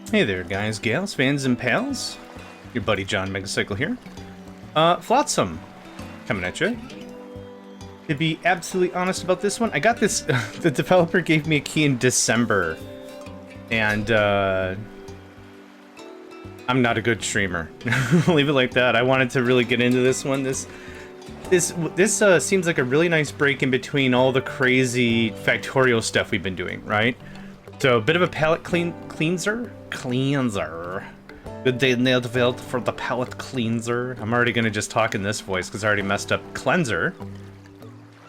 Hey there, guys, gals, fans, and pals. Your buddy JohnMegacycle here. Flotsam, coming at you. To be absolutely honest about this one, I got this. The developer gave me a key in December, and I'm not a good streamer. Leave it like that. I wanted to really get into this one. This seems like a really nice break in between all the crazy Factorio stuff we've been doing, right? So a bit of a palette cleanser. Good day in the field for the palette cleanser. I'm already gonna just talk in this voice because I already messed up. Cleanser.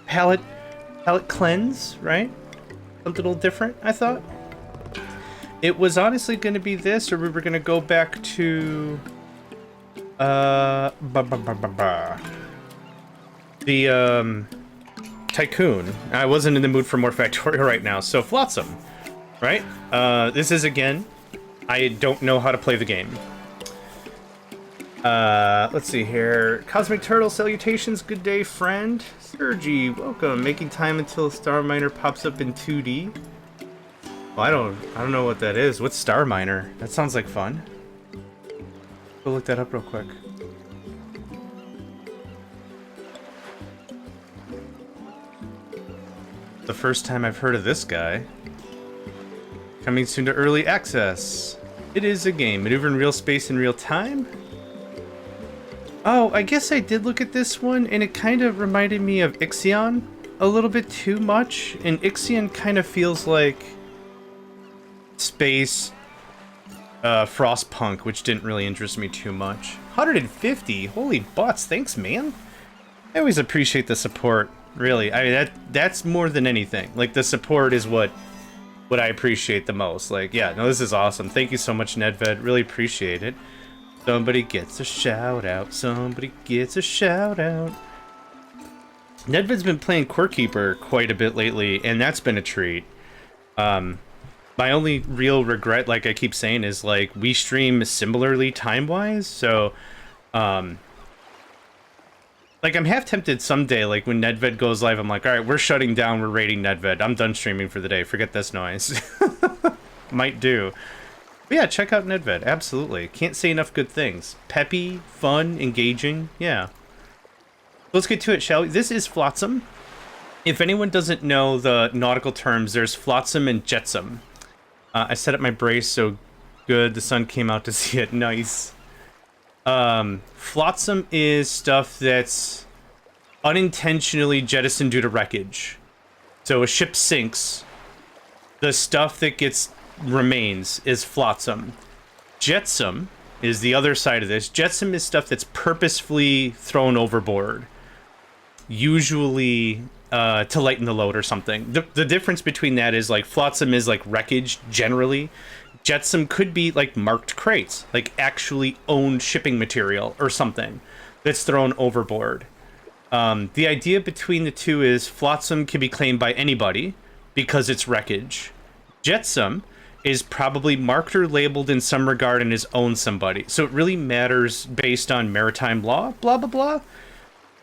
Palette cleanse, right? A little different, I thought. It was honestly gonna be this, or we were gonna go back to the Tycoon. I wasn't in the mood for more Factorio right now, so Flotsam. Right? This is, again, I don't know how to play the game. Let's see here. Cosmic Turtle, salutations, good day, friend. Sergi, welcome. Making time until Star Miner pops up in 2D. Well, I don't know what that is. What's Star Miner? That sounds like fun. Go look that up real quick. The first time I've heard of this guy. Coming soon to early access. It is a game. Maneuver in real space in real time. Oh, I guess I did look at this one, and it kind of reminded me of Ixion a little bit too much. And Ixion kind of feels like space Frostpunk, which didn't really interest me too much. 150? Holy butts, thanks, man. I always appreciate the support, really. I mean, that's more than anything. Like, the support is what I appreciate the most. Like, yeah, no, this is awesome. Thank you so much, Nedved. Really appreciate it. Somebody gets a shout out. Somebody gets a shout out. Nedved's been playing Quirkeeper quite a bit lately, and that's been a treat. My only real regret, like I keep saying, is like we stream similarly time-wise, so like, I'm half tempted someday, like, when Nedved goes live, I'm like, alright, we're shutting down, we're raiding Nedved. I'm done streaming for the day. Forget this noise. Might do. But yeah, check out Nedved. Absolutely. Can't say enough good things. Peppy, fun, engaging. Yeah. Let's get to it, shall we? This is Flotsam. If anyone doesn't know the nautical terms, there's Flotsam and Jetsam. I set up my brace, so good. The sun came out to see it. Nice. Flotsam is stuff that's unintentionally jettisoned due to wreckage. So a ship sinks, the stuff that remains is flotsam. Jetsam is the other side of this. Jetsam is stuff that's purposefully thrown overboard, usually to lighten the load or something. The difference between that is, like, flotsam is like wreckage generally. Jetsam could be like marked crates, like actually owned shipping material or something that's thrown overboard. The idea between the two is flotsam can be claimed by anybody because it's wreckage. Jetsam is probably marked or labeled in some regard and is owned somebody. So it really matters based on maritime law, blah, blah,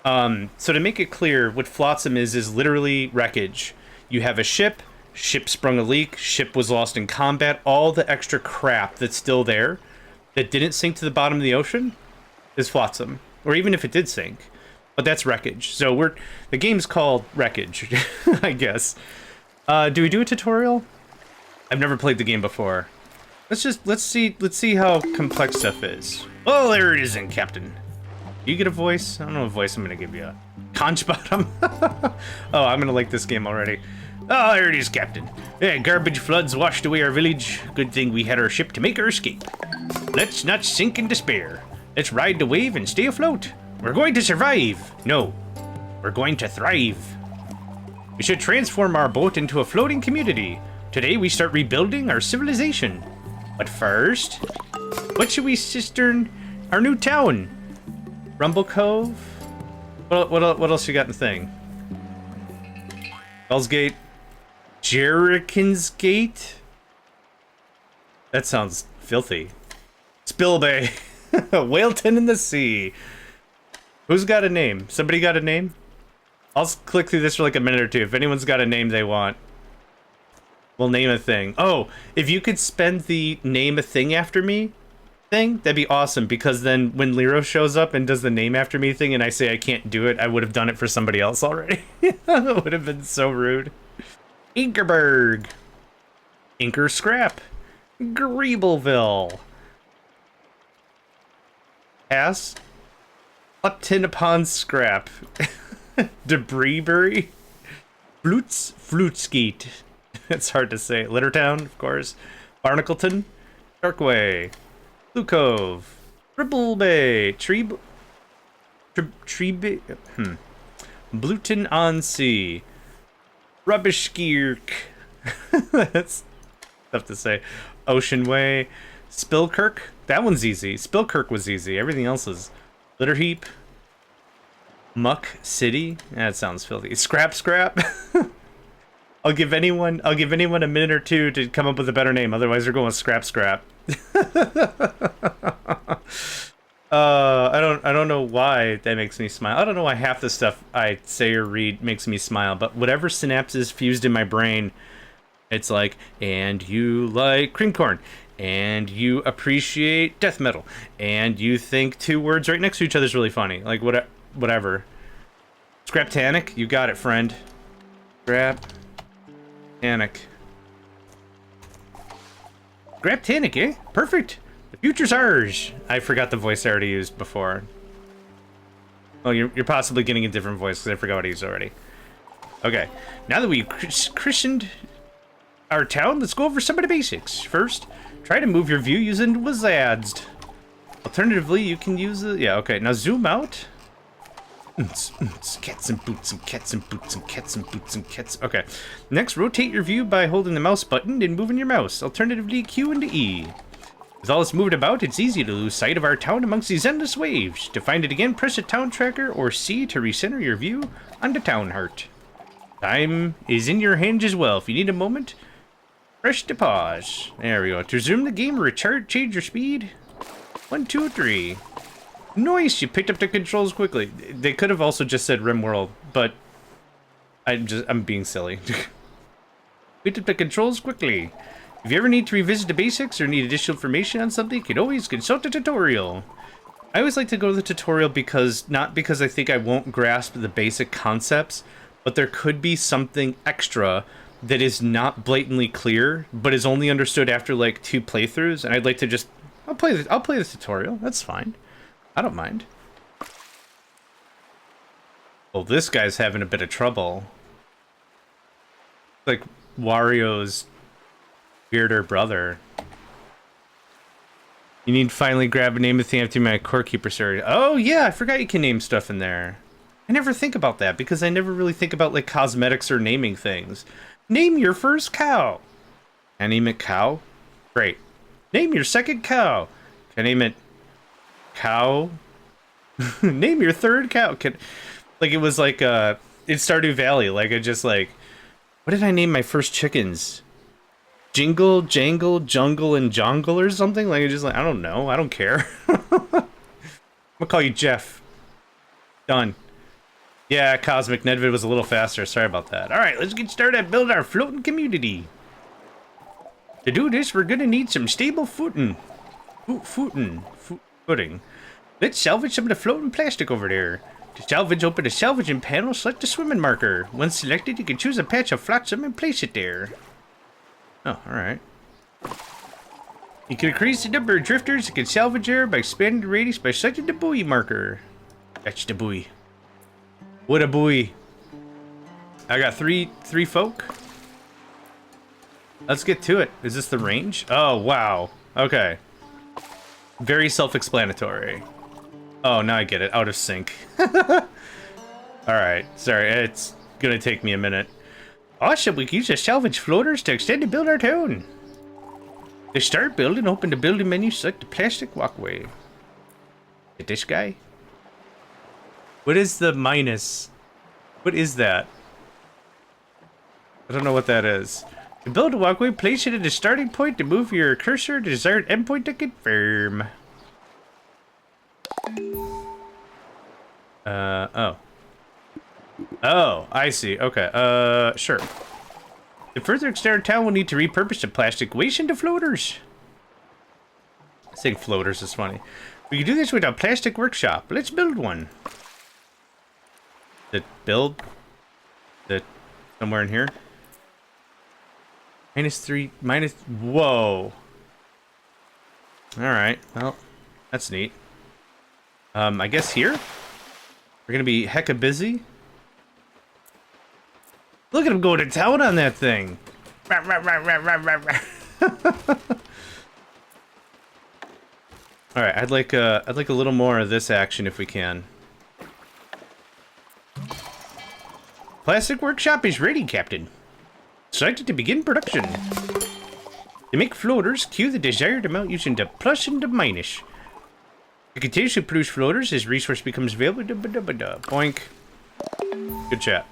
blah. So to make it clear, what flotsam is literally wreckage. You have a ship sprung a leak, ship was lost in combat, all the extra crap that's still there that didn't sink to the bottom of the ocean is flotsam. Or even if it did sink. But that's wreckage. So the game's called Wreckage, I guess. Do we do a tutorial? I've never played the game before. Let's see how complex stuff is. Oh, there it is, Captain. Do you get a voice? I don't know what voice I'm gonna give you. Conch bottom. Oh, I'm gonna like this game already. Oh, there it is, Captain. Yeah, garbage floods washed away our village. Good thing we had our ship to make our escape. Let's not sink in despair. Let's ride the wave and stay afloat. We're going to survive. No, we're going to thrive. We should transform our boat into a floating community. Today we start rebuilding our civilization. But first, what should we cistern our new town? Rumble Cove? What else you got in the thing? Hell's Gate? Jerrican's Gate? That sounds filthy. Spill Bay. Whaleton in the Sea. Who's got a name? Somebody got a name? I'll click through this for like a minute or two. If anyone's got a name they want. We'll name a thing. Oh, if you could spend the name a thing after me thing, that'd be awesome, because then when Lero shows up and does the name after me thing and I say I can't do it, I would have done it for somebody else already. That would have been so rude. Inkerberg. Inker Scrap. Greebleville. Pass. Upton upon Scrap. Debrisbury. Fluteskeet. It's hard to say. Littertown, of course. Barnacleton. Darkway. Blue Cove. Ripple Bay. Bluton on Sea. Rubbishkirk. That's tough to say. Ocean Way. Spillkirk. That one's easy. Spillkirk was easy. Everything else is Litter Heap. Muck City. That sounds filthy. Scrap. I'll give anyone a minute or two to come up with a better name. Otherwise, they're going with Scrap. I don't know why that makes me smile. I don't know why half the stuff I say or read makes me smile, but whatever synapses fused in my brain, it's like, and you like cream corn, and you appreciate death metal, and you think two words right next to each other is really funny. Like, whatever. Scraptanic, you got it, friend. Scraptanic, eh? Perfect. The future's ours. I forgot the voice I already used before. Oh, you're possibly getting a different voice because I forgot what I used already. Okay, now that we've christened our town, let's go over some of the basics. First, try to move your view using Wizards. Alternatively, you can use the... Yeah, okay, now zoom out. Cats and boots and cats and boots and cats and boots and cats. Okay, next, rotate your view by holding the mouse button and moving your mouse. Alternatively, Q and E. With all this moved about, it's easy to lose sight of our town amongst these endless waves. To find it again, press a town tracker or C to recenter your view on the town heart. Time is in your hands as well. If you need a moment, press to pause. There we go. To resume the game or change your speed. 1, 2, 3. Nice, you picked up the controls quickly. They could have also just said RimWorld, but I'm being silly. Picked up the controls quickly. If you ever need to revisit the basics or need additional information on something, you can always consult the tutorial. I always like to go to the tutorial not because I think I won't grasp the basic concepts, but there could be something extra that is not blatantly clear, but is only understood after like 2 playthroughs, and I'd like to just I'll play the tutorial. That's fine. I don't mind. Well, this guy's having a bit of trouble. Like Wario's weirder brother. You need to finally grab a name of thing after my core keeper story. Oh yeah, I forgot you can name stuff in there. I never think about that because I never really think about like cosmetics or naming things. Name your first cow. Can I name it cow? Great. Name your second cow. Can I name it cow? Name your third cow. Like it was like in Stardew Valley. Like I just like, what did I name my first chickens? Jingle, Jangle, Jungle, and Jongle or something? Like, just like, I don't know. I don't care. I'm gonna call you Jeff. Done. Yeah, Cosmic Nedvid was a little faster. Sorry about that. All right, let's get started building our floating community. To do this, we're gonna need some stable footing. Footing. Let's salvage some of the floating plastic over there. To salvage, open the salvaging panel, select the swimming marker. Once selected, you can choose a patch of flotsam and place it there. Oh, alright. You can increase the number of drifters that can salvage air by expanding the radius by selecting the buoy marker. That's the buoy. What a buoy. I got three folk. Let's get to it. Is this the range? Oh, wow. Okay. Very self-explanatory. Oh, now I get it. Out of sync. Alright. Sorry, it's gonna take me a minute. Awesome, we can use the salvage floaters to extend and build our town. To start building, open the building menu, select the plastic walkway. Get this guy. What is the minus? What is that? I don't know what that is. To build a walkway, place it at the starting point to move your cursor to the desired endpoint to confirm. Oh. Oh, I see. Okay, sure. To further extend our town, we'll need to repurpose the plastic waste into floaters. Saying floaters is funny. We can do this with a plastic workshop. Let's build one. Build? Somewhere in here? -3, whoa. Alright, well, that's neat. I guess here? We're gonna be hecka busy. Look at him going to town on that thing. Alright, I'd like a little more of this action if we can. Plastic workshop is ready, Captain. Excited to begin production. To make floaters, cue the desired amount using the plus and the minus. To continuously produce floaters, as resource becomes available. Boink. Good chat.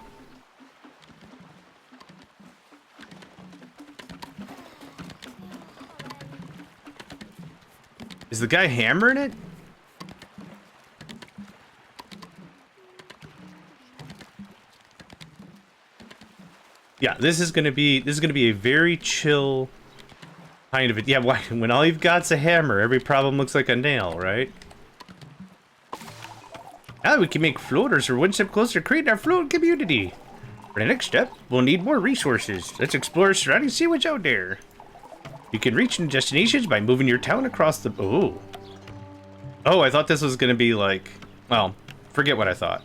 Is the guy hammering it? Yeah, this is gonna be a very chill kind of it. Yeah, when all you've got's a hammer, every problem looks like a nail, right? Now that we can make floaters, we're one step closer to creating our float community. For the next step, we'll need more resources. Let's explore our surroundings, see what's out there. You can reach new destinations by moving your town across the... Oh. Oh, I thought this was gonna be like... Well, forget what I thought.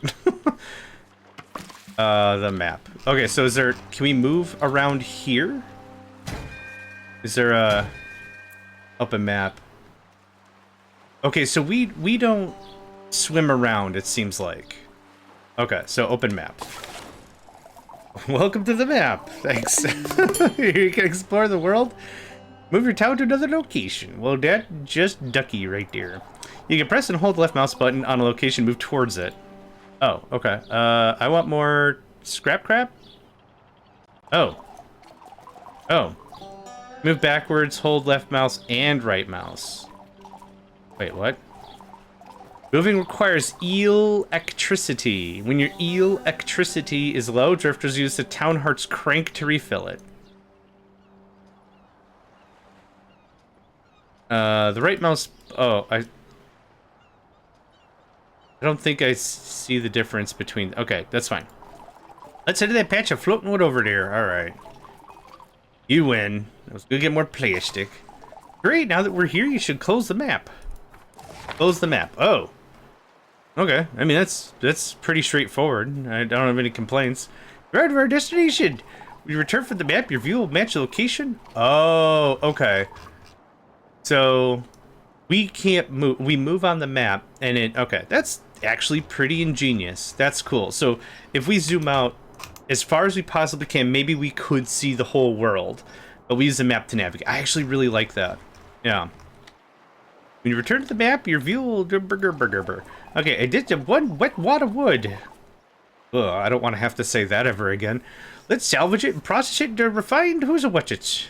The map. Okay, so is there... Can we move around here? Is there a... open map? Okay, so we don't swim around, it seems like. Okay, so open map. Welcome to the map. Thanks. You can explore the world. Move your town to another location. Well, that's just ducky right there. You can press and hold the left mouse button on a location, move towards it. Oh, okay. I want more scrap crap? Oh. Oh. Move backwards, hold left mouse and right mouse. Wait, what? Moving requires electricity. When your electricity is low, drifters use the Town Heart's crank to refill it. The right mouse... Oh, I don't think I see the difference between... Okay, that's fine. Let's head to that patch of floating wood over there. Alright. You win. Let's go get more plastic. Great, now that we're here, you should close the map. Close the map. Oh. Okay, I mean, that's pretty straightforward. I don't have any complaints. We're out of our destination. When you return from the map, your view will match the location. Oh, okay. So, we can't move. We move on the map, and it... Okay, that's actually pretty ingenious. That's cool. So, if we zoom out as far as we possibly can, maybe we could see the whole world. But we use the map to navigate. I actually really like that. Yeah. When you return to the map, your view will... Okay, I did one wet wad of wood. Ugh, I don't want to have to say that ever again. Let's salvage it and process it into refined whoozawatchits.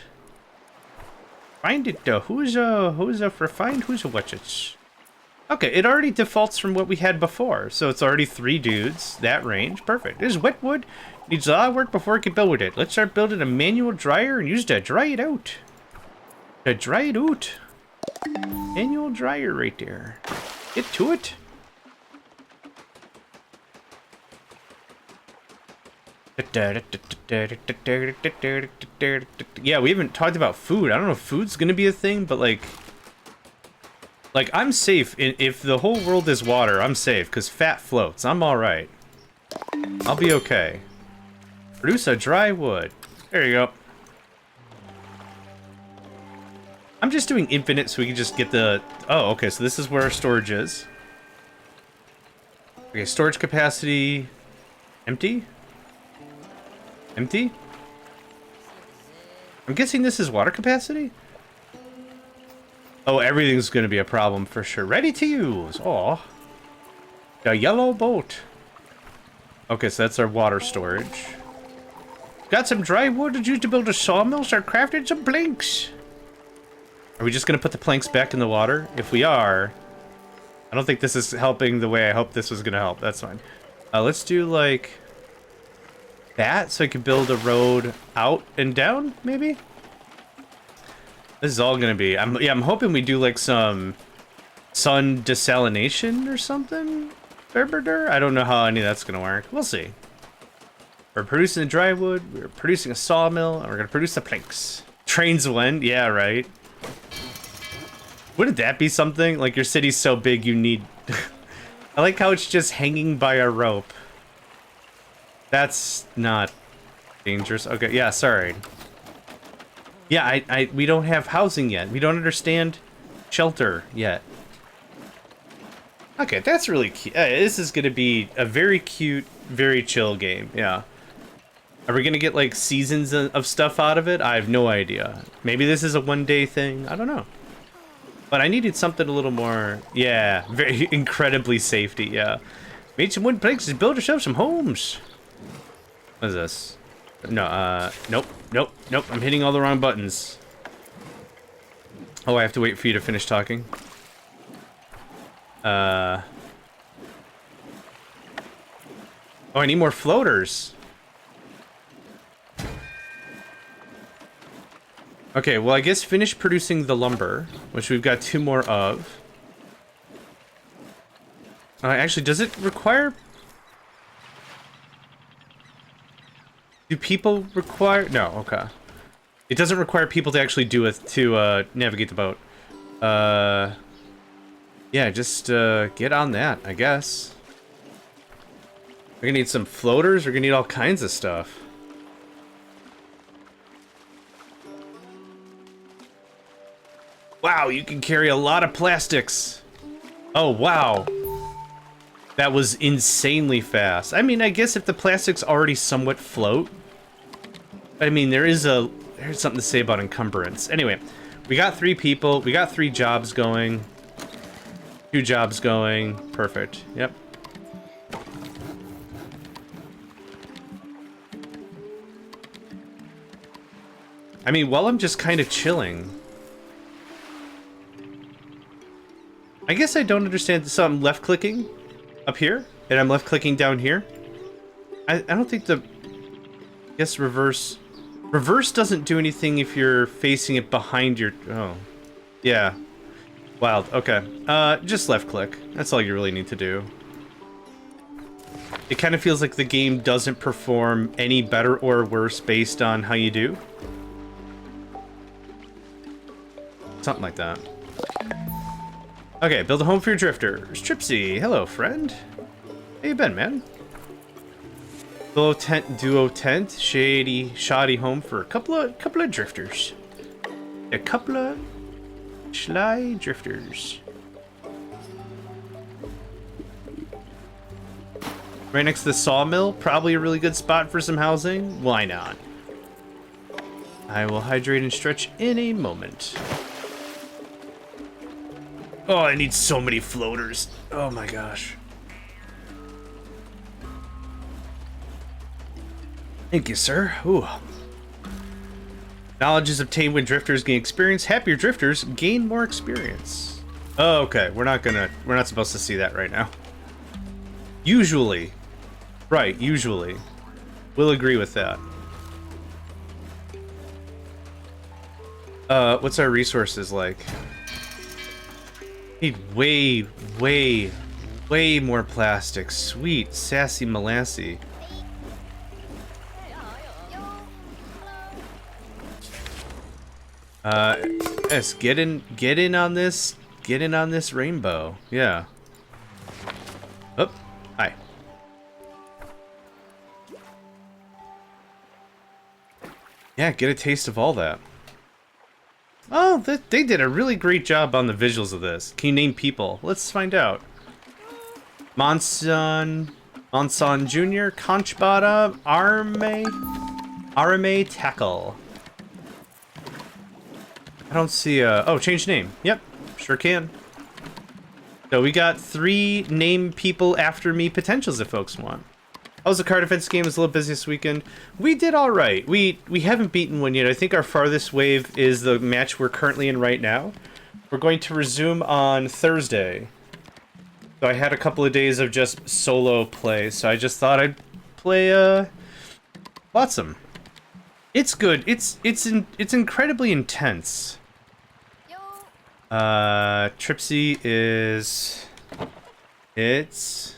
Find it, who's a refined whoozawatchits. Okay, it already defaults from what we had before, so it's already 3 dudes, that range, perfect. This is wet wood, needs a lot of work before we can build with it. Let's start building a manual dryer and use it to dry it out. To dry it out. Manual dryer right there. Get to it. Yeah, we haven't talked about food. I don't know if food's gonna be a thing, but like I'm safe. If the whole world is water, I'm safe, because fat floats. I'm alright. I'll be okay. Produce a dry wood. There you go. I'm just doing infinite so we can just get the... Oh, okay, so this is where our storage is. Okay, storage capacity... Empty? Empty? I'm guessing this is water capacity? Oh, everything's gonna be a problem for sure. Ready to use! Aw. The yellow boat. Okay, so that's our water storage. Got some dry wood to use to build a sawmill, start crafting some planks. Are we just gonna put the planks back in the water? If we are, I don't think this is helping the way I hoped this was gonna help. That's fine. Let's do like that so I could build a road out and down, maybe? This is all gonna be... I'm hoping we do like some sun desalination or something. I don't know how any of that's gonna work. We'll see. We're producing the dry wood, we're producing a sawmill, and we're gonna produce the planks. Trains when? Yeah, right. Wouldn't that be something? Like, your city's so big you need... I like how it's just hanging by a rope. That's not dangerous. Okay, yeah, sorry. Yeah, we don't have housing yet. We don't understand shelter yet. Okay, that's really cute. This is gonna be a very cute, very chill game, yeah. Are we gonna get, like, seasons of stuff out of it? I have no idea. Maybe this is a one-day thing. I don't know. But I needed something a little more... Yeah, very incredibly safety, yeah. Made some wooden planks to build yourself some homes. What is this? No, nope, nope, nope. I'm hitting all the wrong buttons. Oh, I have to wait for you to finish talking. Oh, I need more floaters. Okay, well, I guess finish producing the lumber, which we've got 2 more of. Actually, does it require... Do people require... No, okay. It doesn't require people to actually do it to navigate the boat. Yeah, just get on that, I guess. We're gonna need some floaters. We're gonna need all kinds of stuff. Wow, you can carry a lot of plastics. Oh, wow. That was insanely fast. I mean, I guess if the plastics already somewhat float. I mean, there's something to say about encumbrance. Anyway, we got 3 people. We got 3 jobs going. 2 jobs going. Perfect. Yep. I mean, while I'm just kind of chilling. I guess I don't understand. So I'm left clicking up here and I'm left clicking down here. I don't think the... I guess reverse doesn't do anything if you're facing it behind your... Oh. Yeah. Wild. Okay. Just left click. That's all you really need to do. It kind of feels like the game doesn't perform any better or worse based on how you do. Something like that. Okay, build a home for your drifters. Tripsy, hello, friend. How you been, man? Duo tent, shoddy home for a couple of drifters. A couple of sly drifters. Right next to the sawmill, probably a really good spot for some housing. Why not? I will hydrate and stretch in a moment. Oh, I need so many floaters. Oh my gosh. Thank you, sir. Ooh. Knowledge is obtained when drifters gain experience. Happier drifters gain more experience. Oh, okay. We're not supposed to see that right now. Usually. Right, usually. We'll agree with that. What's our resources like? Need way more plastic. Sweet, sassy molassy. Yes, get in on this rainbow. Yeah. Oh, hi. Yeah, get a taste of all that. Oh, they did a really great job on the visuals of this. Can you name people? Let's find out. Monson Jr., Conchbada, Arame Tackle. I don't see oh, change name. Yep, sure can. So we got 3 name people after me potentials if folks want. How's the car defense game? Was a little busy this weekend. We did all right. We haven't beaten one yet. I think our farthest wave is the match we're currently in right now. We're going to resume on Thursday. So I had a couple of days of just solo play, so I just thought I'd play Flotsam. It's good. It's incredibly intense. Tripsy is... It's...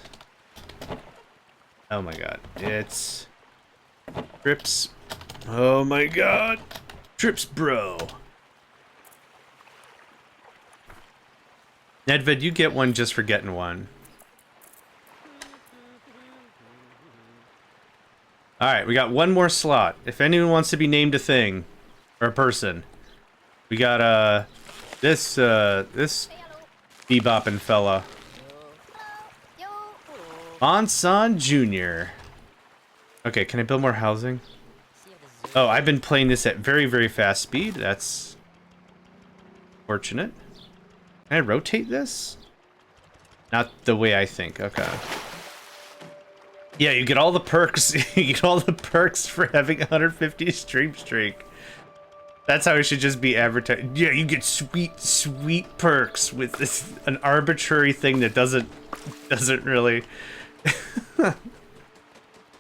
Oh my god. It's... Trips. Oh my god. Trips, bro. Nedved, you get one just for getting one. Alright, we got one more slot. If anyone wants to be named a thing, or a person, we got, this bebopping fella. Monson Jr. Okay, can I build more housing? Oh, I've been playing this at very, very fast speed. That's fortunate. Can I rotate this? Not the way I think. Okay. Yeah, you get all the perks. You get all the perks for having 150 stream streak. That's how it should just be advertised. Yeah, you get sweet, sweet perks with this an arbitrary thing that doesn't really.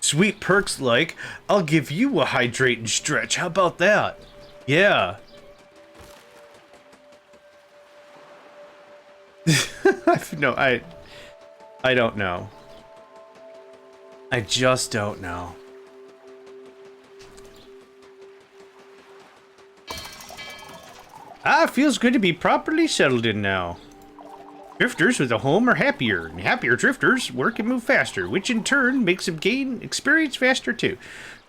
Sweet perks like, I'll give you a hydrate and stretch. How about that? Yeah. No, I don't know. I just don't know. Ah, feels good to be properly settled in now. Drifters with a home are happier, and happier drifters work and move faster, which in turn makes them gain experience faster too.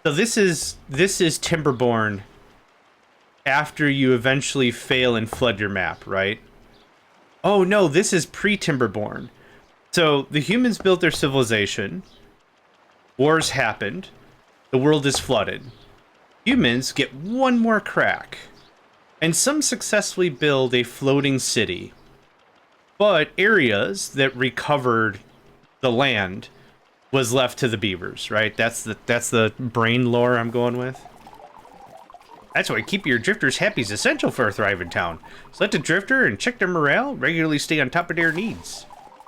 So this is Timberborn after you eventually fail and flood your map, right? Oh no, this is pre-Timberborn. So the humans built their civilization. Wars happened. The world is flooded. Humans get one more crack. And some successfully build a floating city. But areas that recovered the land was left to the beavers, right? That's the brain lore I'm going with. That's why keeping your drifters happy is essential for a thriving town. Select a drifter and check their morale. Regularly stay on top of their needs.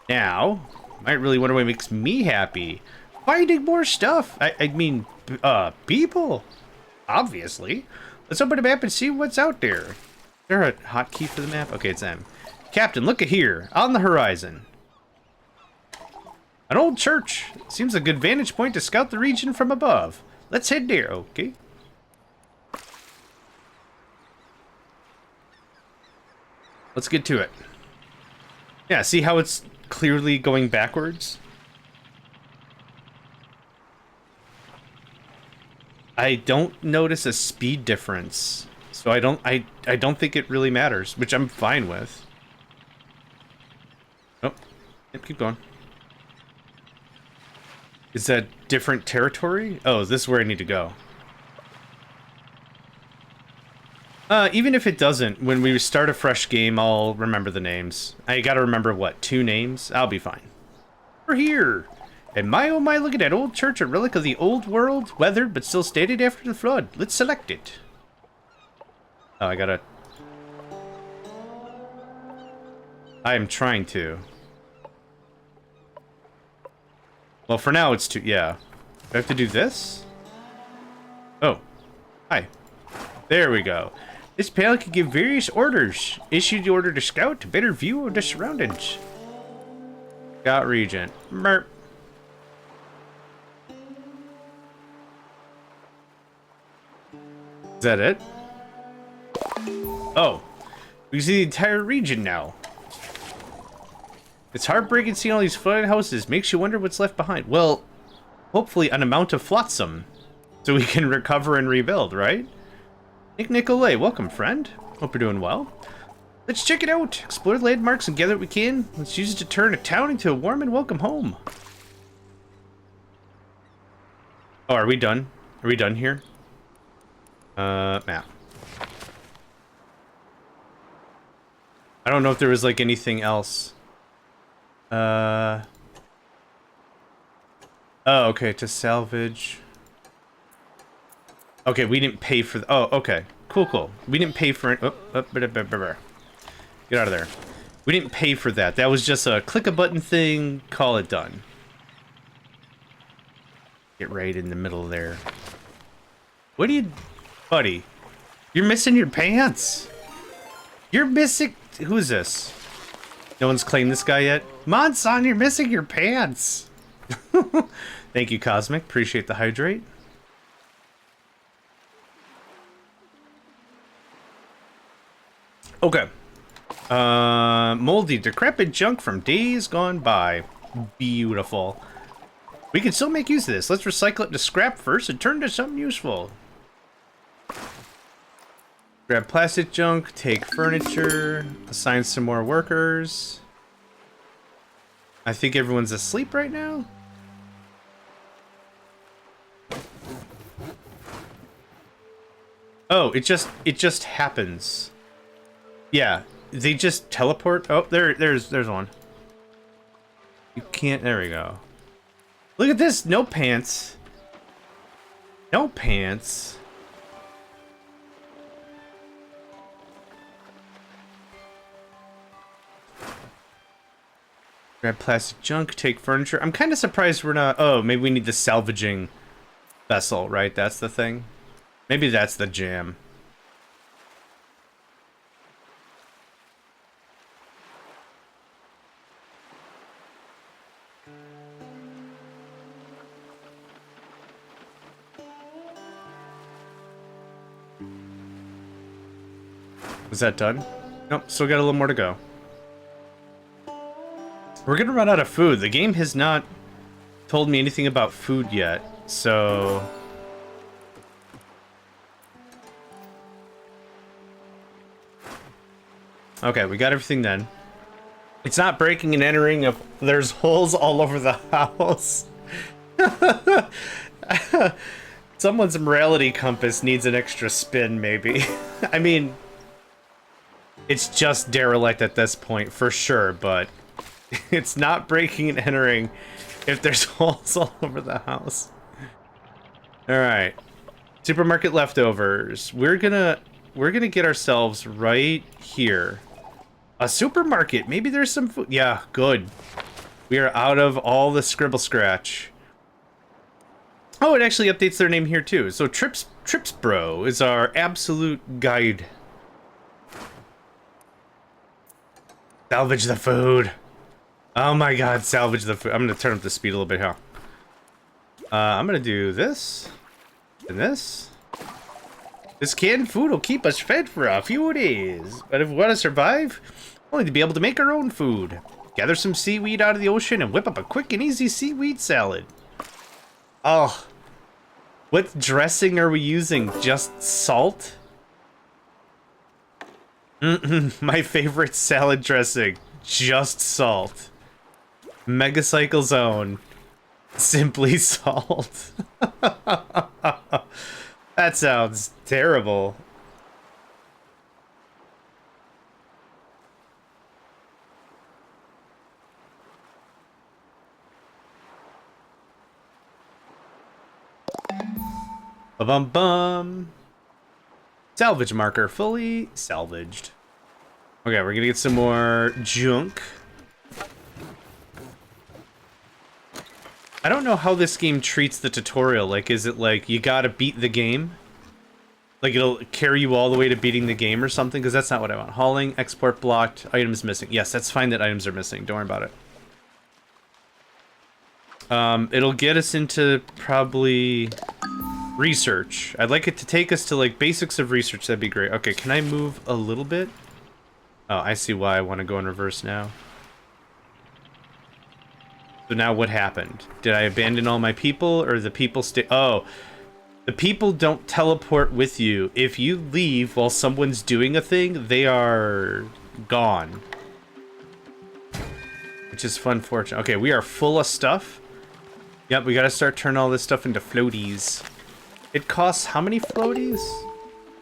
Now, you might really wonder what makes me happy. Finding more stuff. I mean, people. Obviously. Let's open the map and see what's out there. Is there a hotkey for the map? Okay, it's M. Captain, look at here. On the horizon. An old church. Seems a good vantage point to scout the region from above. Let's head there, okay? Let's get to it. Yeah, see how it's clearly going backwards? I don't notice a speed difference, so I don't think it really matters, which I'm fine with. Oh, yep, keep going. Is that different territory? Oh, is this where I need to go? Even if it doesn't, when we start a fresh game, I'll remember the names. I gotta remember, what, 2 names? I'll be fine. We're here! And my oh my, look at that old church, a relic of the old world, weathered but still standing after the flood. Let's select it. Oh, I gotta... I am trying to. Well, for now it's yeah. Do I have to do this? Oh. Hi. There we go. This panel can give various orders. Issue the order to scout to better view of the surroundings. Scout region. Merp. Is that it? Oh. We see the entire region now. It's heartbreaking seeing all these flooded houses. Makes you wonder what's left behind. Well, hopefully an amount of flotsam. So we can recover and rebuild, right? Nick Nicolay, welcome, friend. Hope you're doing well. Let's check it out. Explore the landmarks and gather what we can. Let's use it to turn a town into a warm and welcome home. Oh, are we done? Are we done here? Map. I don't know if there was, like, anything else. Oh, okay, to salvage. Okay, we didn't pay for... Oh, okay. Cool, cool. We didn't pay for it. Oh, get out of there. We didn't pay for that. That was just a click a button thing, call it done. Get right in the middle there. What do you... Buddy, you're missing your pants. You're missing... Who is this? No one's claimed this guy yet? Monson, you're missing your pants. Thank you, Cosmic. Appreciate the hydrate. Okay. Moldy, decrepit junk from days gone by. Beautiful. We can still make use of this. Let's recycle it to scrap first and turn it into something useful. Grab plastic junk, take furniture, assign some more workers. I think everyone's asleep right now. Oh, it just happens. Yeah, they just teleport. Oh, there's one. You can't. There we go. Look at this. No pants. No pants. Grab plastic junk, take furniture. I'm kind of surprised we're not... Oh, maybe we need the salvaging vessel, right? That's the thing. Maybe that's the jam. Was that done? Nope, still got a little more to go. We're gonna run out of food. The game has not told me anything about food yet, so... Okay, we got everything then. It's not breaking and entering if there's holes all over the house. Someone's morality compass needs an extra spin, maybe. I mean, it's just derelict at this point, for sure, but... It's not breaking and entering if there's holes all over the house. Alright. Supermarket leftovers. We're gonna get ourselves right here. A supermarket. Maybe there's some food. Yeah, good. We are out of all the scribble scratch. Oh, it actually updates their name here too. So Trips Bro is our absolute guide. Salvage the food. Oh my god, salvage the food. I'm gonna turn up the speed a little bit, huh? I'm gonna do this. And this. This canned food will keep us fed for a few days. But if we want to survive, only to be able to make our own food. Gather some seaweed out of the ocean and whip up a quick and easy seaweed salad. Oh. What dressing are we using? Just salt? My favorite salad dressing. Just salt. Megacycle's own. Simply salt. That sounds terrible. Ba-bum-bum. Salvage marker fully salvaged. Okay, we're gonna get some more junk. I don't know how this game treats the tutorial. Like, is it like, you gotta beat the game? Like, it'll carry you all the way to beating the game or something? Because that's not what I want. Hauling, export blocked, items missing. Yes, that's fine that items are missing. Don't worry about it. It'll get us into probably research. I'd like it to take us to, like, basics of research. That'd be great. Okay, can I move a little bit? Oh, I see why I want to go in reverse now. So now what happened? Did I abandon all my people, or the people stay? Oh, the people don't teleport with you. If you leave while someone's doing a thing, they are gone. Which is fun fortune. Okay, we are full of stuff. Yep, we gotta start turning all this stuff into floaties. It costs how many floaties?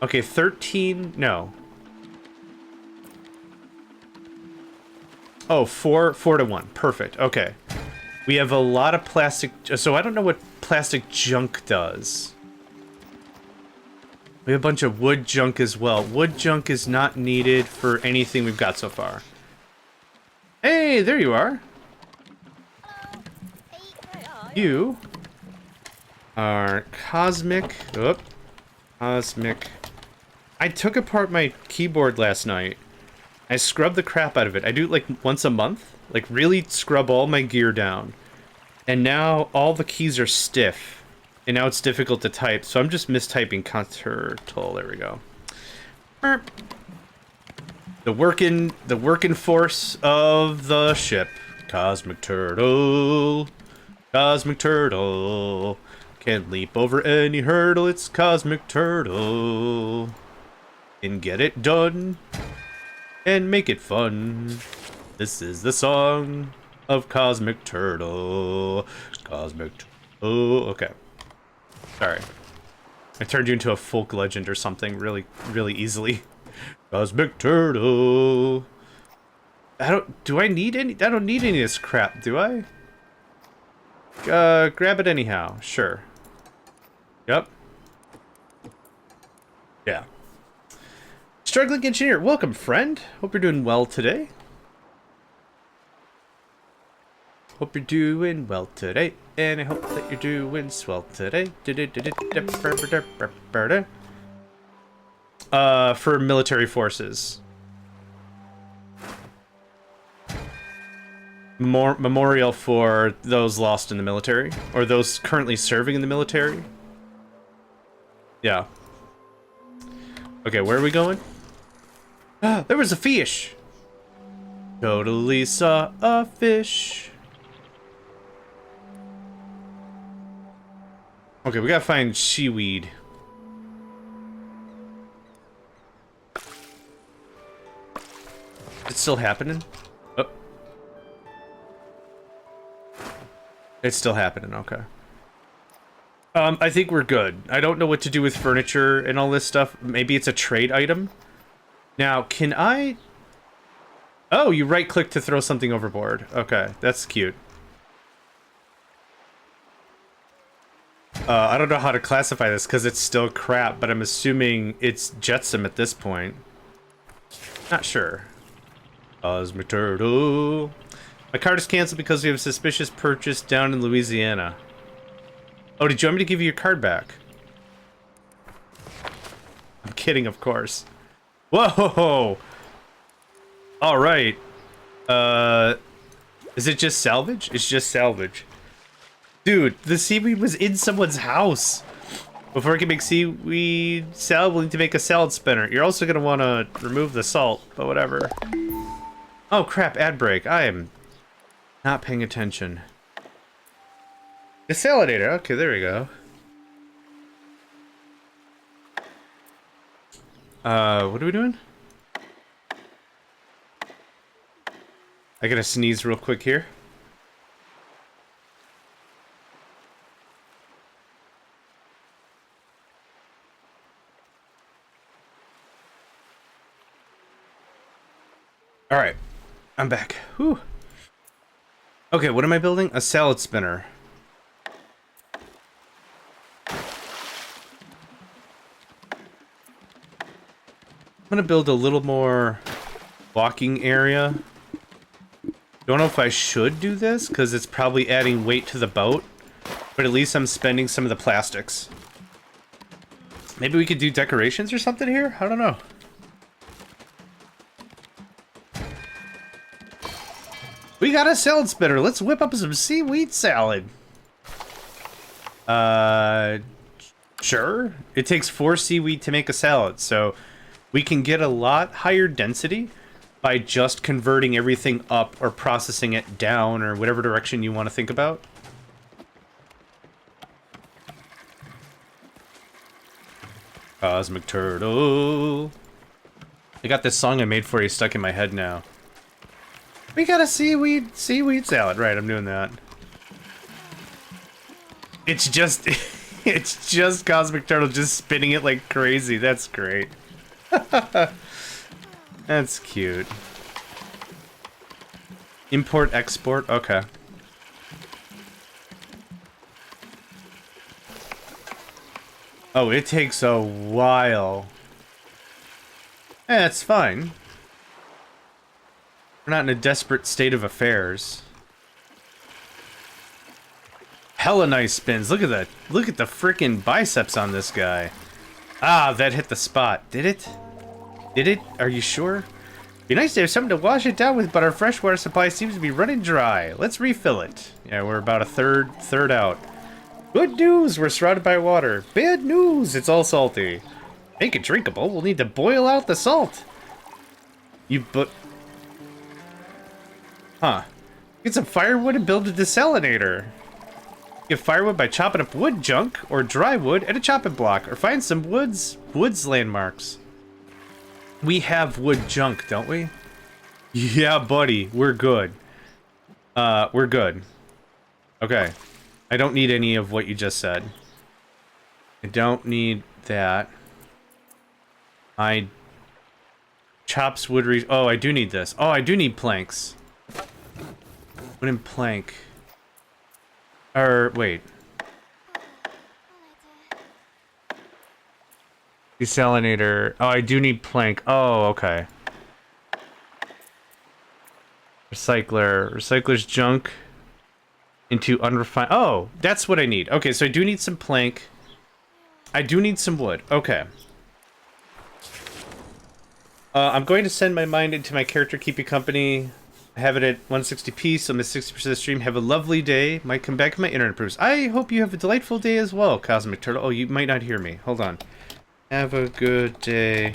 Okay, 13, no. Oh, 4 to 1, perfect, okay. We have a lot of plastic, so I don't know what plastic junk does. We have a bunch of wood junk as well. Wood junk is not needed for anything we've got so far. Hey, there you are. You are cosmic. Oop. Cosmic. I took apart my keyboard last night. I scrubbed the crap out of it. I do it like once a month. Like really scrub all my gear down. And now all the keys are stiff. And now it's difficult to type. So I'm just mistyping turtle. There we go. The working force of the ship. Cosmic turtle. Cosmic turtle. Can leap over any hurdle. It's Cosmic turtle. And get it done. And make it fun. This is the song of Cosmic Turtle. Cosmic Turtle. Okay. Sorry. I turned you into a folk legend or something really, really easily. Cosmic Turtle. Do I need any? I don't need any of this crap, do I? Grab it anyhow. Sure. Yep. Yeah. Struggling engineer, welcome, friend. Hope you're doing well today. Hope you're doing well today, and I hope that you're doing swell today. For military forces. Memorial for those lost in the military, or those currently serving in the military. Yeah. Okay, where are we going? There was a fish! Totally saw a fish. Okay, we gotta find seaweed. It's still happening? Oh. It's still happening, okay. I think we're good. I don't know what to do with furniture and all this stuff. Maybe it's a trade item? Now, can I... Oh, you right-click to throw something overboard. Okay, that's cute. I don't know how to classify this because it's still crap, but I'm assuming it's jetsam at this point. Not sure. Cosmic Turtle. My card is canceled because we have a suspicious purchase down in Louisiana. Oh, did you want me to give you your card back? I'm kidding, of course. Whoa! Alright. Is it just salvage? It's just salvage. Dude, the seaweed was in someone's house. Before I can make seaweed salad, we'll need to make a salad spinner. You're also going to want to remove the salt, but whatever. Oh crap, ad break. I am not paying attention. The Saladator. Okay, there we go. What are we doing? I gotta sneeze real quick here. Alright, I'm back. Whew. Okay, what am I building? A salad spinner. I'm gonna build a little more walking area. Don't know if I should do this, because it's probably adding weight to the boat. But at least I'm spending some of the plastics. Maybe we could do decorations or something here? I don't know. We got a salad spinner. Let's whip up some seaweed salad. Sure. It takes 4 seaweed to make a salad, so we can get a lot higher density by just converting everything up or processing it down or whatever direction you want to think about. Cosmic Turtle. I got this song I made for you stuck in my head now. We got a seaweed salad. Right, I'm doing that. It's just, it's just Cosmic Turtle just spinning it like crazy. That's great. That's cute. Import, export, okay. Oh, it takes a while. Eh, it's fine. We're not in a desperate state of affairs. Hella nice spins. Look at that. Look at the freaking biceps on this guy. Ah, that hit the spot. Did it? Did it? Are you sure? Be nice to have something to wash it down with, but our freshwater supply seems to be running dry. Let's refill it. Yeah, we're about a third out. Good news, we're surrounded by water. Bad news, it's all salty. Make it drinkable, we'll need to boil out the salt. Huh. Get some firewood and build a desalinator. Get firewood by chopping up wood junk or dry wood at a chopping block, or find some woods landmarks. We have wood junk, don't we? Yeah, buddy, we're good. We're good. Okay. I don't need any of what you just said. I don't need that. Chops wood oh, I do need this. Oh, I do need planks. Wooden plank. Or, wait. Desalinator. Oh, I do need plank. Oh, okay. Recycler. Recycler's junk into unrefined. Oh, that's what I need. Okay, so I do need some plank. I do need some wood. Okay. I'm going to send my mind into my character, keep you company. I have it at 160p, so I'm at 60% of the stream. Have a lovely day. Might come back if my internet improves. I hope you have a delightful day as well, Cosmic Turtle. Oh, you might not hear me. Hold on. Have a good day.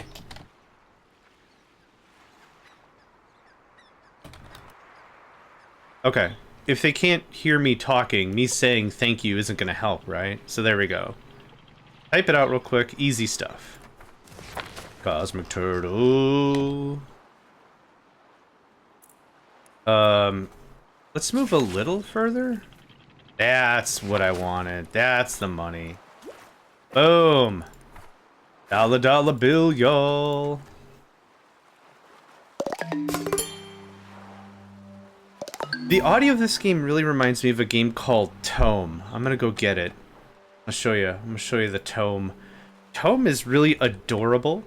Okay. If they can't hear me talking, me saying thank you isn't going to help, right? So there we go. Type it out real quick. Easy stuff. Cosmic Turtle. Let's move a little further. That's what I wanted. That's the money. Boom. Dollar bill, y'all. The audio of this game really reminds me of a game called Tome. I'm gonna go get it. I'll show you. I'm gonna show you the Tome. Tome is really adorable.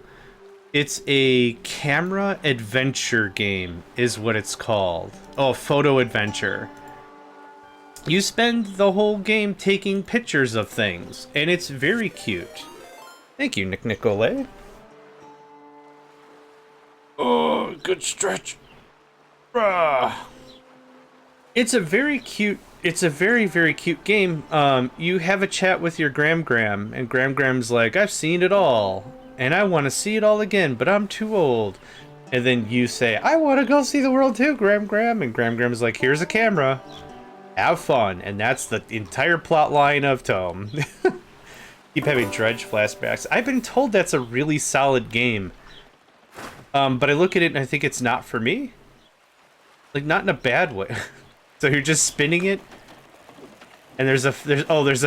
It's a camera adventure game, is what it's called. Oh, photo adventure. You spend the whole game taking pictures of things, and it's very cute. Thank you, Nick Nicolay. Oh, good stretch. It's a very cute. It's a very, very cute game. You have a chat with your Gram, and Gram's like, I've seen it all. And I want to see it all again, but I'm too old. And then you say, I want to go see the world too, Gram. And Gram's like, here's a camera. Have fun. And that's the entire plot line of Tome. Keep having Dredge flashbacks. I've been told that's a really solid game. But I look at it and I think it's not for me. Like, not in a bad way. So you're just spinning it. And there's a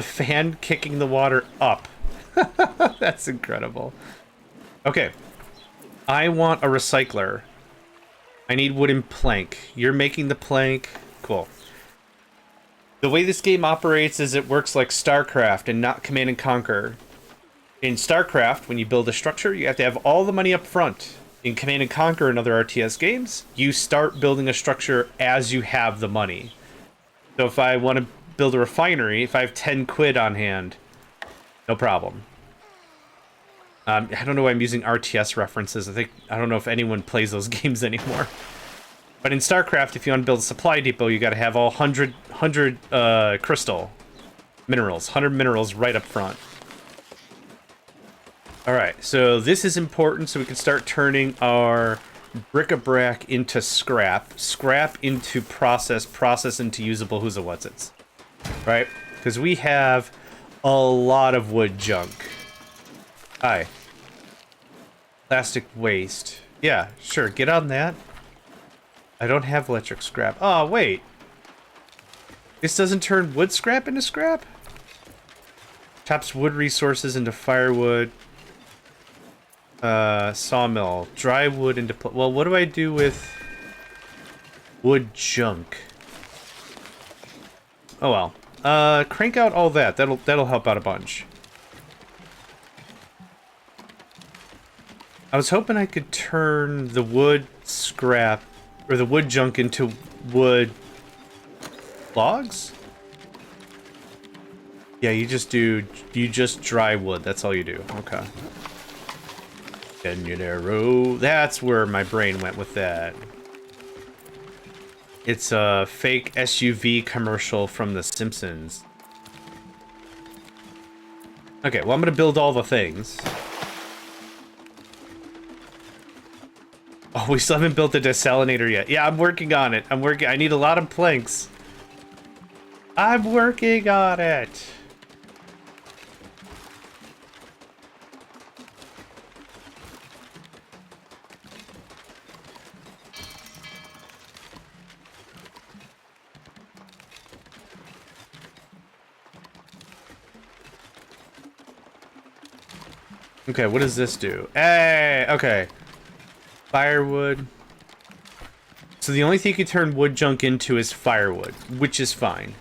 fan kicking the water up. That's incredible. Okay, I want a recycler. I need wooden plank. You're making the plank. Cool. The way this game operates is it works like StarCraft and not Command and Conquer. In StarCraft, when you build a structure, you have to have all the money up front. In Command and Conquer and other RTS games, you start building a structure as you have the money. So if I want to build a refinery, if I have 10 quid on hand, no problem. I don't know why I'm using RTS references. I don't know if anyone plays those games anymore. But in StarCraft, if you want to build a supply depot, you got to have all 100 crystal minerals, 100 minerals right up front. All right, so this is important so we can start turning our bric-a-brac into scrap, scrap into process, process into usable who's-a-what's-its, right? Because we have a lot of wood junk. Hi. Plastic waste. Yeah, sure, get on that. I don't have electric scrap. Oh, wait. This doesn't turn wood scrap into scrap? Chops wood resources into firewood. Sawmill. Dry wood into... Well, what do I do with wood junk? Oh, well. Crank out all that. That'll help out a bunch. I was hoping I could turn the wood scrap, or the wood junk into wood logs? Yeah, you just dry wood. That's all you do. Okay. Canyon arrow. That's where my brain went with that. It's a fake SUV commercial from The Simpsons. Okay, well, I'm gonna build all the things. Oh, we still haven't built the desalinator yet. Yeah, I'm working on it. I need a lot of planks. I'm working on it. Okay, what does this do? Hey, okay. Firewood. So the only thing you can turn wood junk into is firewood, which is fine.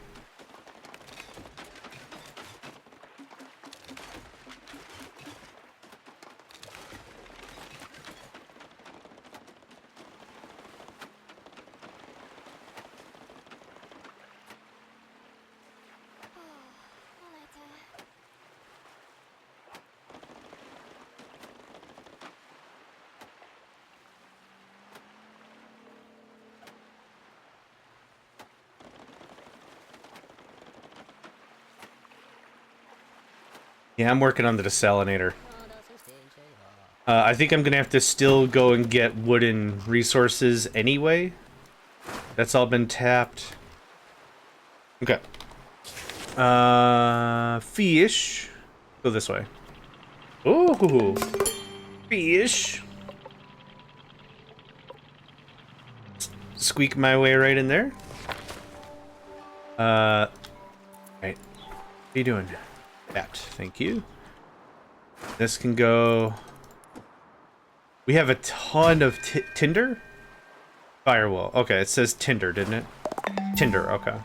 Yeah, I'm working on the desalinator. I think I'm gonna have to still go and get wooden resources anyway. That's all been tapped. Okay. Fish. Go this way. Ooh, fish. Squeak my way right in there. Right. What are you doing? That. Thank you. This can go. We have a ton of tinder. Firewall. Okay, it says tinder, didn't it? Tinder. Okay.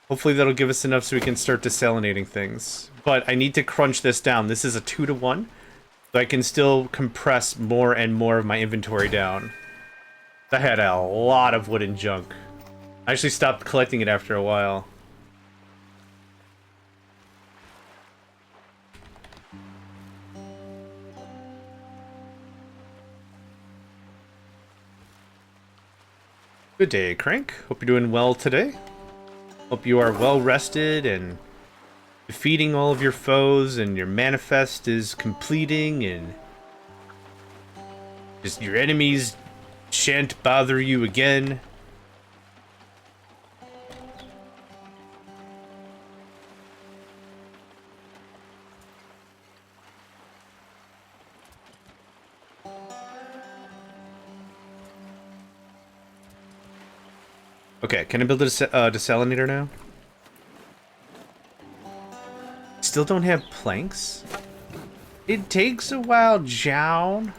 Hopefully that'll give us enough so we can start desalinating things. But I need to crunch this down. This is a 2-to-1. So I can still compress more and more of my inventory down. I had a lot of wooden junk. I actually stopped collecting it after a while. Good day, Crank. Hope you're doing well today. Hope you are well rested and defeating all of your foes and your manifest is completing and just your enemies shan't bother you again. Okay, can I build a desalinator now? Still don't have planks? It takes a while, John.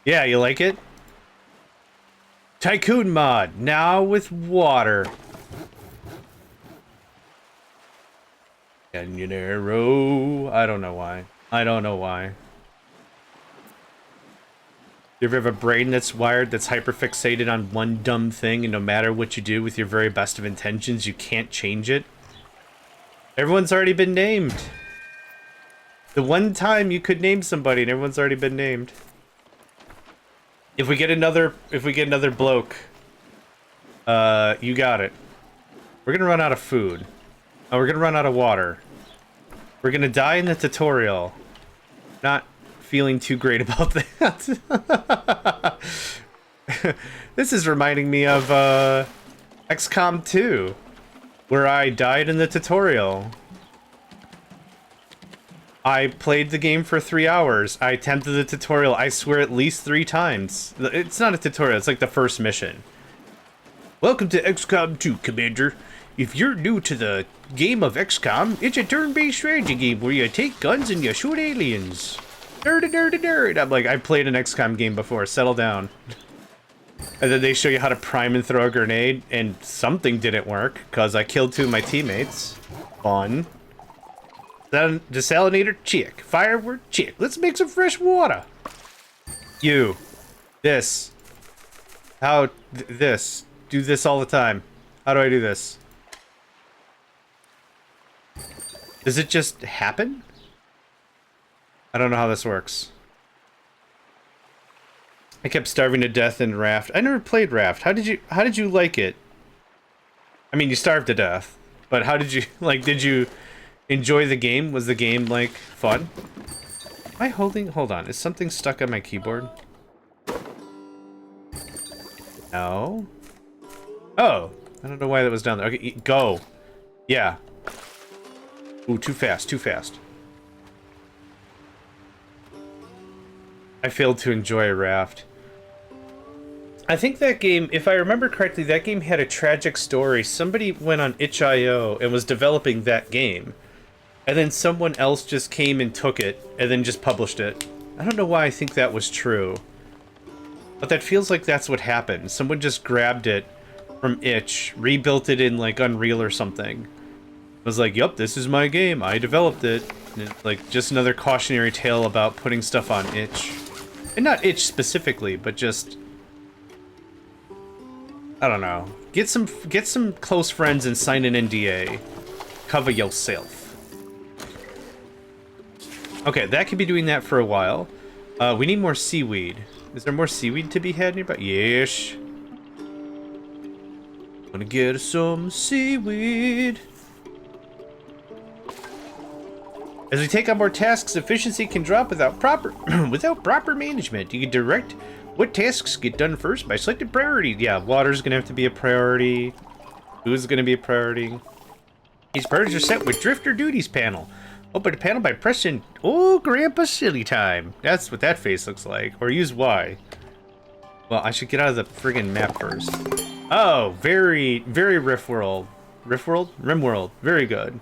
Yeah, you like it? Tycoon mod, now with water. Canyon arrow. I don't know why. I don't know why. You ever have a brain that's wired that's hyperfixated on one dumb thing, and no matter what you do with your very best of intentions, you can't change it? Everyone's already been named. The one time you could name somebody and everyone's already been named. If we get another bloke, you got it. We're gonna run out of food. Oh, we're gonna run out of water. We're gonna die in the tutorial. Not feeling too great about that. This is reminding me of XCOM 2, where I died in the tutorial. I played the game for 3 hours. I attempted the tutorial, I swear, at least 3 times. It's not a tutorial, it's like the first mission. Welcome to XCOM 2, Commander. If you're new to the game of XCOM, it's a turn-based strategy game where you take guns and you shoot aliens. Nerd. I'm like, I've played an XCOM game before, settle down. And then they show you how to prime and throw a grenade, and something didn't work, because I killed 2 of my teammates. Fun. Then desalinator, check. Firewood, check. Let's make some fresh water. You. This. How, this. Do this all the time. How do I do this? Does it just happen? I don't know how this works. I kept starving to death in Raft. I never played Raft. How did you like it? I mean, you starved to death, but how did you like? Did you enjoy the game? Was the game like fun? Am I holding? Hold on. Is something stuck on my keyboard? No. Oh, I don't know why that was down there. Okay, go. Yeah. Ooh, too fast. Too fast. I failed to enjoy a Raft. I think that game, if I remember correctly, that game had a tragic story. Somebody went on itch.io and was developing that game. And then someone else just came and took it, and then just published it. I don't know why I think that was true. But that feels like that's what happened. Someone just grabbed it from itch, rebuilt it in, like, Unreal or something. Was like, yup, this is my game, I developed it. And it's like, just another cautionary tale about putting stuff on itch. And not itch specifically, but just... I don't know. Get some close friends and sign an NDA. Cover yourself. Okay, that could be doing that for a while. We need more seaweed. Is there more seaweed to be had nearby? Yes. Gonna get some seaweed. As we take on more tasks, efficiency can drop without proper management. You can direct what tasks get done first by selected priority. Yeah, water's gonna have to be a priority. Food's gonna be a priority. These priorities are set with Drifter Duties panel. Open the panel by pressing, oh, Grandpa Silly Time. That's what that face looks like. Or use Y. Well, I should get out of the friggin' map first. Oh, very, very Riftworld. Riftworld? Rimworld. Very good.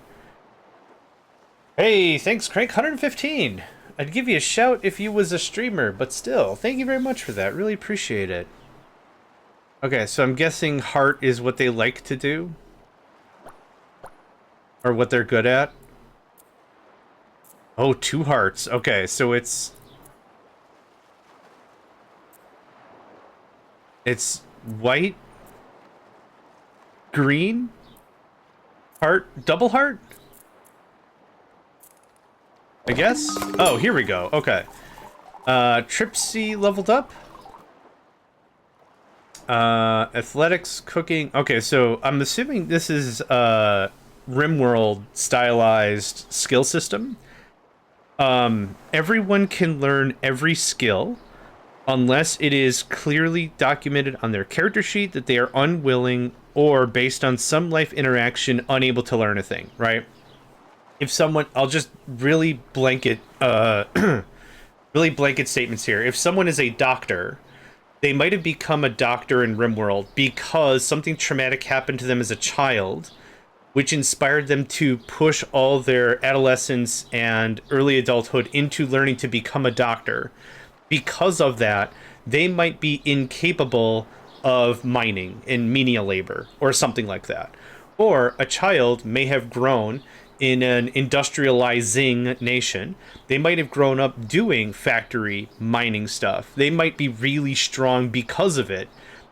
Hey, thanks, Crank. 115. I'd give you a shout if you was a streamer, but still, thank you very much for that. Really appreciate it. Okay, so I'm guessing heart is what they like to do? Or what they're good at? Oh, 2 hearts. Okay, so it's white, green, heart, double heart? I guess? Oh, here we go. Okay. Tripsy leveled up. Athletics, cooking. Okay, so I'm assuming this is Rimworld stylized skill system. Everyone can learn every skill unless it is clearly documented on their character sheet that they are unwilling or based on some life interaction unable to learn a thing, right? If someone, I'll just really blanket, really blanket statements here. If someone is a doctor, they might have become a doctor in Rimworld because something traumatic happened to them as a child, which inspired them to push all their adolescence and early adulthood into learning to become a doctor. Because of that, they might be incapable of mining and menial labor or something like that. Or a child may have grown in an industrializing nation. They might have grown up doing factory mining stuff. They might be really strong because of it,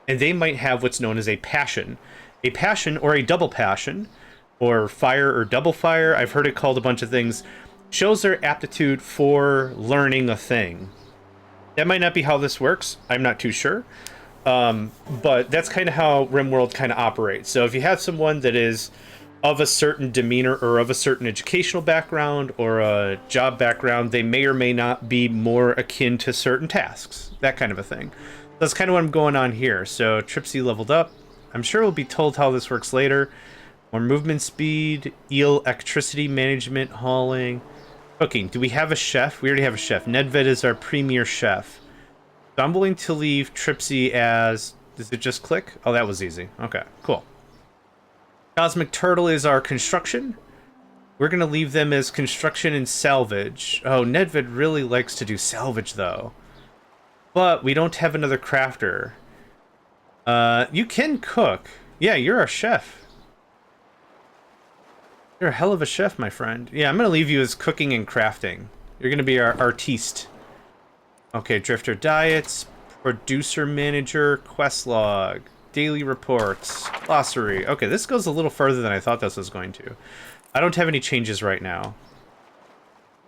and they might have what's known as a passion. A passion or a double passion, or fire or double fire, I've heard it called a bunch of things, shows their aptitude for learning a thing. That might not be how this works. I'm not too sure. But that's kind of how Rimworld kind of operates. So if you have someone that is of a certain demeanor or of a certain educational background or a job background, they may or may not be more akin to certain tasks. That kind of a thing. That's kind of what I'm going on here. So Tripsy leveled up. I'm sure we'll be told how this works later. More movement speed, eel electricity management, hauling, cooking. Do we have a chef? We already have a chef. Nedved is our premier chef. So I'm willing to leave Tripsy as... Does it just click? Oh, that was easy. Okay, cool. Cosmic Turtle is our construction. We're going to leave them as construction and salvage. Oh, Nedved really likes to do salvage, though. But we don't have another crafter. You can cook. Yeah, you're our chef. You're a hell of a chef, my friend. Yeah, I'm going to leave you as cooking and crafting. You're going to be our artiste. Okay, Drifter diets, producer manager, quest log, daily reports, glossary. Okay, this goes a little further than I thought this was going to. I don't have any changes right now.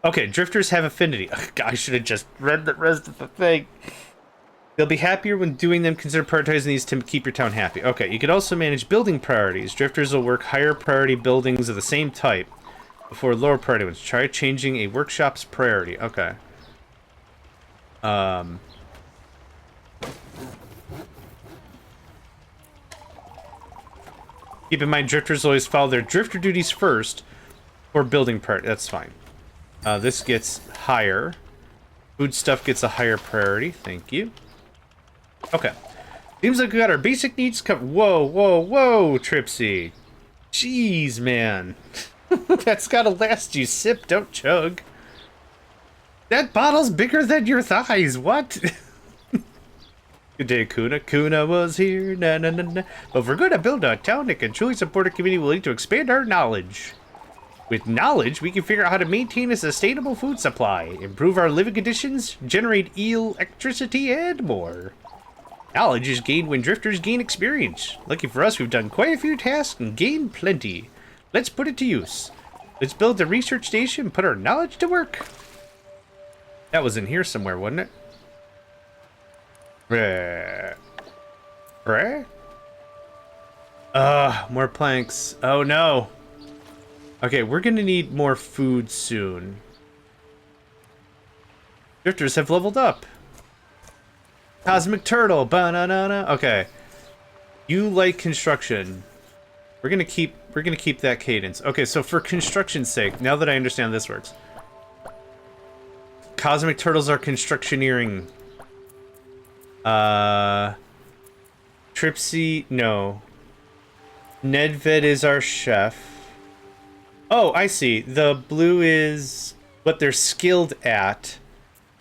Okay, drifters have affinity. Ugh, I should have just read the rest of the thing. They'll be happier when doing them. Consider prioritizing these to keep your town happy. Okay, you could also manage building priorities. Drifters will work higher priority buildings of the same type before lower priority ones. Try changing a workshop's priority. Okay. Keep in mind, drifters always follow their drifter duties first or building priority. That's fine. This gets higher. Food stuff gets a higher priority. Thank you. Okay. Seems like we got our basic needs covered. Whoa, whoa, whoa, Tripsy. Jeez, man. That's gotta last you. Sip, don't chug. That bottle's bigger than your thighs. What? Good day, Kuna. Kuna was here. Na na na na. But if we're gonna build a town that can truly support a community, we'll need to expand our knowledge. With knowledge, we can figure out how to maintain a sustainable food supply, improve our living conditions, generate electricity, and more. Knowledge is gained when drifters gain experience. Lucky for us, we've done quite a few tasks and gained plenty. Let's put it to use. Let's build a research station and put our knowledge to work. That was in here somewhere, wasn't it? More planks. Oh no. Okay, we're gonna need more food soon. Drifters have leveled up. Cosmic Turtle, banana. Okay. You like construction. We're gonna keep that cadence. Okay, so for construction's sake, now that I understand this works. Cosmic Turtles are constructioneering. Tripsy, no. Nedved is our chef. Oh, I see. The blue is what they're skilled at.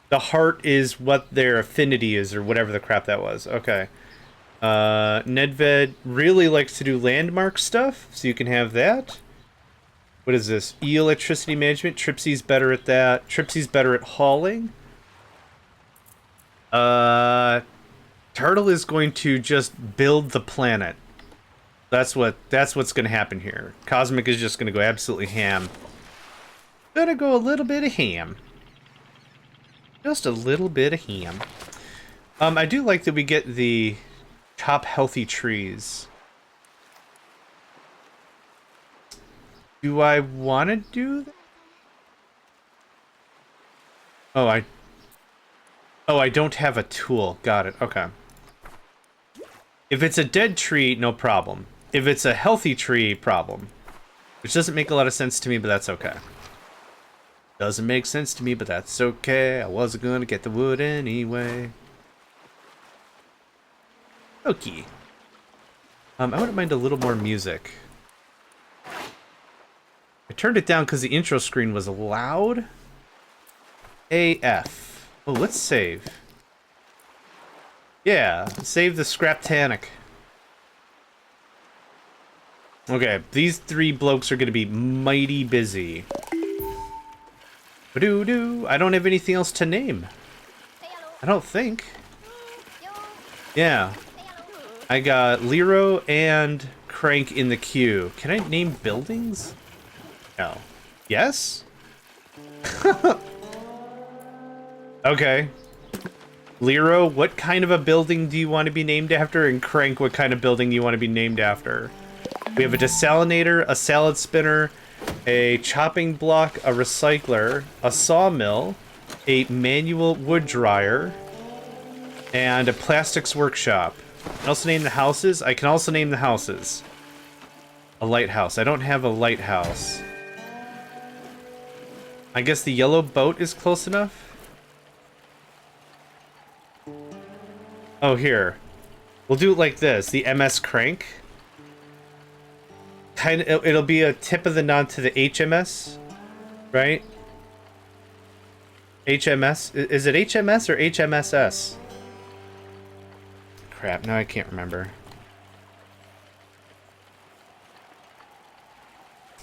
The heart is what their affinity is, or whatever the crap that was. Okay. Nedved really likes to do landmark stuff, so you can have that. What is this? Electricity management. Tripsy's better at that. Tripsy's better at hauling. Turtle is going to just build the planet. That's what's gonna happen here. Cosmic is just gonna go absolutely ham. Gonna go a little bit of ham. Just a little bit of ham. I do like that we get the chop healthy trees. Do I want to do that? Oh, I don't have a tool. Got it. Okay. If it's a dead tree, no problem. If it's a healthy tree, problem. Which doesn't make a lot of sense to me, but that's okay. Doesn't make sense to me, but that's okay. I wasn't going to get the wood anyway. Okay. I wouldn't mind a little more music. I turned it down because the intro screen was loud. AF. Oh, let's save. Yeah, save the Scraptanic. Okay, these three blokes are gonna be mighty busy. Ba-doo-doo. I don't have anything else to name. I don't think. Yeah. I got Lero and Crank in the queue. Can I name buildings? No. Yes? Okay. Lero, what kind of a building do you want to be named after? And Crank, what kind of building you want to be named after? We have a desalinator, a salad spinner, a chopping block, a recycler, a sawmill, a manual wood dryer, and a plastics workshop. I can also name the houses. I can also name the houses. A lighthouse. I don't have a lighthouse. I guess the yellow boat is close enough. Oh, here. We'll do it like this. The MS Crank. It'll be a tip of the nod to the HMS, right? HMS. Is it HMS or HMSS? Crap, now I can't remember.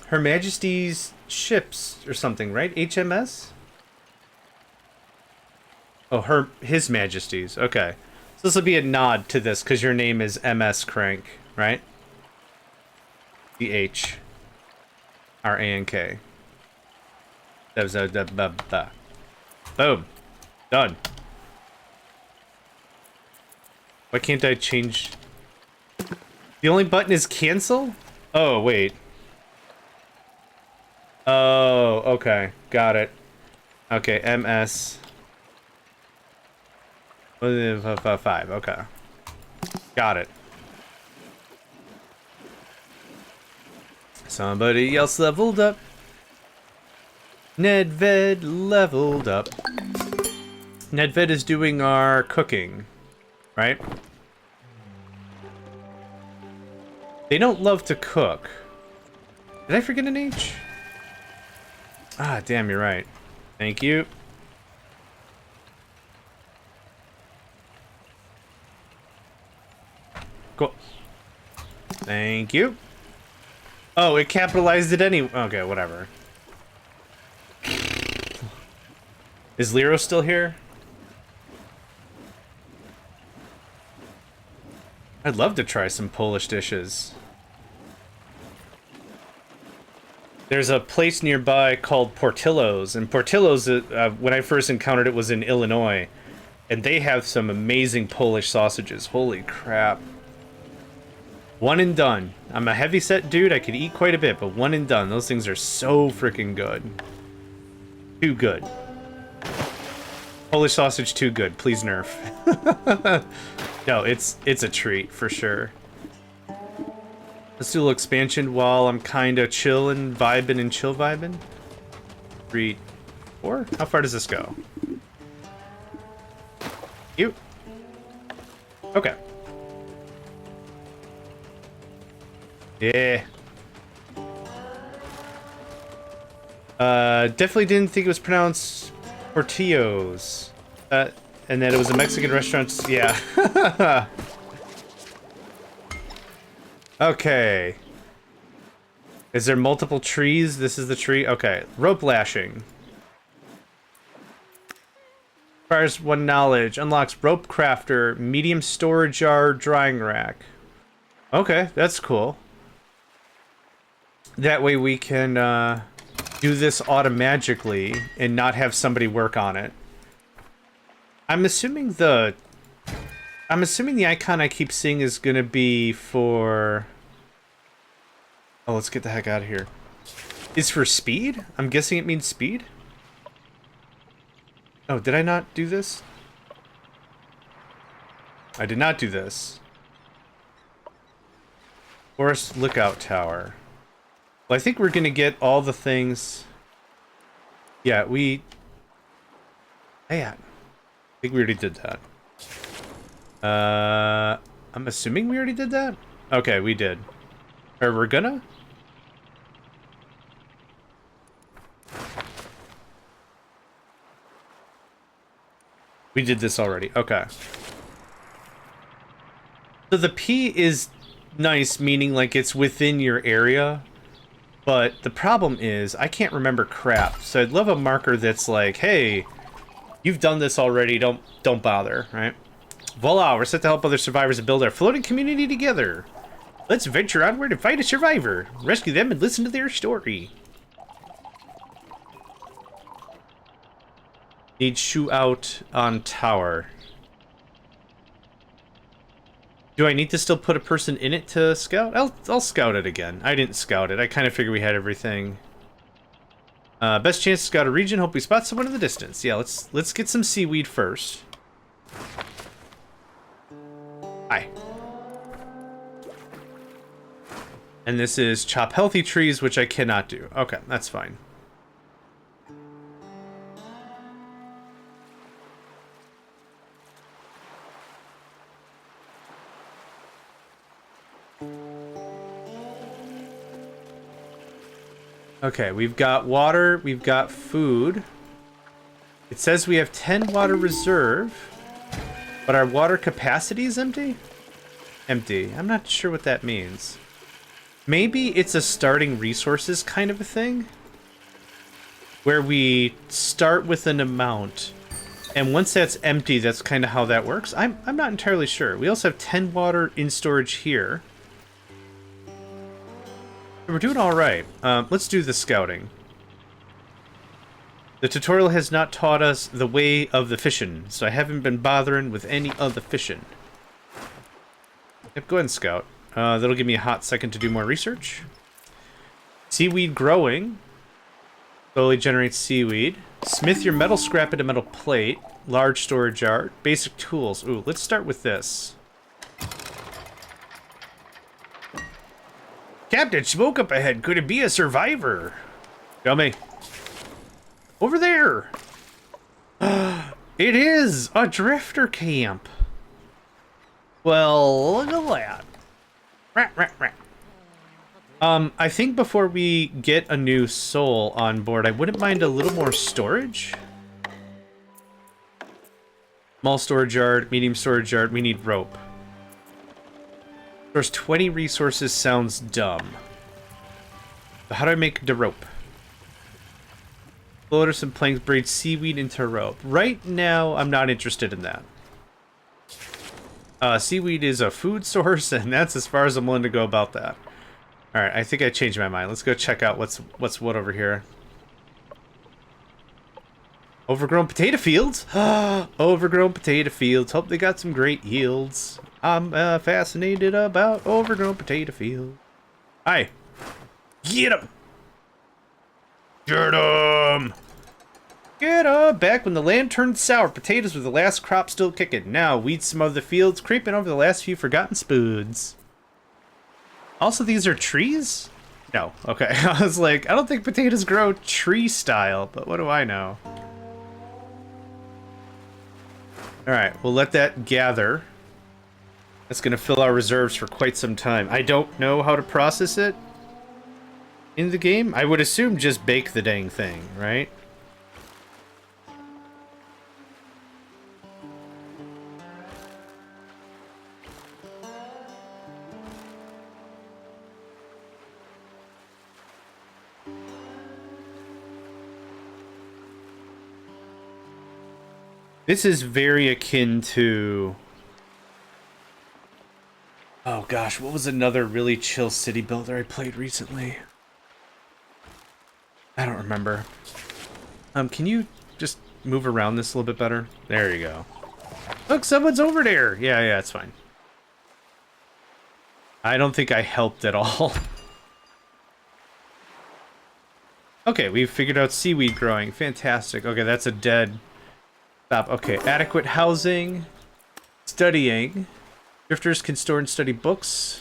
Her Majesty's ships or something, right? HMS? Oh, His Majesty's. Okay. So this will be a nod to this because your name is MS Crank, right? The H. R-A-N-K. Boom. Done. Why can't I change? The only button is cancel? Oh, wait. Oh, okay. Got it. Okay, MS. 5. Okay. Got it. Somebody else leveled up. Nedved leveled up. Nedved is doing our cooking, right? They don't love to cook. Did I forget an H? Ah, damn, you're right. Thank you. Cool. Thank you. Oh, it capitalized it anyway. Okay, whatever. Is Lero still here? I'd love to try some Polish dishes. There's a place nearby called Portillo's, and Portillo's, when I first encountered it, was in Illinois, and they have some amazing Polish sausages. Holy crap. One and done. I'm a heavy-set dude, I could eat quite a bit, but one and done. Those things are so freaking good. Too good. Polish sausage too good, please nerf. No, it's a treat, for sure. Let's do a little expansion while I'm kinda chillin', vibing, and chill vibing. 3, 4? How far does this go? You. Okay. Yeah. Definitely didn't think it was pronounced Portillos. And that it was a Mexican restaurant. Yeah. Okay. Is there multiple trees? This is the tree? Okay. Rope lashing. Requires 1 knowledge. Unlocks rope crafter, medium storage yard, drying rack. Okay, that's cool. That way we can do this automagically and not have somebody work on it. I'm assuming the icon I keep seeing is gonna be for... Oh, let's get the heck out of here. Is for speed? I'm guessing it means speed? Oh, did I not do this? I did not do this. Forest Lookout Tower. Well, I think we're gonna get all the things... Yeah, we... Yeah. I think we already did that. I'm assuming we already did that? Okay, we did. Or we're gonna? We did this already. Okay. So the P is nice, meaning like it's within your area. But the problem is, I can't remember crap. So I'd love a marker that's like, hey, you've done this already, don't bother, right? Voila, we're set to help other survivors and build our floating community together. Let's venture onward and find a survivor. Rescue them and listen to their story. Need shoe out on tower. Do I need to still put a person in it to scout? I'll scout it again. I didn't scout it. I kind of figured we had everything. Best chance to scout a region. Hope we spot someone in the distance. Yeah, let's get some seaweed first. Hi. And this is chop healthy trees, which I cannot do. Okay, that's fine. Okay, we've got water, we've got food. It says we have 10 water reserve, but our water capacity is empty? Empty. I'm not sure what that means. Maybe it's a starting resources kind of a thing? Where we start with an amount, and once that's empty, that's kind of how that works. I'm not entirely sure. We also have 10 water in storage here. We're doing all right. Let's do the scouting. The tutorial has not taught us the way of the fishing, so I haven't been bothering with any of the fishing. Yep, go ahead and scout. That'll give me a hot second to do more research. Seaweed growing. Slowly generates seaweed. Smith your metal scrap into metal plate. Large storage yard. Basic tools. Ooh, let's start with this. Captain, smoke up ahead. Could it be a survivor? Tell me. Over there. It is a drifter camp. Well, look at that. Rat, rat, rat. I think before we get a new soul on board, I wouldn't mind a little more storage. Small storage yard, medium storage yard, we need rope. There's 20 resources sounds dumb. But how do I make the rope? Floaters and planks braid seaweed into rope. Right now, I'm not interested in that. Seaweed is a food source, and that's as far as I'm willing to go about that. Alright, I think I changed my mind. Let's go check out what's what over here. Overgrown potato fields? Overgrown potato fields. Hope they got some great yields. I'm fascinated about overgrown potato fields. Hi. Get 'em! Get 'em! Get 'em! Back when the land turned sour, potatoes were the last crop still kicking. Now, weeds smother the fields, creeping over the last few forgotten spoons. Also, these are trees? No. Okay. I was like, I don't think potatoes grow tree style, but what do I know? Alright, we'll let that gather. That's going to fill our reserves for quite some time. I don't know how to process it in the game. I would assume just bake the dang thing, right? This is very akin to... Oh gosh, what was another really chill city builder I played recently? I don't remember. Can you just move around this a little bit better? There you go. Look, someone's over there! Yeah, it's fine. I don't think I helped at all. Okay, we've figured out seaweed growing. Fantastic. Okay, that's a dead... Stop. Okay, adequate housing. Studying. Drifters can store and study books.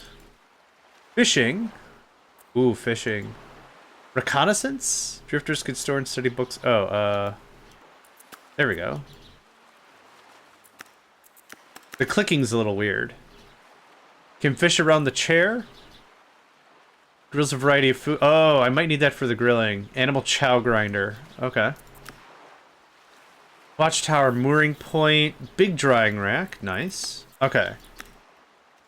Fishing. Ooh, fishing. Reconnaissance? Drifters can store and study books. Oh, there we go. The clicking's a little weird. Can fish around the chair. Grills a variety of food. Oh, I might need that for the grilling. Animal chow grinder. Okay. Watchtower, mooring point, big drying rack. Nice. Okay.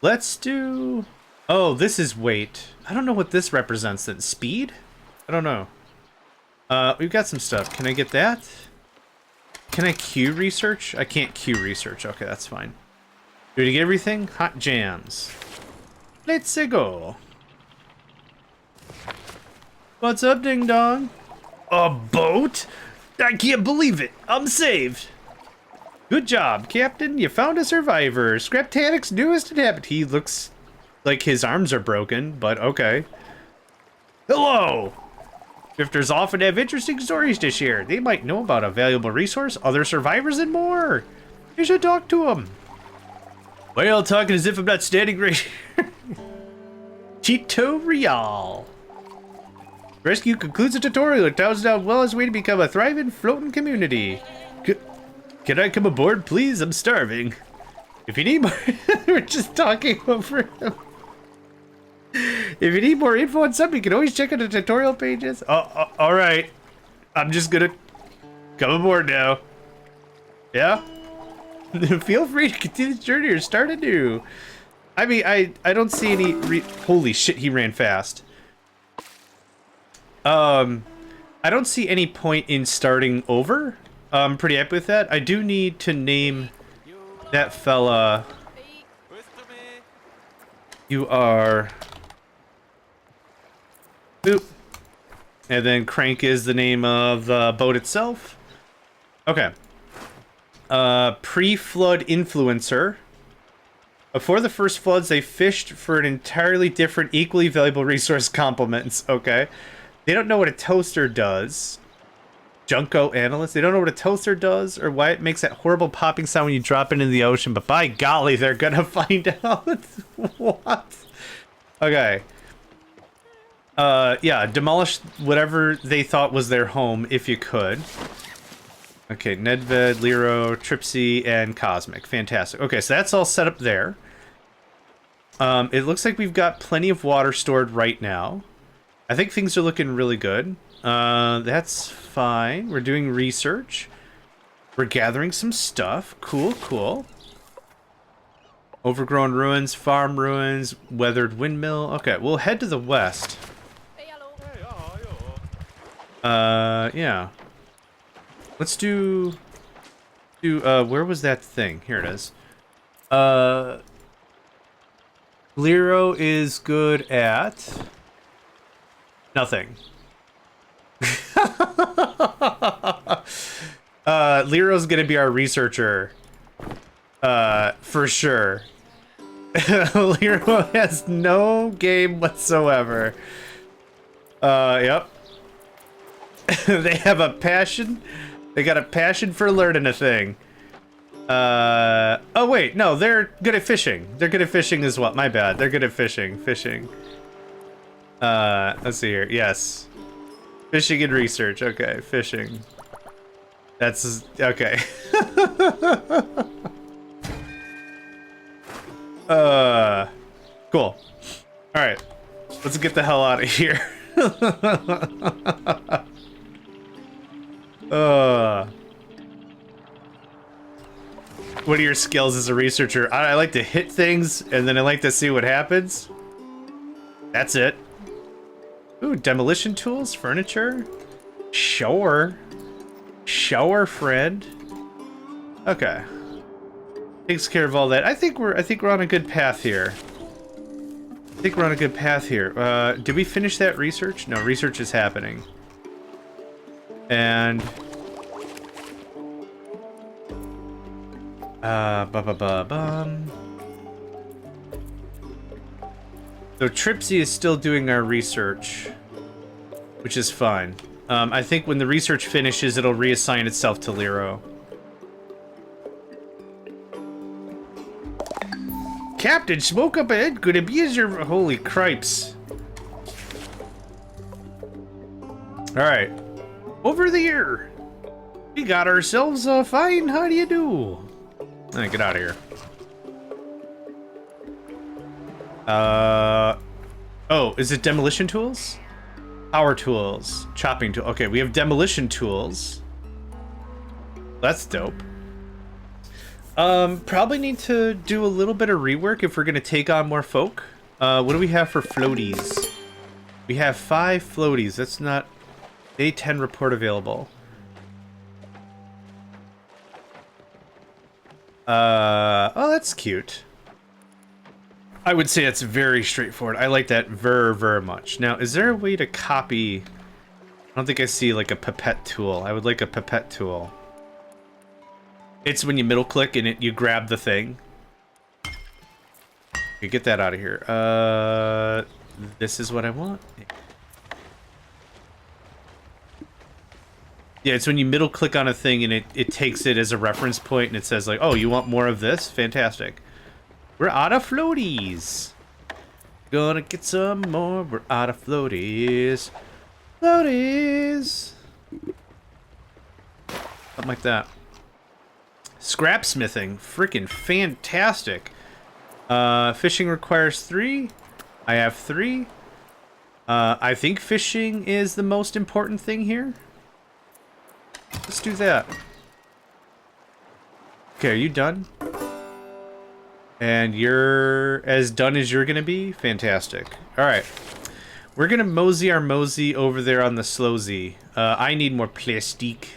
Let's do... Oh, this is weight. I don't know what this represents then. Speed? I don't know. We've got some stuff. Can I get that? Can I queue research? I can't queue research. Okay, that's fine. Do we get everything? Hot jams. Let's go. What's up, ding dong? A boat? I can't believe it. I'm saved. Good job, Captain. You found a survivor. Scraptanic's newest inhabitant. He looks like his arms are broken, but okay. Hello. Drifters often have interesting stories to share. They might know about a valuable resource, other survivors, and more. You should talk to them. Why are y'all talking as if I'm not standing right here? Chito Real. Rescue concludes the tutorial. It tells down well as way to become a thriving floating community. Can I come aboard, please? I'm starving. If you need more... We're just talking over him. If you need more info on something, you can always check out the tutorial pages. Alright. I'm just gonna come aboard now. Yeah? Feel free to continue this journey or start anew. I mean, I don't see any... Holy shit, he ran fast. I don't see any point in starting over. I'm pretty happy with that. I do need to name that fella. You are Boop. And then Crank is the name of the boat itself. Okay. Pre-flood influencer. Before the first floods, they fished for an entirely different, equally valuable resource complements. Okay. They don't know what a toaster does. Junko analyst. They don't know what a toaster does or why it makes that horrible popping sound when you drop it into the ocean. But by golly, they're gonna find out. What? Okay. Yeah, demolish whatever they thought was their home if you could. Okay, Nedved, Lero, Tripsy, and Cosmic. Fantastic. Okay, so that's all set up there. It looks like we've got plenty of water stored right now. I think things are looking really good. That's fine. We're doing research. We're gathering some stuff. Cool, cool. Overgrown ruins, farm ruins, weathered windmill. Okay, we'll head to the west. Yeah. Let's do... where was that thing? Here it is. Lero is good at... nothing. Lero's gonna be our researcher. For sure. Lero has no game whatsoever. Yep. They have a passion. They got a passion for learning a thing. Oh wait, no, they're good at fishing. They're good at fishing as well. My bad. They're good at fishing. Fishing. Let's see here. Yes. Fishing and research. Okay, fishing. That's okay. Cool. All right. Let's get the hell out of here. What are your skills as a researcher? I like to hit things, and then I like to see what happens. That's it. Ooh, demolition tools, furniture. Sure. Sure, friend. Okay. Takes care of all that. I think we're on a good path here. Did we finish that research? No, research is happening. And so Tripsy is still doing our research, which is fine. I think when the research finishes, it'll reassign itself to Lero. Captain, smoke up ahead. Could it be as your... Holy cripes. Alright. Over there. We got ourselves a fine... How do you do? Alright, get out of here. Oh, is it demolition tools? Power tools. Chopping tool. Okay, we have demolition tools. That's dope. Probably need to do a little bit of rework if we're gonna take on more folk. What do we have for floaties? We have 5 floaties. That's not... Day 10 report available. Oh, that's cute. I would say it's very straightforward. I like that very much. Now, is there a way to copy... I don't think I see, like, a pipette tool. I would like a pipette tool. It's when you middle click and you grab the thing. Okay, get that out of here. This is what I want. Yeah, it's when you middle click on a thing and it takes it as a reference point and it says like, oh, you want more of this? Fantastic. We're out of floaties. Gonna get some more. We're out of floaties. Floaties. Something like that. Scrapsmithing, freaking fantastic. Fishing requires 3. I have 3. I think fishing is the most important thing here. Let's do that. Okay, are you done? And you're as done as you're gonna be? Fantastic. Alright. We're gonna mosey our mosey over there on the slowzy. I need more plastique.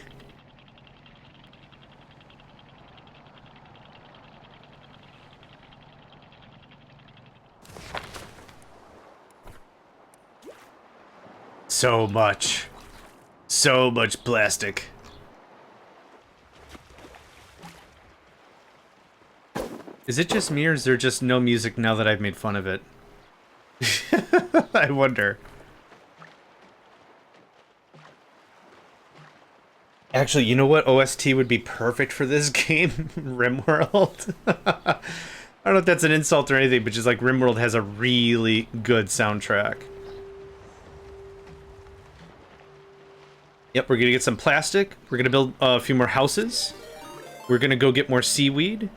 so much. So much plastic. Is it just me, or is there just no music now that I've made fun of it? I wonder. Actually, you know what OST would be perfect for this game? RimWorld. I don't know if that's an insult or anything, but just like RimWorld has a really good soundtrack. Yep, we're gonna get some plastic. We're gonna build a few more houses. We're gonna go get more seaweed.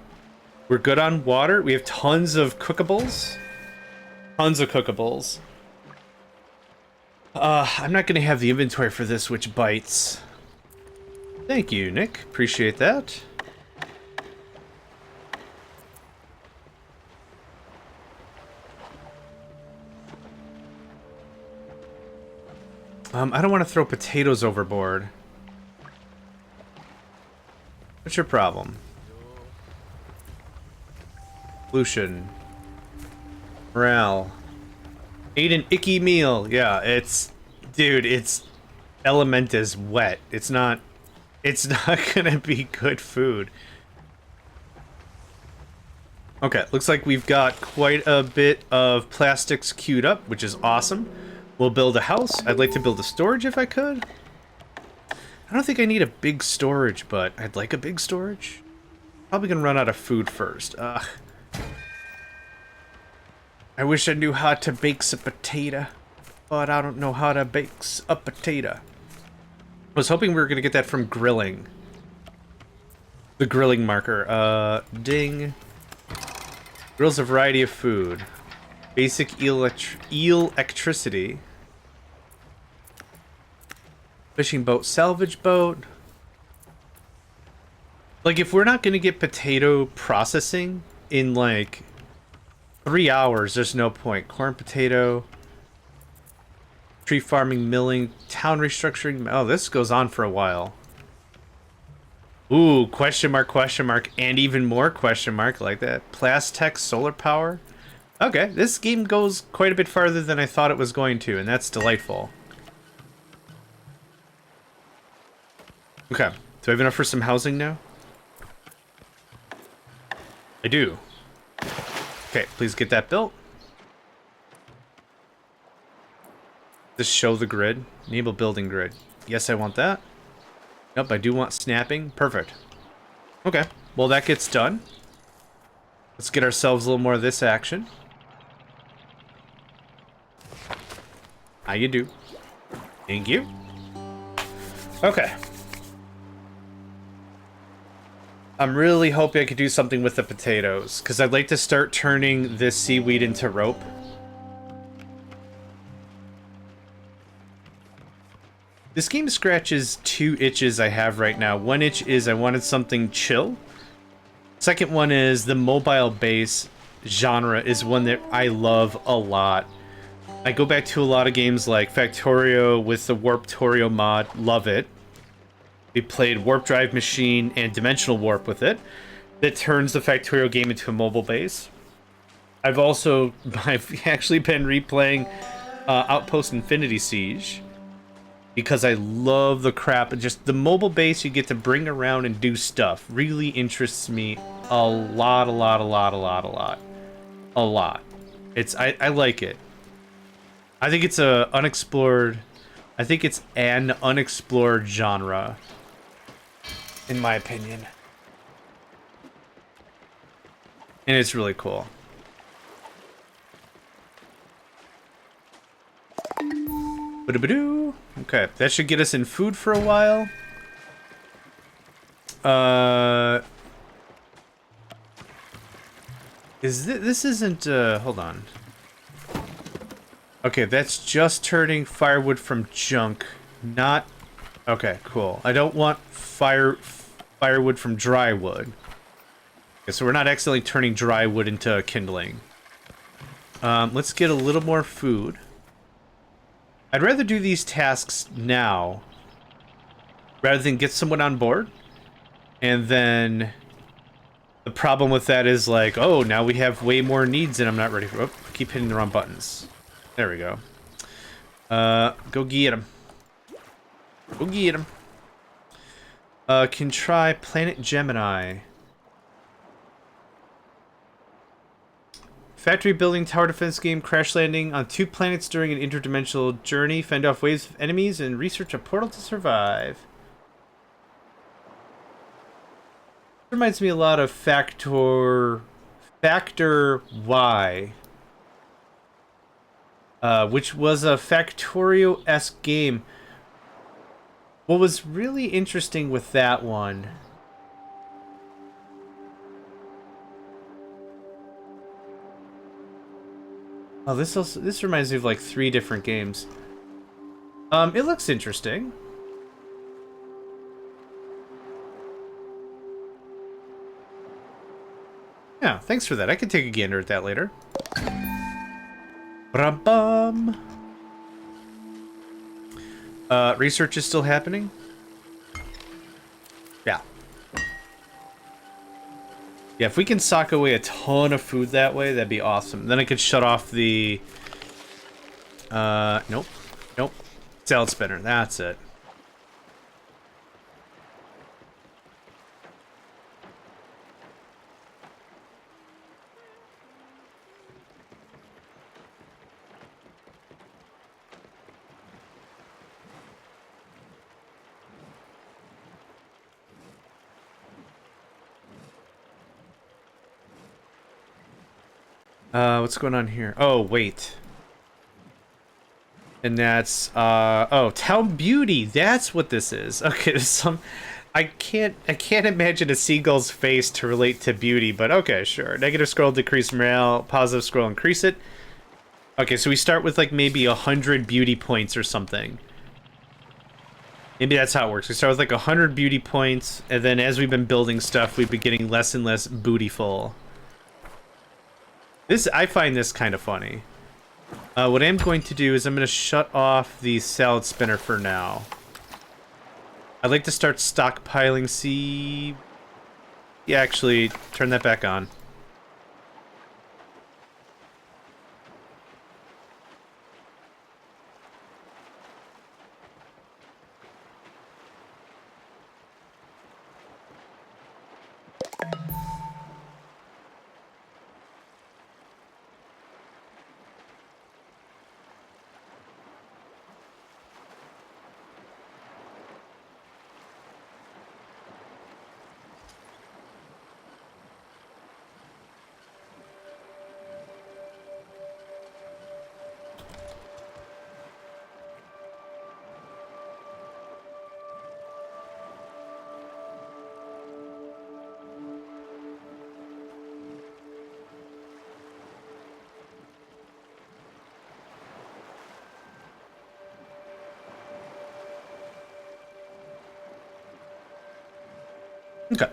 We're good on water. We have tons of cookables. Tons of cookables. I'm not gonna have the inventory for this, which bites. Thank you, Nick. Appreciate that. I don't want to throw potatoes overboard. What's your problem? Pollution. Morale. Ate an icky meal. Yeah, it's... Dude, it's... Element is wet. It's not gonna be good food. Okay, looks like we've got quite a bit of plastics queued up, which is awesome. We'll build a house. I'd like to build a storage if I could. I don't think I need a big storage, but I'd like a big storage. Probably gonna run out of food first. Ugh. I wish I knew how to bake a potato, but I don't know how to bake a potato. I was hoping we were gonna get that from grilling. The grilling marker. Ding. Grills a variety of food. Basic eel electricity. Fishing boat, salvage boat. Like, if we're not gonna get potato processing in, like, 3 hours, there's no point. Corn, potato, tree farming, milling, town restructuring. Oh, this goes on for a while. Ooh, question mark, and even more question mark like that. Plastech, solar power. Okay, this game goes quite a bit farther than I thought it was going to, and that's delightful. Okay, do I have enough for some housing now? I do. Okay, please get that built. Just show the grid. Enable building grid. Yes, I want that. Nope, I do want snapping. Perfect. Okay, well that gets done. Let's get ourselves a little more of this action. How you do? Thank you. Okay. I'm really hoping I could do something with the potatoes, because I'd like to start turning this seaweed into rope. This game scratches two itches I have right now. One itch is I wanted something chill. Second one is the mobile base genre is one that I love a lot. I go back to a lot of games like Factorio with the Warptorio mod. Love it. We played Warp Drive Machine and Dimensional Warp with it. That turns the Factorio game into a mobile base. I've actually been replaying Outpost Infinity Siege. Because I love the crap. Just the mobile base you get to bring around and do stuff really interests me a lot. A lot. I like it. I think it's an unexplored genre. In my opinion. And it's really cool. Ba-da-ba-doo. Okay, that should get us in food for a while. This isn't, hold on. Okay, that's just turning firewood from junk, not... Okay, cool. I don't want firewood from dry wood. Okay, so we're not accidentally turning dry wood into kindling. Let's get a little more food. I'd rather do these tasks now rather than get someone on board. And then the problem with that is like, oh, now we have way more needs and I'm not ready for... Oh, I keep hitting the wrong buttons. There we go. Go get him. Go get him. Can try Planet Gemini. Factory building tower defense game, crash landing on 2 planets during an interdimensional journey, fend off waves of enemies, and research a portal to survive. Reminds me a lot of Factor Y, which was a Factorio-esque game. What was really interesting with that one... Oh, this reminds me of like 3 different games. It looks interesting. Yeah, thanks for that. I can take a gander at that later. Ba-dum-bum. Research is still happening? Yeah. Yeah, if we can sock away a ton of food that way, that'd be awesome. Then I could shut off the... Nope. Nope. Salad spinner, that's it. What's going on here? Oh, wait. And that's, oh, Town Beauty. That's what this is. Okay, there's some... I can't imagine a seagull's face to relate to beauty, but okay, sure. Negative scroll, decrease morale. Positive scroll, increase it. Okay, so we start with, like, maybe 100 beauty points or something. Maybe that's how it works. We start with, like, 100 beauty points, and then as we've been building stuff, we've been getting less and less bootyful. I find this kind of funny. What I'm going to do is I'm going to shut off the salad spinner for now. I'd like to start stockpiling seed. Yeah, actually, turn that back on. Okay.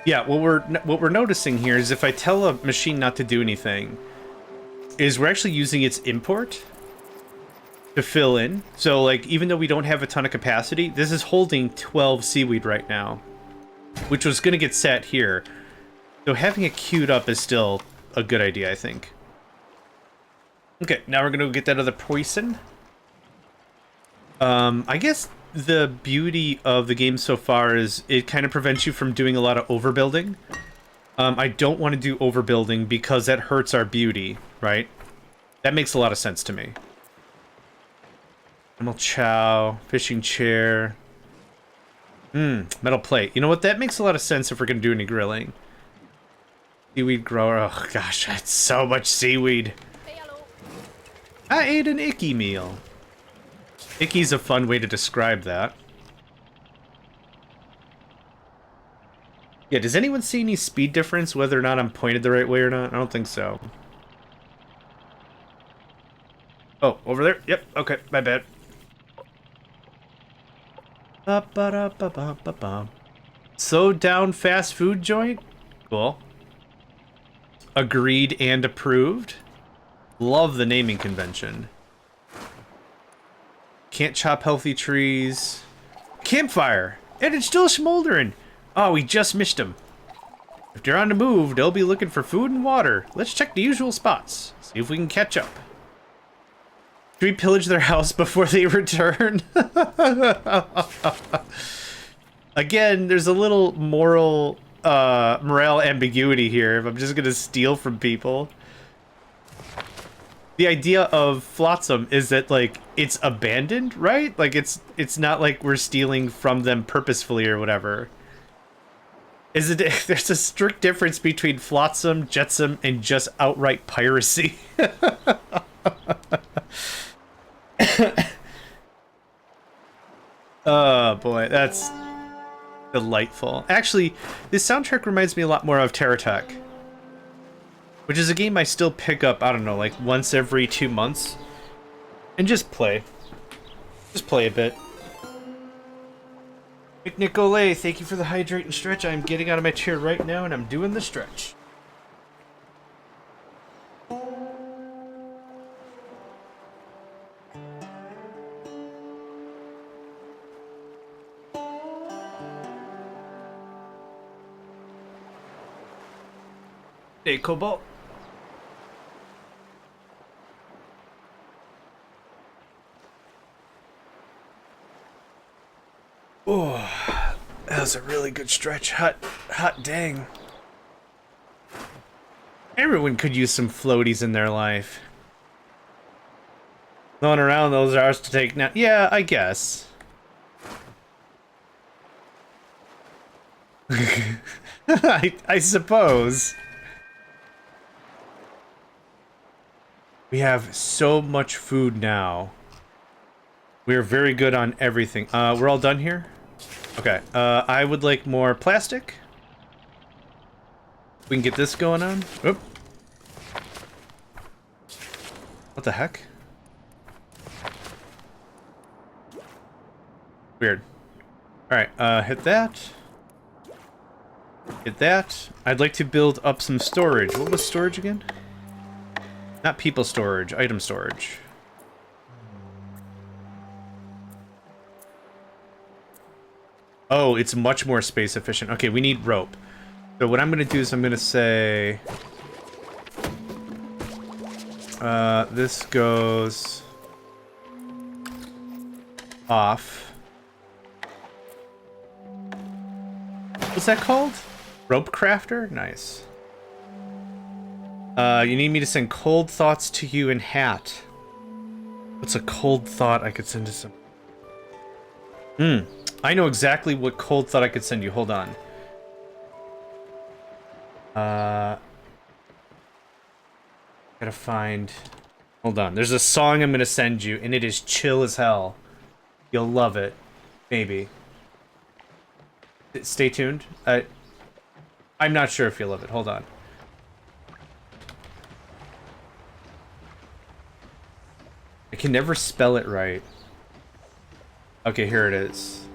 Yeah, what we're noticing here is if I tell a machine not to do anything, is we're actually using its import to fill in. So, like, even though we don't have a ton of capacity, this is holding 12 seaweed right now, which was going to get sat here. So having it queued up is still a good idea, I think. Okay, now we're going to get that other poison. I guess the beauty of the game so far is it kind of prevents you from doing a lot of overbuilding. I don't want to do overbuilding because that hurts our beauty, right? That makes a lot of sense to me. Animal chow, fishing chair. Metal plate. You know what? That makes a lot of sense if we're going to do any grilling. Seaweed grower. Oh gosh, that's so much seaweed. I ate an icky meal. Icky's a fun way to describe that. Yeah, does anyone see any speed difference, whether or not I'm pointed the right way or not? I don't think so. Oh, over there? Yep, okay, my bad. So down fast food joint? Cool. Agreed and approved. Love the naming convention. Can't chop healthy trees. Campfire! And it's still smoldering! Oh, we just missed them. If they're on the move, they'll be looking for food and water. Let's check the usual spots. See if we can catch up. we pillage their house before they return? Again, there's a little morale ambiguity here if I'm just gonna steal from people. The idea of Flotsam is that, like, it's abandoned, right? Like, it's not like we're stealing from them purposefully or whatever. There's a strict difference between Flotsam, Jetsam, and just outright piracy. Oh boy, that's delightful. Actually, this soundtrack reminds me a lot more of Terratech, which is a game I still pick up, I don't know, like once every 2 months, and just play. Just play a bit. Nicolay, thank you for the hydrate and stretch. I'm getting out of my chair right now, and I'm doing the stretch. Hey, Cobalt. Oh, that was a really good stretch. Hot dang. Everyone could use some floaties in their life. Going around, those are ours to take now. Yeah, I guess. I suppose. We have so much food now. We are very good on everything. We're all done here? Okay, I would like more plastic. We can get this going on. Oop. What the heck? Weird. Alright, hit that. Hit that. I'd like to build up some storage. What was storage again? Not people storage, item storage. Oh, it's much more space efficient. Okay, we need rope. So what I'm gonna do is I'm gonna say... this goes... off. What's that called? Rope crafter? Nice. You need me to send cold thoughts to you in hat. What's a cold thought I could send to some... I know exactly what cold thought I could send you. Hold on. Gotta find... Hold on. There's a song I'm gonna send you, and it is chill as hell. You'll love it. Maybe. Stay tuned. I'm not sure if you'll love it. Hold on. I can never spell it right. Okay, here it is.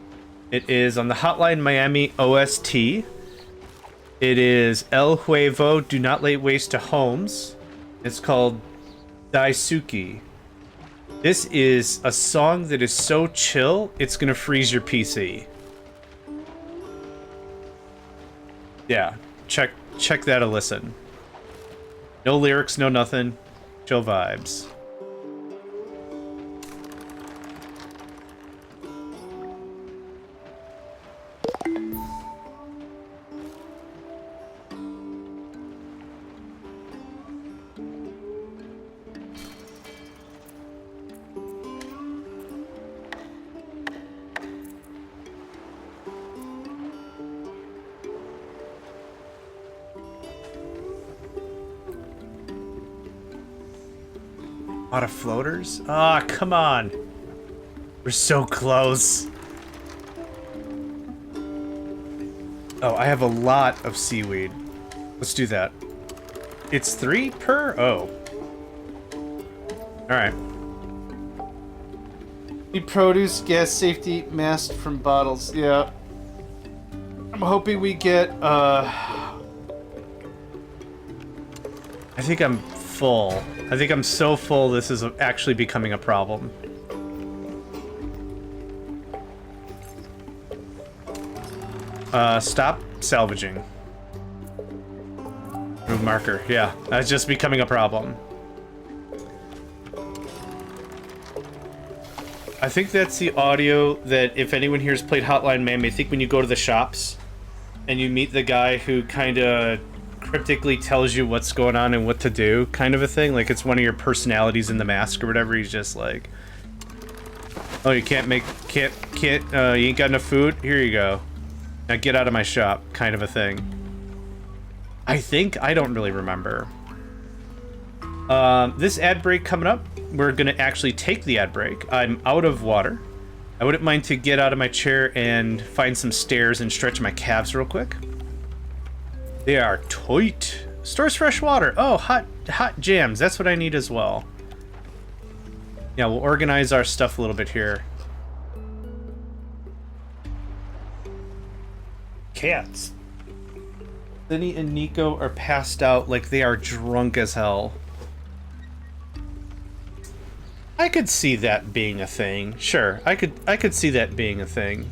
It is on the Hotline Miami OST. It is El Huevo, Do Not Lay Waste to Homes. It's called Daisuke. This is a song that is so chill, it's gonna freeze your PC. Yeah, check that a listen. No lyrics, no nothing. Chill vibes. A lot of floaters? Ah, come on. We're so close. Oh, I have a lot of seaweed. Let's do that. It's 3 per? Oh. Alright. Need produce, gas safety, mask from bottles. Yeah. I'm hoping we get, I think I'm full. I think I'm so full this is actually becoming a problem. Stop salvaging. Move marker. Yeah, that's just becoming a problem. I think that's the audio that if anyone here's played Hotline Miami, I think when you go to the shops and you meet the guy who kind of cryptically tells you what's going on and what to do, kind of a thing. Like it's one of your personalities in the mask or whatever. He's just like, oh, you you ain't got enough food? Here you go. Now get out of my shop, kind of a thing. I don't really remember. This ad break coming up, we're gonna actually take the ad break. I'm out of water. I wouldn't mind to get out of my chair and find some stairs and stretch my calves real quick. They are tight. Stores fresh water. Oh, hot jams. That's what I need as well. Yeah, we'll organize our stuff a little bit here. Cats. Lenny and Nico are passed out like they are drunk as hell. I could see that being a thing. Sure, I could see that being a thing.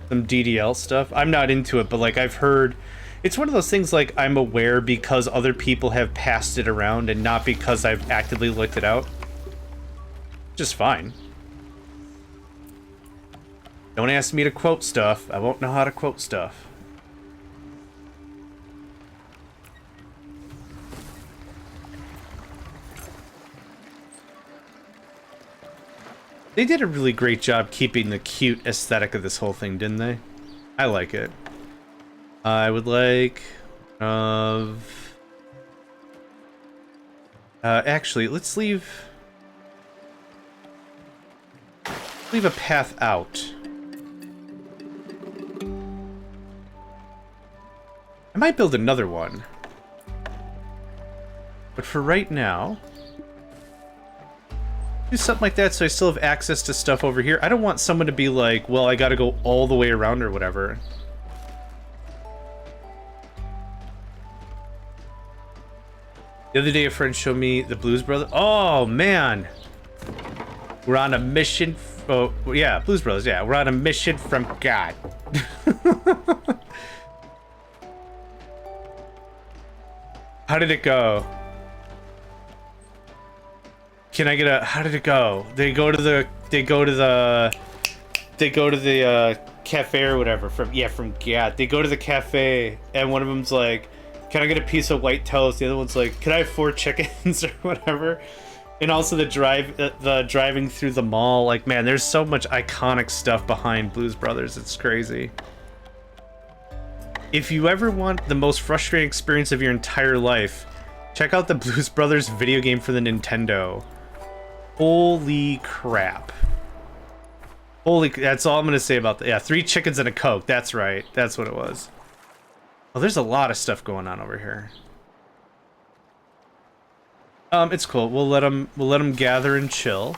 Some DDL stuff. I'm not into it, but like I've heard, it's one of those things like I'm aware because other people have passed it around and not because I've actively looked it out. Just fine. Don't ask me to quote stuff. I won't know how to quote stuff. They did a really great job keeping the cute aesthetic of this whole thing, didn't they? I like it. I would like actually, let's leave a path out. I might build another one. But for right now, do something like that so I still have access to stuff over here. I don't want someone to be like, well, I gotta go all the way around or whatever. The other day a friend showed me the Blues Brothers. Oh, man. We're on a mission. Oh, yeah, Blues Brothers, yeah. We're on a mission from God. How did it go? Can I get a, how did it go? They go to the cafe or whatever from God. They go to the cafe and one of them's like, can I get a piece of white toast? The other one's like, can I have 4 chickens or whatever? And also the driving through the mall. Like, man, there's so much iconic stuff behind Blues Brothers. It's crazy. If you ever want the most frustrating experience of your entire life, check out the Blues Brothers video game for the Nintendo. Holy crap. That's all I'm gonna say about that. Yeah, 3 chickens and a Coke. That's right. That's what it was. Well, there's a lot of stuff going on over here. It's cool. We'll let them gather and chill.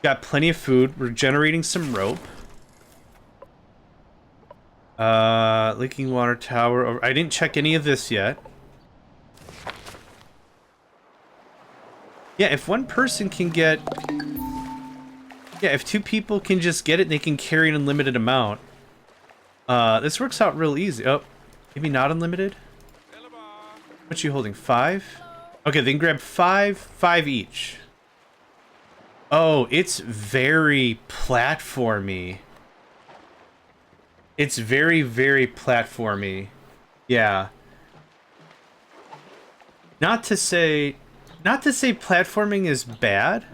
Got plenty of food. We're generating some rope. Leaking water tower. I didn't check any of this yet. Yeah, if one person can get... Yeah, if 2 people can just get it, they can carry an unlimited amount. This works out real easy. Oh, maybe not unlimited? What you holding, 5? Okay, they can grab 5 each. Oh, it's very platformy. It's very, very platformy. Yeah. Not to say platforming is bad,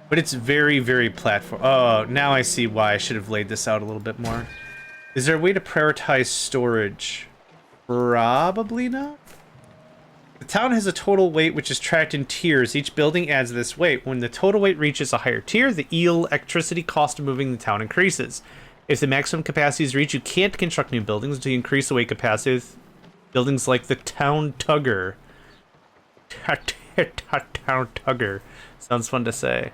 but it's very, very platform. Oh, now I see why I should have laid this out a little bit more. Is there a way to prioritize storage? Probably not. The town has a total weight which is tracked in tiers. Each building adds this weight. When the total weight reaches a higher tier, the electricity cost of moving the town increases. If the maximum capacity is reached, you can't construct new buildings to increase the weight capacity of buildings like the Town Tugger. Town Tugger. Sounds fun to say.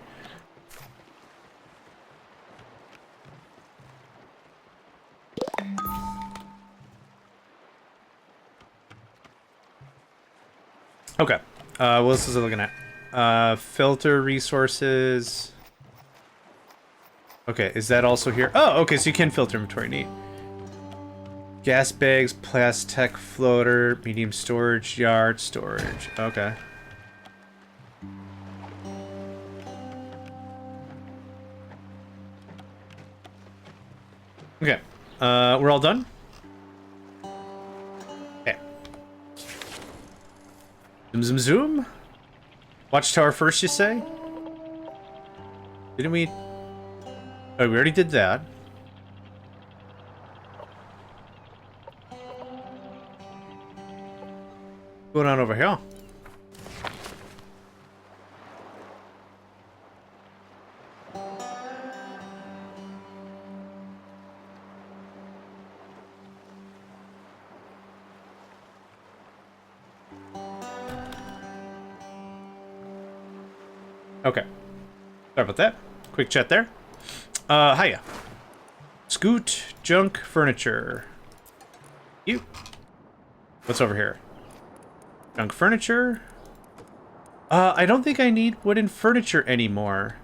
Okay. What else is it looking at? Filter resources. Okay, is that also here? Oh, okay, so you can filter inventory. Neat. Gas bags, plastic floater, medium storage, yard storage. Okay. Okay. We're all done? Okay. Zoom, zoom, zoom. Watchtower first, you say? Didn't we... Oh, we already did that. What's going on over here? Okay. Sorry about that. Quick chat there. Hiya. Scoot, junk, furniture. You. What's over here? Junk furniture. I don't think I need wooden furniture anymore.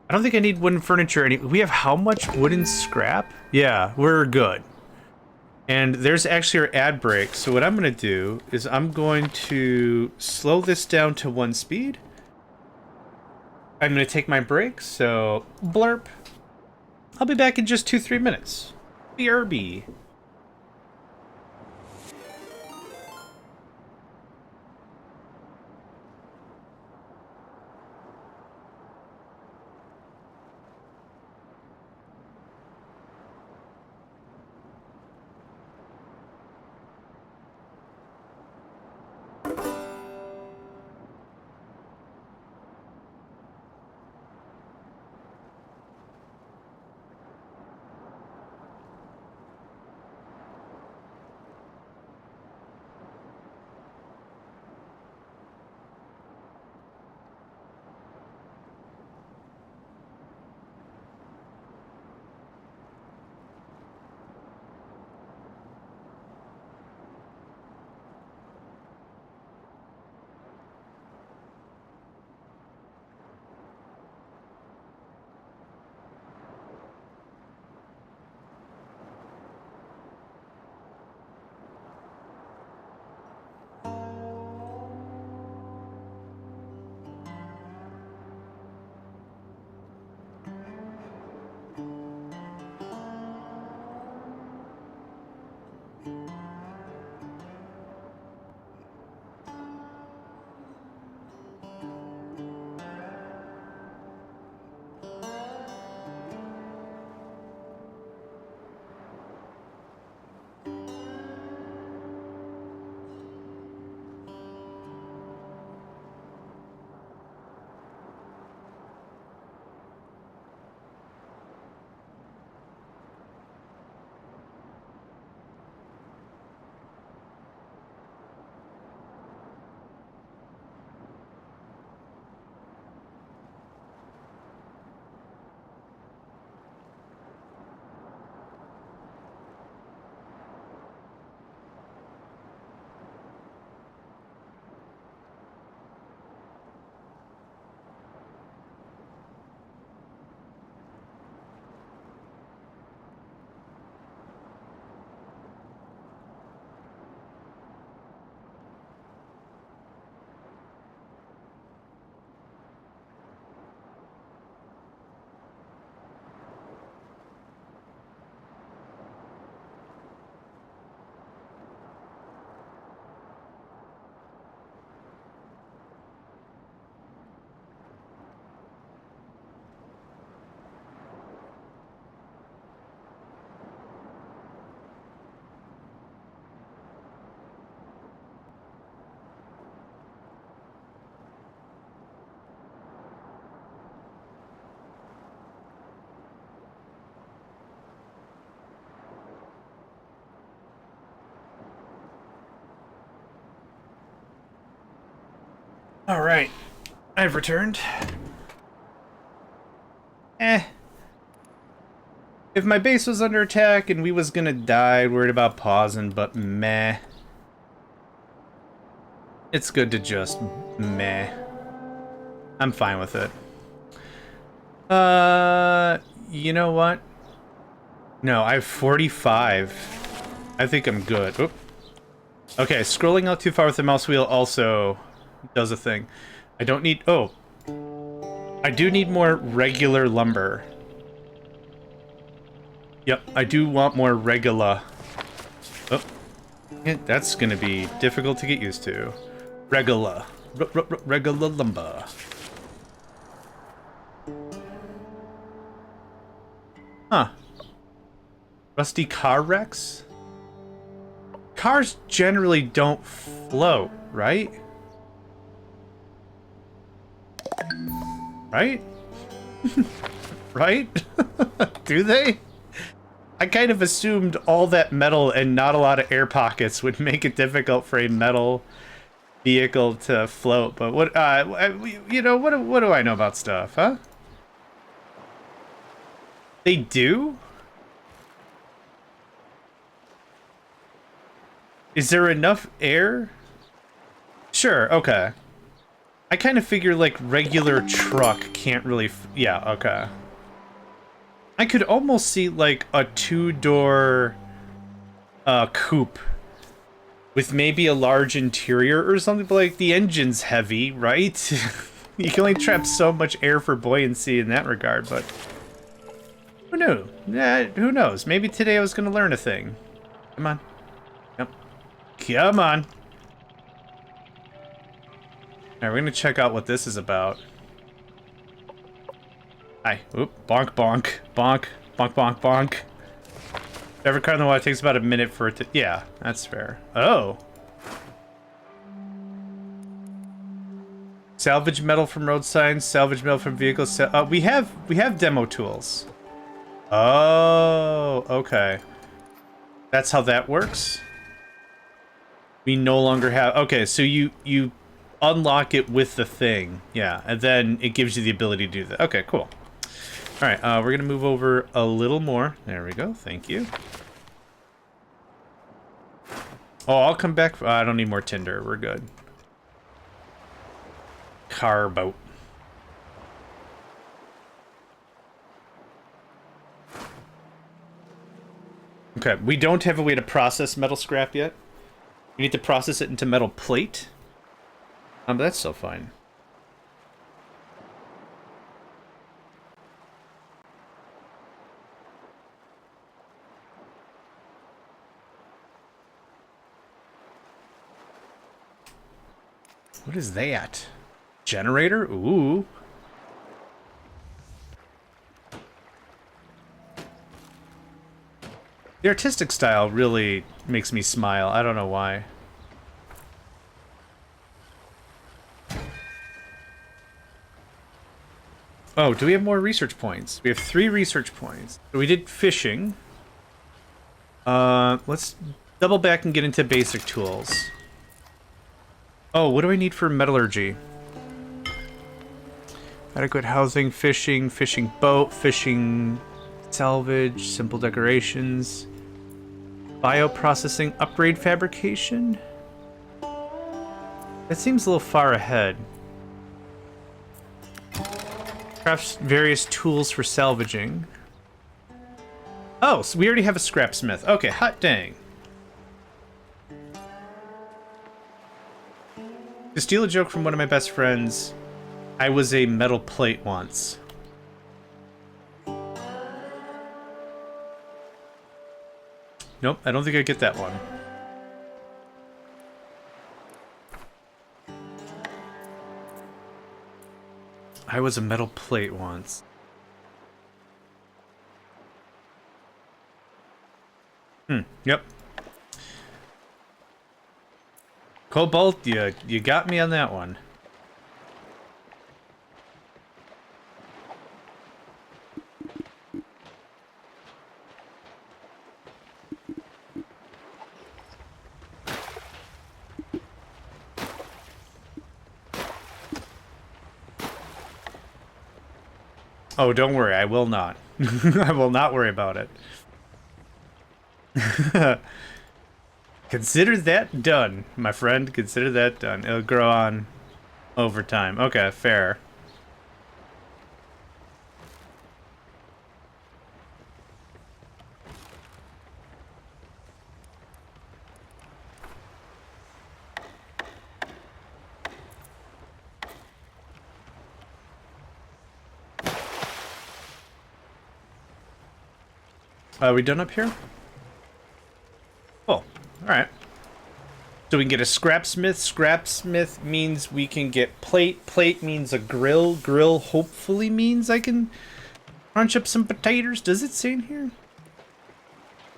I don't think I need wooden furniture any. We have how much wooden scrap? Yeah, we're good. And there's actually our ad break. So what I'm going to do is I'm going to slow this down to 1 speed. I'm going to take my break. So blurp. I'll be back in just 2-3 minutes. BRB. Alright, I've returned. If my base was under attack and we was gonna die, I'd worried about pausing, but meh. It's good to just meh. I'm fine with it. You know what? No, I have 45. I think I'm good. Oop. Okay, scrolling out too far with the mouse wheel also does a thing. I don't need... Oh. I do need more regular lumber. Yep, I do want more regular. Oh, that's gonna be difficult to get used to. Regular. Regular lumber. Huh. Rusty car wrecks? Cars generally don't float, right? Right? Right? Do they? I kind of assumed all that metal and not a lot of air pockets would make it difficult for a metal vehicle to float, but what, you know, what do I know about stuff, huh? They do? Is there enough air? Sure, okay. I kind of figure, like, regular truck can't really... yeah, okay. I could almost see, like, a two-door coupe with maybe a large interior or something, but, like, the engine's heavy, right? You can only trap so much air for buoyancy in that regard, but... who knew? Who knows? Maybe today I was going to learn a thing. Come on. Yep. Come on. Alright, we're gonna check out what this is about. Hi. Oop. Bonk, bonk. Bonk. Bonk, bonk, bonk. Every car in the water takes about a minute for it to... yeah, that's fair. Oh. Salvage metal from road signs, salvage metal from vehicles. We have demo tools. Oh, okay. That's how that works? We no longer have... okay, so you unlock it with the thing. Yeah, and then it gives you the ability to do that. Okay, cool. Alright, we're gonna move over a little more. There we go, thank you. Oh, I'll come back. I don't need more tinder, we're good. Car boat. Okay, we don't have a way to process metal scrap yet. We need to process it into metal plate. But that's still fine. What is that? Generator? Ooh. The artistic style really makes me smile. I don't know why. Oh, do we have more research points? We have 3 research points. So we did fishing. Let's double back and get into basic tools. Oh, what do I need for metallurgy? Adequate housing, fishing, fishing boat, fishing salvage, simple decorations, bioprocessing, upgrade fabrication? That seems a little far ahead. Crafts various tools for salvaging. Oh, so we already have a scrapsmith. Okay, hot dang. To steal a joke from one of my best friends, I was a metal plate once. Nope, I don't think I get that one. I was a metal plate once. Yep. Cobalt, you got me on that one. Oh, don't worry, I will not. I will not worry about it. Consider that done, my friend. Consider that done. It'll grow on over time. Okay, fair. Are we done up here? Oh, alright. So we can get a scrapsmith. Scrapsmith means we can get plate. Plate means a grill. Grill hopefully means I can crunch up some potatoes. Does it say in here?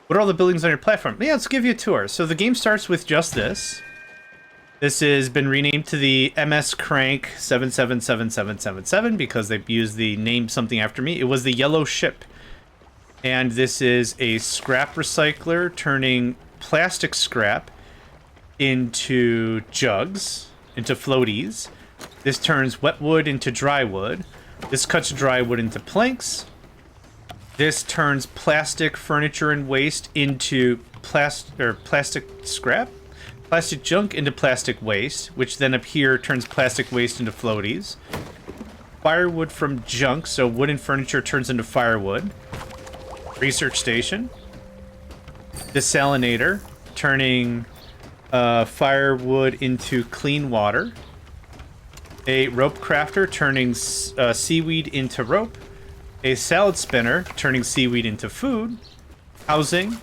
What are all the buildings on your platform? Yeah, let's give you a tour. So the game starts with just this. This has been renamed to the MS Crank 777777 because they've used the name something after me. It was the yellow ship. And this is a scrap recycler turning plastic scrap into jugs, into floaties. This turns wet wood into dry wood. This cuts dry wood into planks. This turns plastic furniture and waste into plastic scrap? Plastic junk into plastic waste, which then up here turns plastic waste into floaties. Firewood from junk, so wooden furniture turns into firewood. Research station. Desalinator, turning firewood into clean water. A rope crafter, turning seaweed into rope. A salad spinner, turning seaweed into food. Housing.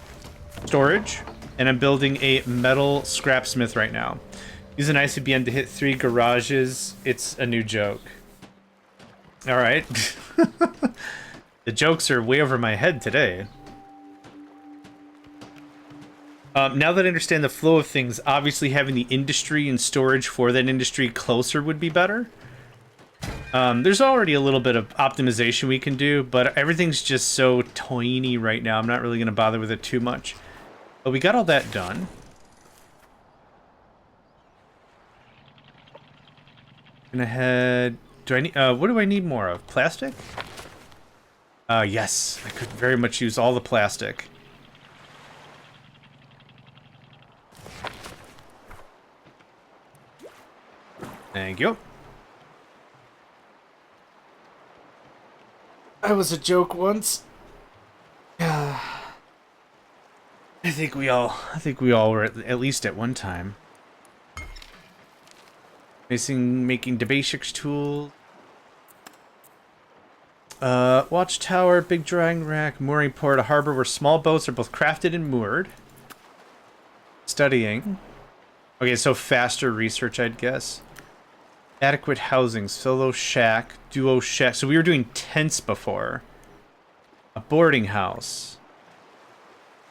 Storage. And I'm building a metal scrapsmith right now. Use an ICBM to hit 3 garages. It's a new joke. Alright. The jokes are way over my head today. Now that I understand the flow of things, obviously having the industry and storage for that industry closer would be better. There's already a little bit of optimization we can do, but everything's just so tiny right now. I'm not really going to bother with it too much. But we got all that done. Gonna head... Do I need... what do I need more of? Plastic? Yes. I could very much use all the plastic. Thank you. That was a joke once. I think we all were at least at one time. Making the basics tool. Watchtower, big drying rack, mooring port, a harbor where small boats are both crafted and moored. Studying. Okay, so faster research, I'd guess. Adequate housing, solo shack, duo shack. So we were doing tents before. A boarding house.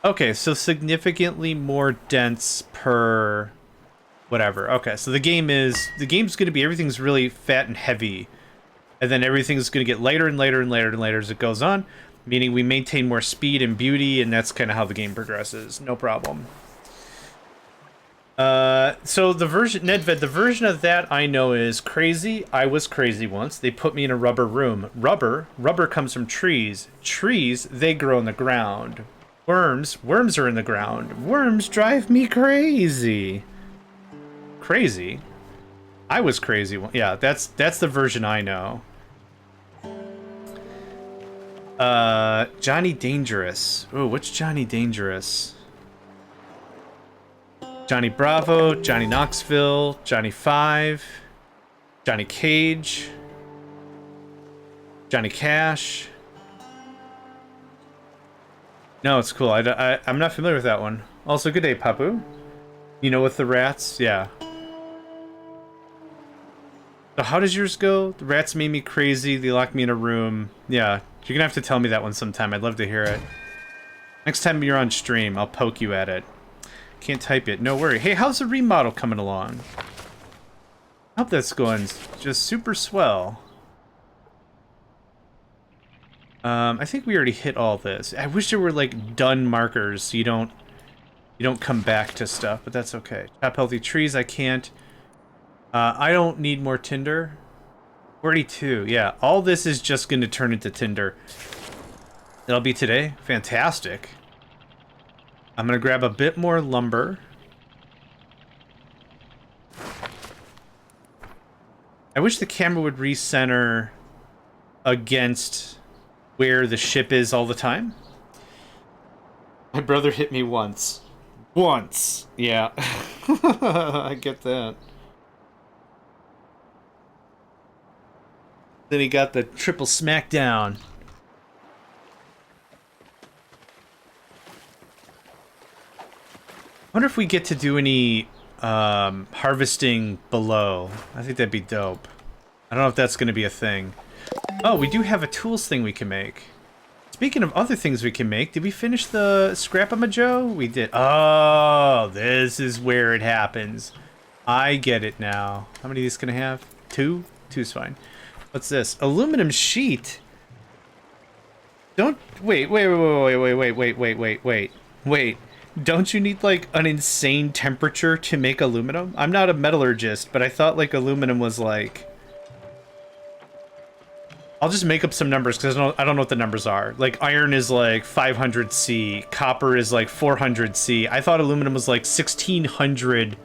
Okay, so significantly more dense per whatever. Okay, so the game's going to be everything's really fat and heavy. And then everything's going to get lighter and lighter and lighter and lighter as it goes on, meaning we maintain more speed and beauty, and that's kind of how the game progresses. No problem. So the version, Nedved, the version of that I know is crazy. I was crazy once. They put me in a rubber room. Rubber comes from trees. Trees, they grow in the ground. Worms are in the ground. Worms drive me crazy. Crazy? I was crazy. Yeah, that's the version I know. Johnny Dangerous. Oh, what's Johnny Dangerous? Johnny Bravo, Johnny Knoxville, Johnny 5, Johnny Cage, Johnny Cash. No, it's cool. I'm not familiar with that one. Also, good day, Papu. You know, with the rats? Yeah. So how does yours go? The rats made me crazy. They locked me in a room. Yeah, you're gonna have to tell me that one sometime. I'd love to hear it. Next time you're on stream, I'll poke you at it. Can't type it. No worry. Hey, how's the remodel coming along? I hope that's going just super swell. I think we already hit all this. I wish there were like done markers so you don't come back to stuff, but that's okay. Chop healthy trees, I can't. I don't need more tinder. 42, yeah. All this is just going to turn into tinder. It'll be today. Fantastic. I'm going to grab a bit more lumber. I wish the camera would recenter against where the ship is all the time. My brother hit me once. Once. Yeah. I get that. Then he got the triple smackdown. wonder if we get to do any harvesting below. I think that'd be dope. I don't know if that's going to be a thing. Oh, we do have a tools thing we can make. Speaking of other things we can make, did we finish the Scrap-a-ma-Joe? We did. Oh, this is where it happens. I get it now. How many of these can I have? 2? 2's fine. What's this? Aluminum sheet. Don't wait. Don't you need like an insane temperature to make aluminum? I'm not a metallurgist, but I thought like aluminum was like. I'll just make up some numbers because I don't know what the numbers are. Like iron is like 500 C, copper is like 400 C. I thought aluminum was like 1600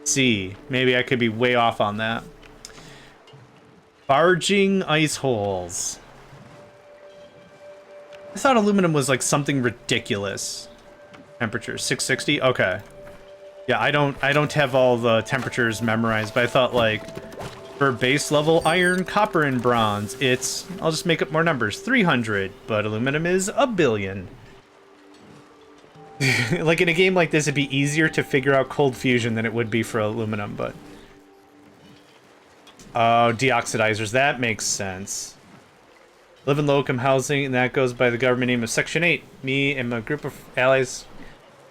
C. Maybe I could be way off on that. Barging ice holes. I thought aluminum was like something ridiculous. Temperature 660. Okay. Yeah, I don't have all the temperatures memorized, but I thought like for base level iron, copper, and bronze, it's I'll just make up more numbers. 300, but aluminum is a billion. Like in a game like this, it'd be easier to figure out cold fusion than it would be for aluminum, but oh, deoxidizers, that makes sense. Live in low-income housing, and that goes by the government name of Section 8. Me and my group of allies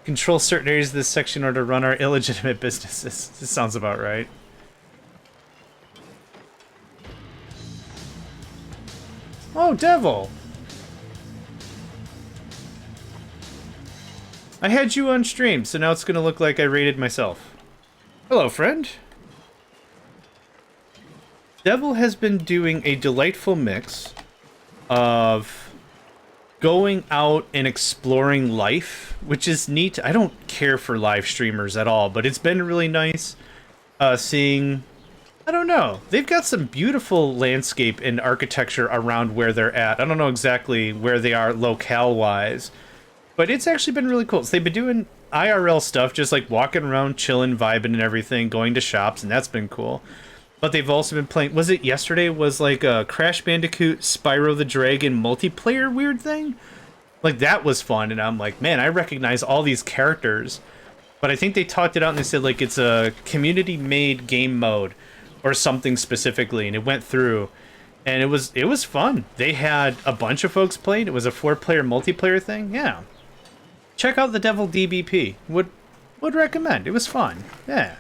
control certain areas of this section in order to run our illegitimate businesses. This sounds about right. Oh, devil! I had you on stream, so now it's gonna look like I raided myself. Hello, friend. Devil has been doing a delightful mix of going out and exploring life, which is neat. I don't care for live streamers at all, but it's been really nice seeing, I don't know, they've got some beautiful landscape and architecture around where they're at. I don't know exactly where they are locale-wise, but it's actually been really cool. So they've been doing IRL stuff, just like walking around, chilling, vibing and everything, going to shops, and that's been cool. But they've also been playing, was it yesterday, was like a Crash Bandicoot Spyro the Dragon multiplayer weird thing? Like that was fun, and I'm like, man, I recognize all these characters. But I think they talked it out and they said like it's a community-made game mode or something specifically, and it went through. And it was fun. They had a bunch of folks playing. It was a 4-player multiplayer thing. Yeah. Check out the Devil DBP. Would recommend. It was fun. Yeah.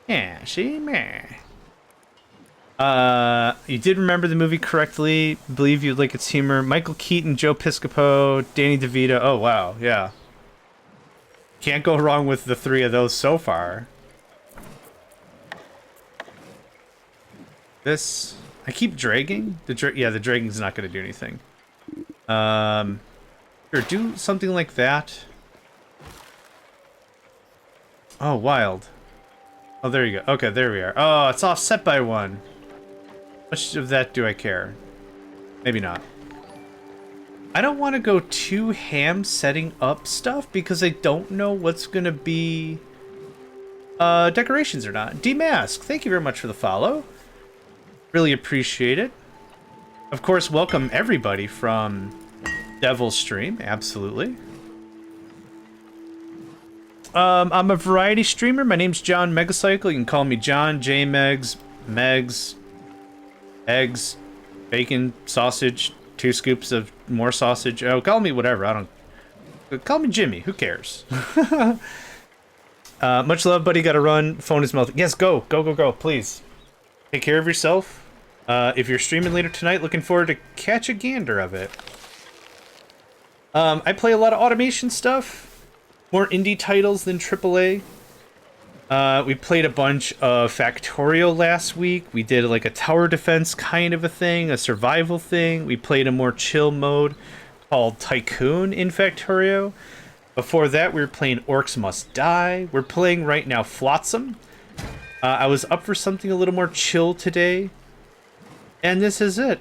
Yeah, see, meh. You did remember the movie correctly. Believe you'd like its humor. Michael Keaton, Joe Piscopo, Danny DeVito. Oh, wow. Yeah. Can't go wrong with the 3 of those so far. This... I keep dragging. Yeah, the dragging's not going to do anything. Or do something like that. Oh, wild. Oh, there you go. Okay, there we are. Oh, it's offset by 1. How much of that do I care? Maybe not. I don't want to go too ham setting up stuff because I don't know what's going to be decorations or not. Dmask, thank you very much for the follow. Really appreciate it. Of course, welcome everybody from Devil's Stream. Absolutely. I'm a variety streamer. My name's JohnMegacycle. You can call me John, J-Megs, Megs, eggs, bacon, sausage, 2 scoops of more sausage. Oh, call me whatever. I don't... Call me Jimmy. Who cares? Much love, buddy. Gotta run. Phone is melting. Yes, go. Go, go, go. Please. Take care of yourself. If you're streaming later tonight, looking forward to catch a gander of it. I play a lot of automation stuff. More indie titles than AAA. We played a bunch of Factorio last week. We did like a tower defense kind of a thing, a survival thing. We played a more chill mode called Tycoon in Factorio. Before that, we were playing Orcs Must Die. We're playing right now Flotsam. I was up for something a little more chill today. And this is it.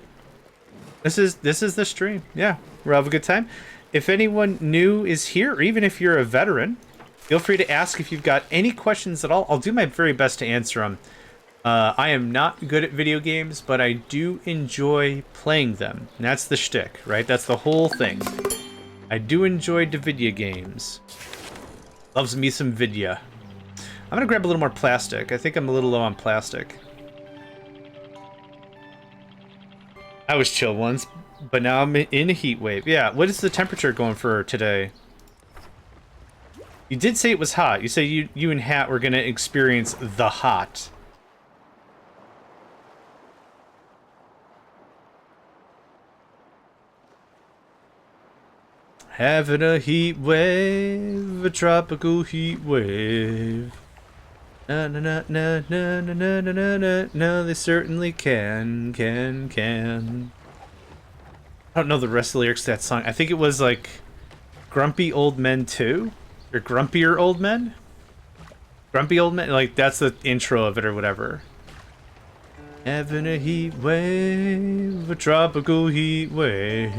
This is the stream. Yeah, we'll have a good time. If anyone new is here, or even if you're a veteran, feel free to ask if you've got any questions at all. I'll do my very best to answer them. I am not good at video games, but I do enjoy playing them. And that's the shtick, right? That's the whole thing. I do enjoy the video games. Loves me some vidya. I'm gonna grab a little more plastic. I think I'm a little low on plastic. I was chill once, but now I'm in a heat wave. Yeah, what is the temperature going for today? You did say it was hot. You say you and Hat were gonna experience the hot. Having a heat wave, a tropical heat wave. Na na na na na na na na na na. No, they certainly can. I don't know the rest of the lyrics to that song. I think it was like Grumpy Old Men 2? Or Grumpier Old Men? Grumpy Old Men? Like, that's the intro of it or whatever. Having a heat wave, a tropical heat wave.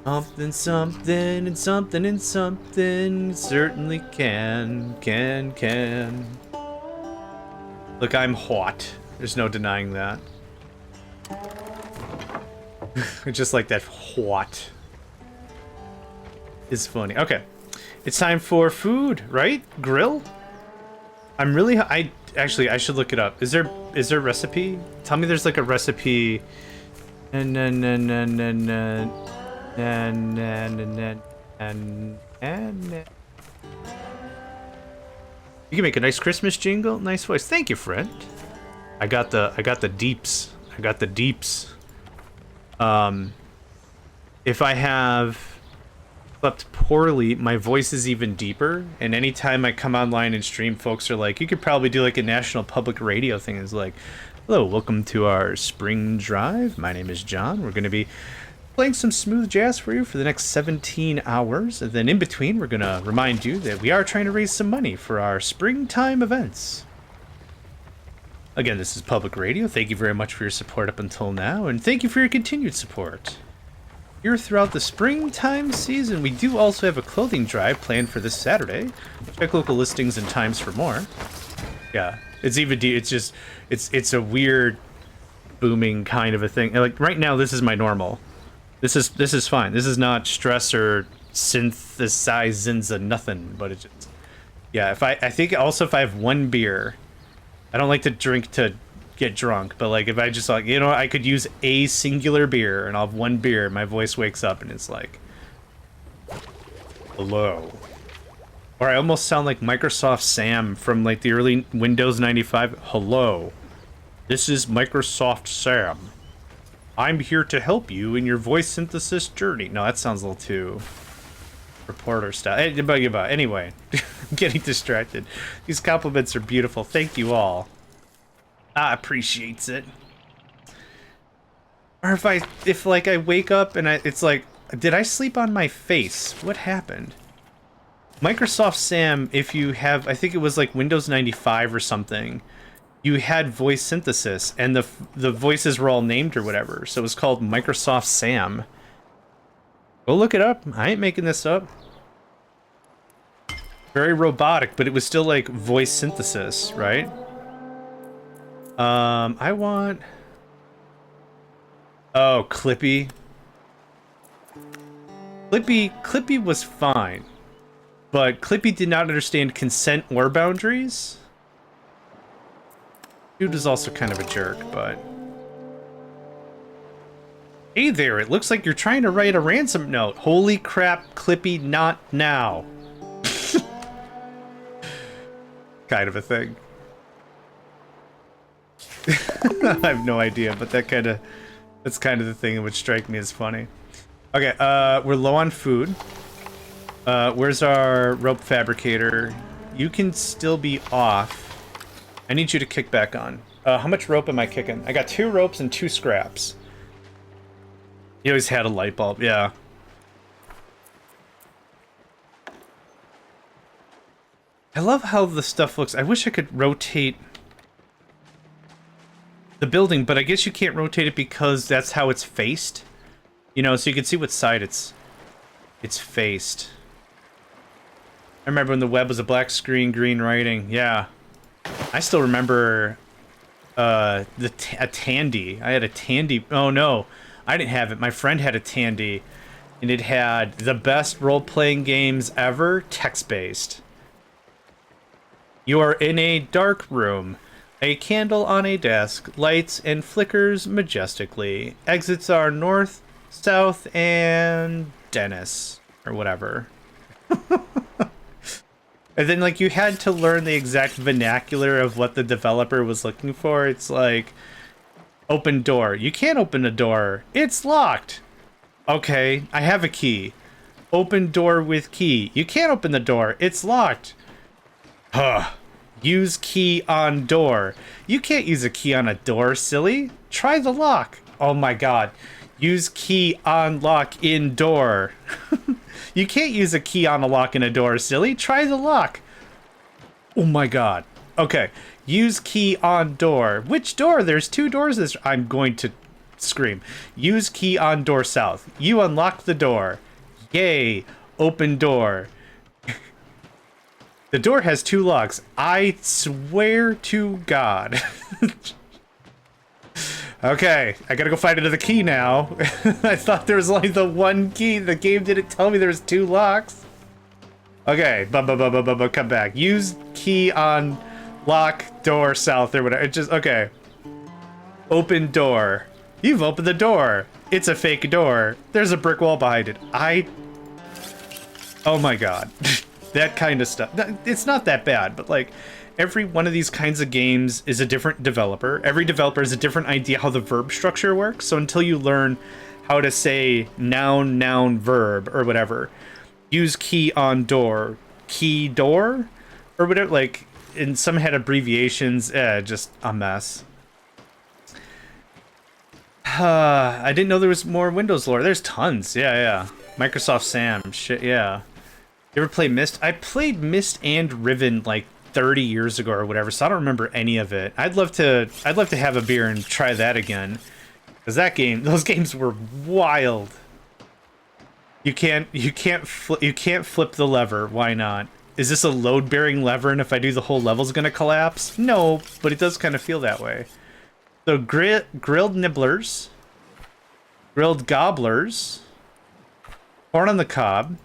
Something, something, and something, and something. Certainly can. Look, I'm hot. There's no denying that. Just like that hot is funny. Okay. It's time for food, right? Grill? I'm really... Actually, I should look it up. Is there a recipe? Tell me there's like a recipe. And you can make a nice Christmas jingle. Nice voice. Thank you, friend. I got the deeps. I got the deeps. If I have slept poorly, my voice is even deeper. And anytime I come online and stream, folks are like, you could probably do like a national public radio thing. It's like, hello, welcome to our spring drive. My name is John. We're going to be playing some smooth jazz for you for the next 17 hours. And then in between, we're going to remind you that we are trying to raise some money for our springtime events. Again, this is public radio. Thank you very much for your support up until now. And thank you for your continued support. Here throughout the springtime season, we do also have a clothing drive planned for this Saturday. Check local listings and times for more. Yeah, it's even it's just it's a weird booming kind of a thing. Like right now, this is my normal. This is fine. This is not stress or synthesizing nothing. But it just yeah. I think also if I have one beer, I don't like to drink to get drunk, but like if I just like, you know, I could use a singular beer and I'll have one beer, my voice wakes up and it's like, hello. Or I almost sound like Microsoft Sam from like the early Windows 95. Hello, this is Microsoft Sam. I'm here to help you in your voice synthesis journey. No, that sounds a little too reporter style. Anyway, I'm getting distracted. These compliments are beautiful. Thank you all. I appreciates it. Or if like I wake up and it's like, did I sleep on my face? What happened? Microsoft Sam, if you have, I think it was like Windows 95 or something, you had voice synthesis and the voices were all named or whatever. So it was called Microsoft Sam. Go look it up. I ain't making this up. Very robotic, but it was still like voice synthesis, right? I want... Oh, Clippy. Clippy was fine. But Clippy did not understand consent or boundaries. Dude was also kind of a jerk, but... Hey there, it looks like you're trying to write a ransom note. Holy crap, Clippy, not now. Kind of a thing. I have no idea, but that's kind of the thing that would strike me as funny. Okay, we're low on food. Where's our rope fabricator? You can still be off. I need you to kick back on. How much rope am I kicking? I got 2 ropes and 2 scraps. He always had a light bulb, yeah. I love how the stuff looks. I wish I could rotate the building, but I guess you can't rotate it because that's how it's faced. You know, so you can see what side it's faced. I remember when the web was a black screen, green writing. Yeah. I still remember a Tandy. I had a Tandy. Oh no, I didn't have it. My friend had a Tandy, And it had the best role-playing games ever, text-based. You are in a dark room. A candle on a desk lights and flickers majestically. Exits are north, south, and Dennis. Or whatever. And then, like, you had to learn the exact vernacular of what the developer was looking for. It's like, open door. You can't open a door. It's locked. Okay, I have a key. Open door with key. You can't open the door. It's locked. Huh. Use key on door. You can't use a key on a door, silly. Try the lock. Oh my god. Use key on lock in door. You can't use a key on a lock in a door, silly. Try the lock. Oh my god. Okay. Use key on door. Which door? There's two doors. I'm going to scream. Use key on door south. You unlock the door. Yay. Open door. The door has two locks. I swear to God. Okay, I gotta go find another key now. I thought there was only the one key. The game didn't tell me there was two locks. Okay, come back. Use key on lock door south or whatever. It just, okay. Open door. You've opened the door. It's a fake door. There's a brick wall behind it. Oh my god. That kind of stuff. It's not that bad, but like, every one of these kinds of games is a different developer. Every developer has a different idea how the verb structure works. So until you learn how to say noun, noun, verb, or whatever, use key on door, key door, or whatever, like, and some had abbreviations, just a mess. I didn't know there was more Windows lore. There's tons. Yeah. Microsoft Sam. Shit, yeah. You ever play Myst? I played Myst and Riven like 30 years ago or whatever, so I don't remember any of it. I'd love to have a beer and try that again, because those games were wild. You can't flip the lever. Why not? Is this a load bearing lever, and if I do, the whole level's gonna collapse? No, but it does kind of feel that way. So grilled nibblers, grilled gobblers, corn on the cob,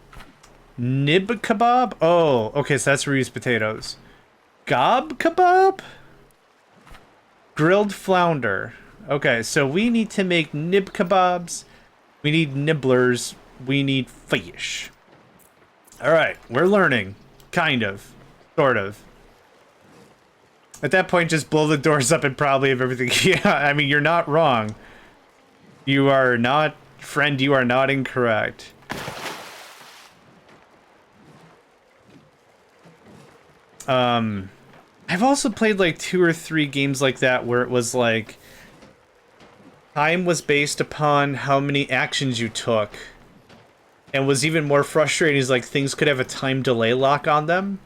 nib kebab. Oh, okay, so that's reused potatoes. Gob kebab? Grilled flounder. Okay, so we need to make nib kebabs. We need nibblers. We need fish. Alright, we're learning. Kind of. Sort of. At that point, just blow the doors up and probably have everything. Yeah, I mean, you're not wrong. You are not, friend, you are not incorrect. I've also played like 2 or 3 games like that where it was like time was based upon how many actions you took, and was even more frustrating is like things could have a time delay lock on them.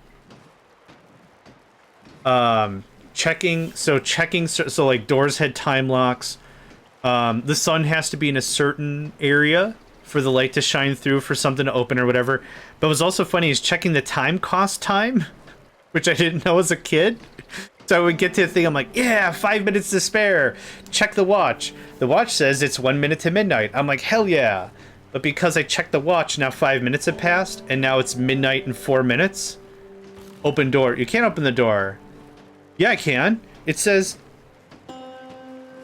So like doors had time locks. The sun has to be in a certain area for the light to shine through for something to open or whatever. But what's also funny is checking the time cost time, which I didn't know as a kid. So I would get to the thing, I'm like, yeah, 5 minutes to spare. Check the watch. The watch says it's 1 minute to midnight. I'm like, hell yeah. But because I checked the watch, now 5 minutes have passed, and now it's midnight and 4 minutes. Open door. You can't open the door. Yeah, I can. It says...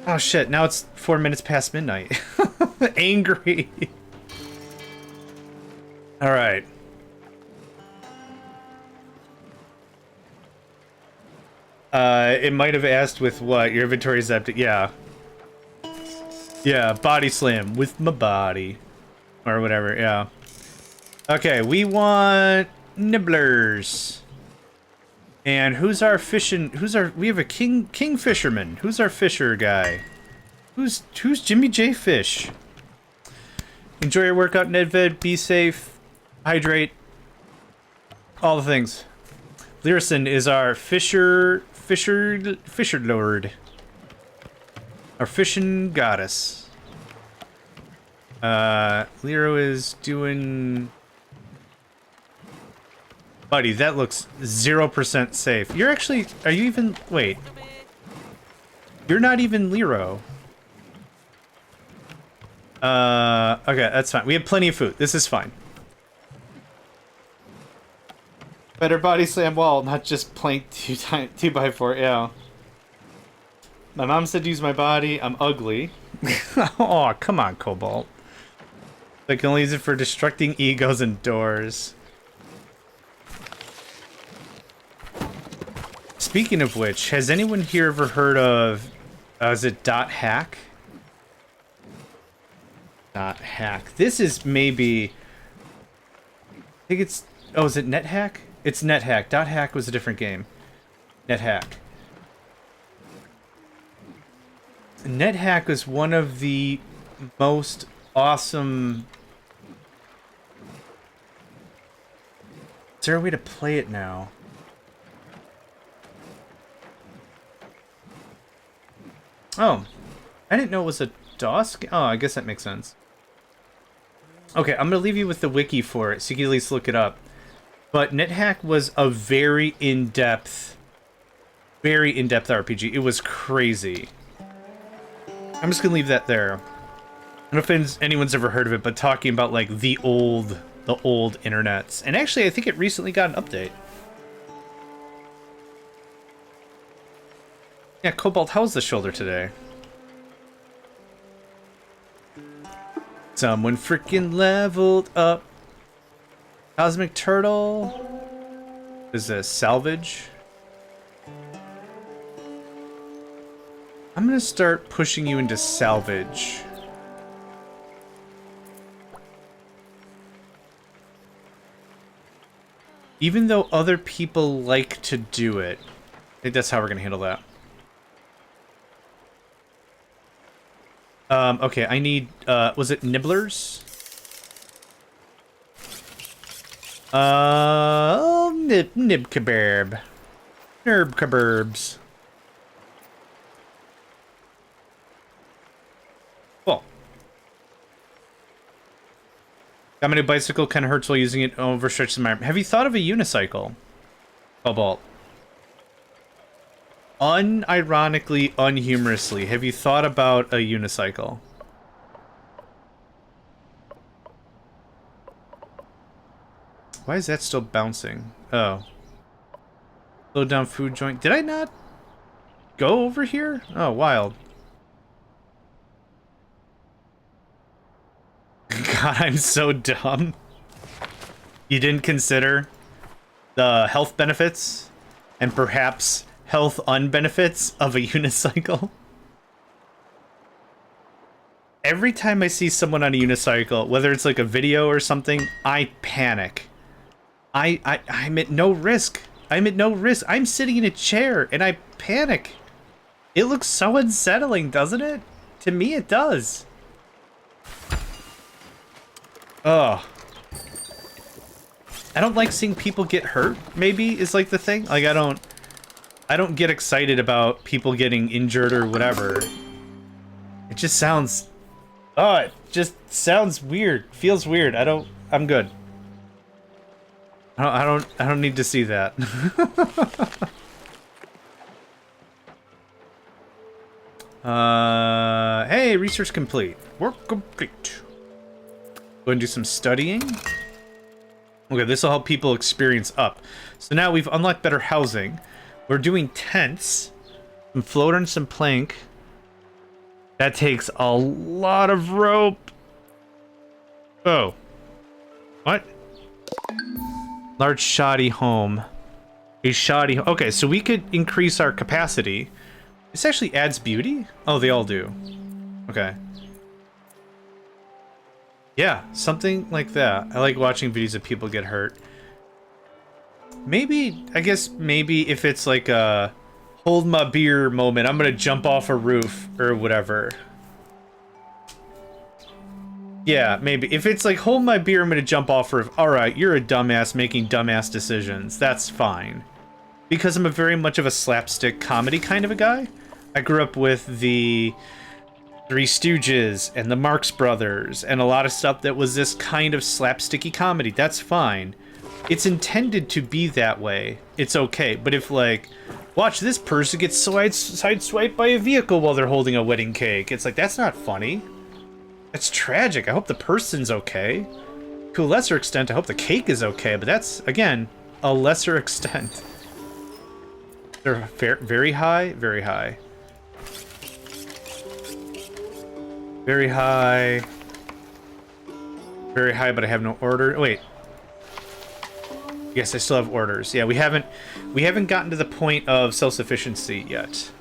Oh shit, now it's 4 minutes past midnight. Angry. Alright. It might have asked with what? Your inventory is empty. Yeah. Yeah, body slam with my body. Or whatever, yeah. Okay, we want nibblers. And who's our fishing? We have a king fisherman. Who's our fisher guy? Who's Jimmy J Fish? Enjoy your workout, Nedved. Be safe. Hydrate. All the things. Lyrison is our fisher lord. Our fishing goddess. Lero is doing... Buddy, that looks 0% safe. You're actually... Are you even... Wait. You're not even Lero. Okay, that's fine. We have plenty of food. This is fine. Better body slam wall, not just plank 2x4, yeah. My mom said to use my body. I'm ugly. Oh, come on, Cobalt. I can only use it for destructing egos and doors. Speaking of which, has anyone here ever heard of, is it .hack? .hack. This is maybe, I think it's, oh, is it NetHack? It's NetHack. .hack was a different game. NetHack. NetHack was one of the most awesome... Is there a way to play it now? Oh, I didn't know it was a DOS game. Oh, I guess that makes sense. Okay, I'm gonna leave you with the wiki for it, so you can at least look it up. But NetHack was a very in-depth RPG. It was crazy. I'm just gonna leave that there. I don't know if anyone's ever heard of it, but talking about like the old internets. And actually, I think it recently got an update. Yeah, Cobalt, how's the shoulder today? Someone freaking leveled up. Cosmic Turtle. Is this salvage? I'm gonna start pushing you into salvage. Even though other people like to do it. I think that's how we're gonna handle that. Okay, I need, was it nibblers? Nib kebab. Nerb keburbs. Cool. Got my new bicycle, kind of hurts while using it, overstretches my arm. Have you thought of a unicycle? Cobalt. Unironically, unhumorously, have you thought about a unicycle? Why is that still bouncing? Oh. Slow down food joint. Did I not go over here? Oh, wild. God, I'm so dumb. You didn't consider the health benefits and perhaps health unbenefits of a unicycle? Every time I see someone on a unicycle, whether it's like a video or something, I panic. I'm at no risk. I'm at no risk. I'm sitting in a chair and I panic. It looks so unsettling, doesn't it? To me, it does. Ugh. I don't like seeing people get hurt, maybe, is like the thing. Like, I don't get excited about people getting injured or whatever. It just sounds... Oh, it just sounds weird. Feels weird. I'm good. I don't need to see that. Hey, research complete. Work complete. Go and do some studying. Okay, this will help people experience up. So now we've unlocked better housing. We're doing tents, some floater and some plank. That takes a lot of rope. Oh. What? Large shoddy home. A shoddy... Okay, so we could increase our capacity. This actually adds beauty? Oh, they all do. Okay. Yeah, something like that. I like watching videos of people get hurt. Maybe, I guess maybe if it's like a hold my beer moment, I'm gonna jump off a roof or whatever. Yeah, maybe. If it's like hold my beer, I'm gonna jump off a roof. Alright, you're a dumbass making dumbass decisions. That's fine. Because I'm a very much of a slapstick comedy kind of a guy. I grew up with the Three Stooges and the Marx Brothers and a lot of stuff that was this kind of slapsticky comedy. That's fine. It's intended to be that way. It's okay. But if, like, watch this person get sideswiped by a vehicle while they're holding a wedding cake, it's like, that's not funny. It's tragic. I hope the person's okay. To a lesser extent, I hope the cake is okay, but that's, again, a lesser extent. They're very high, very high. Very high. Very high, but I have no order. Wait. Yes, I still have orders. Yeah, we haven't gotten to the point of self-sufficiency yet.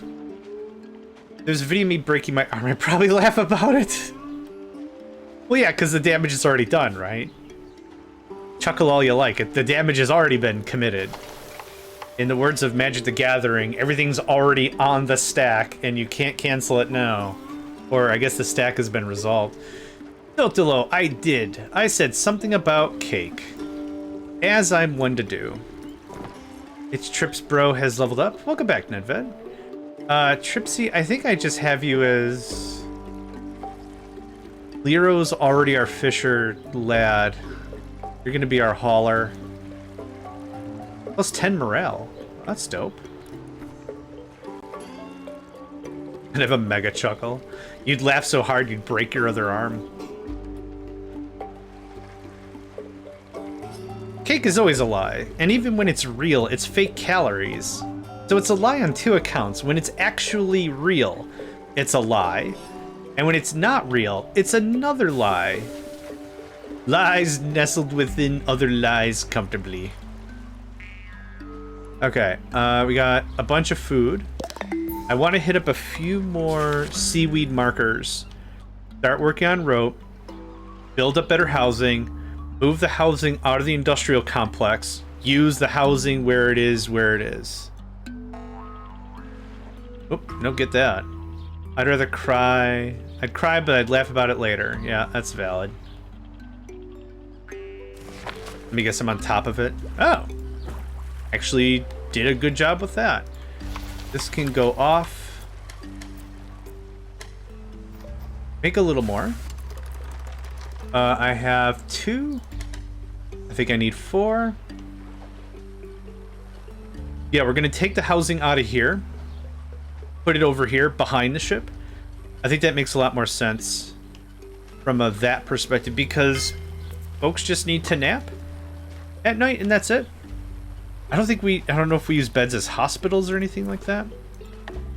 There's a video of me breaking my arm. I'd probably laugh about it. Well, yeah, because the damage is already done, right? Chuckle all you like. The damage has already been committed. In the words of Magic the Gathering, everything's already on the stack, and you can't cancel it now. Or I guess the stack has been resolved. Filtilo, I did. I said something about cake. As I'm one to do. It's Trips Bro has leveled up. Welcome back, Nedved. Tripsy, I think I just have you as... Lero's already our fisher lad. You're gonna be our hauler. Plus 10 morale. That's dope. And have a Megacycle. You'd laugh so hard you'd break your other arm. Cake is always a lie, and even when it's real, it's fake calories. So it's a lie on two accounts. When it's actually real, it's a lie. And when it's not real, it's another lie. Lies nestled within other lies comfortably. Okay, we got a bunch of food. I want to hit up a few more seaweed markers. Start working on rope. Build up better housing. Move the housing out of the industrial complex. Use the housing where it is, where it is. Oh, no, get that. I'd rather cry. I'd cry, but I'd laugh about it later. Yeah, that's valid. Let me guess I'm on top of it. Oh. Actually did a good job with that. This can go off. Make a little more. I have 2. I think I need 4. Yeah, we're gonna take the housing out of here. Put it over here behind the ship. I think that makes a lot more sense from that perspective because folks just need to nap at night and that's it. I don't know if we use beds as hospitals or anything like that.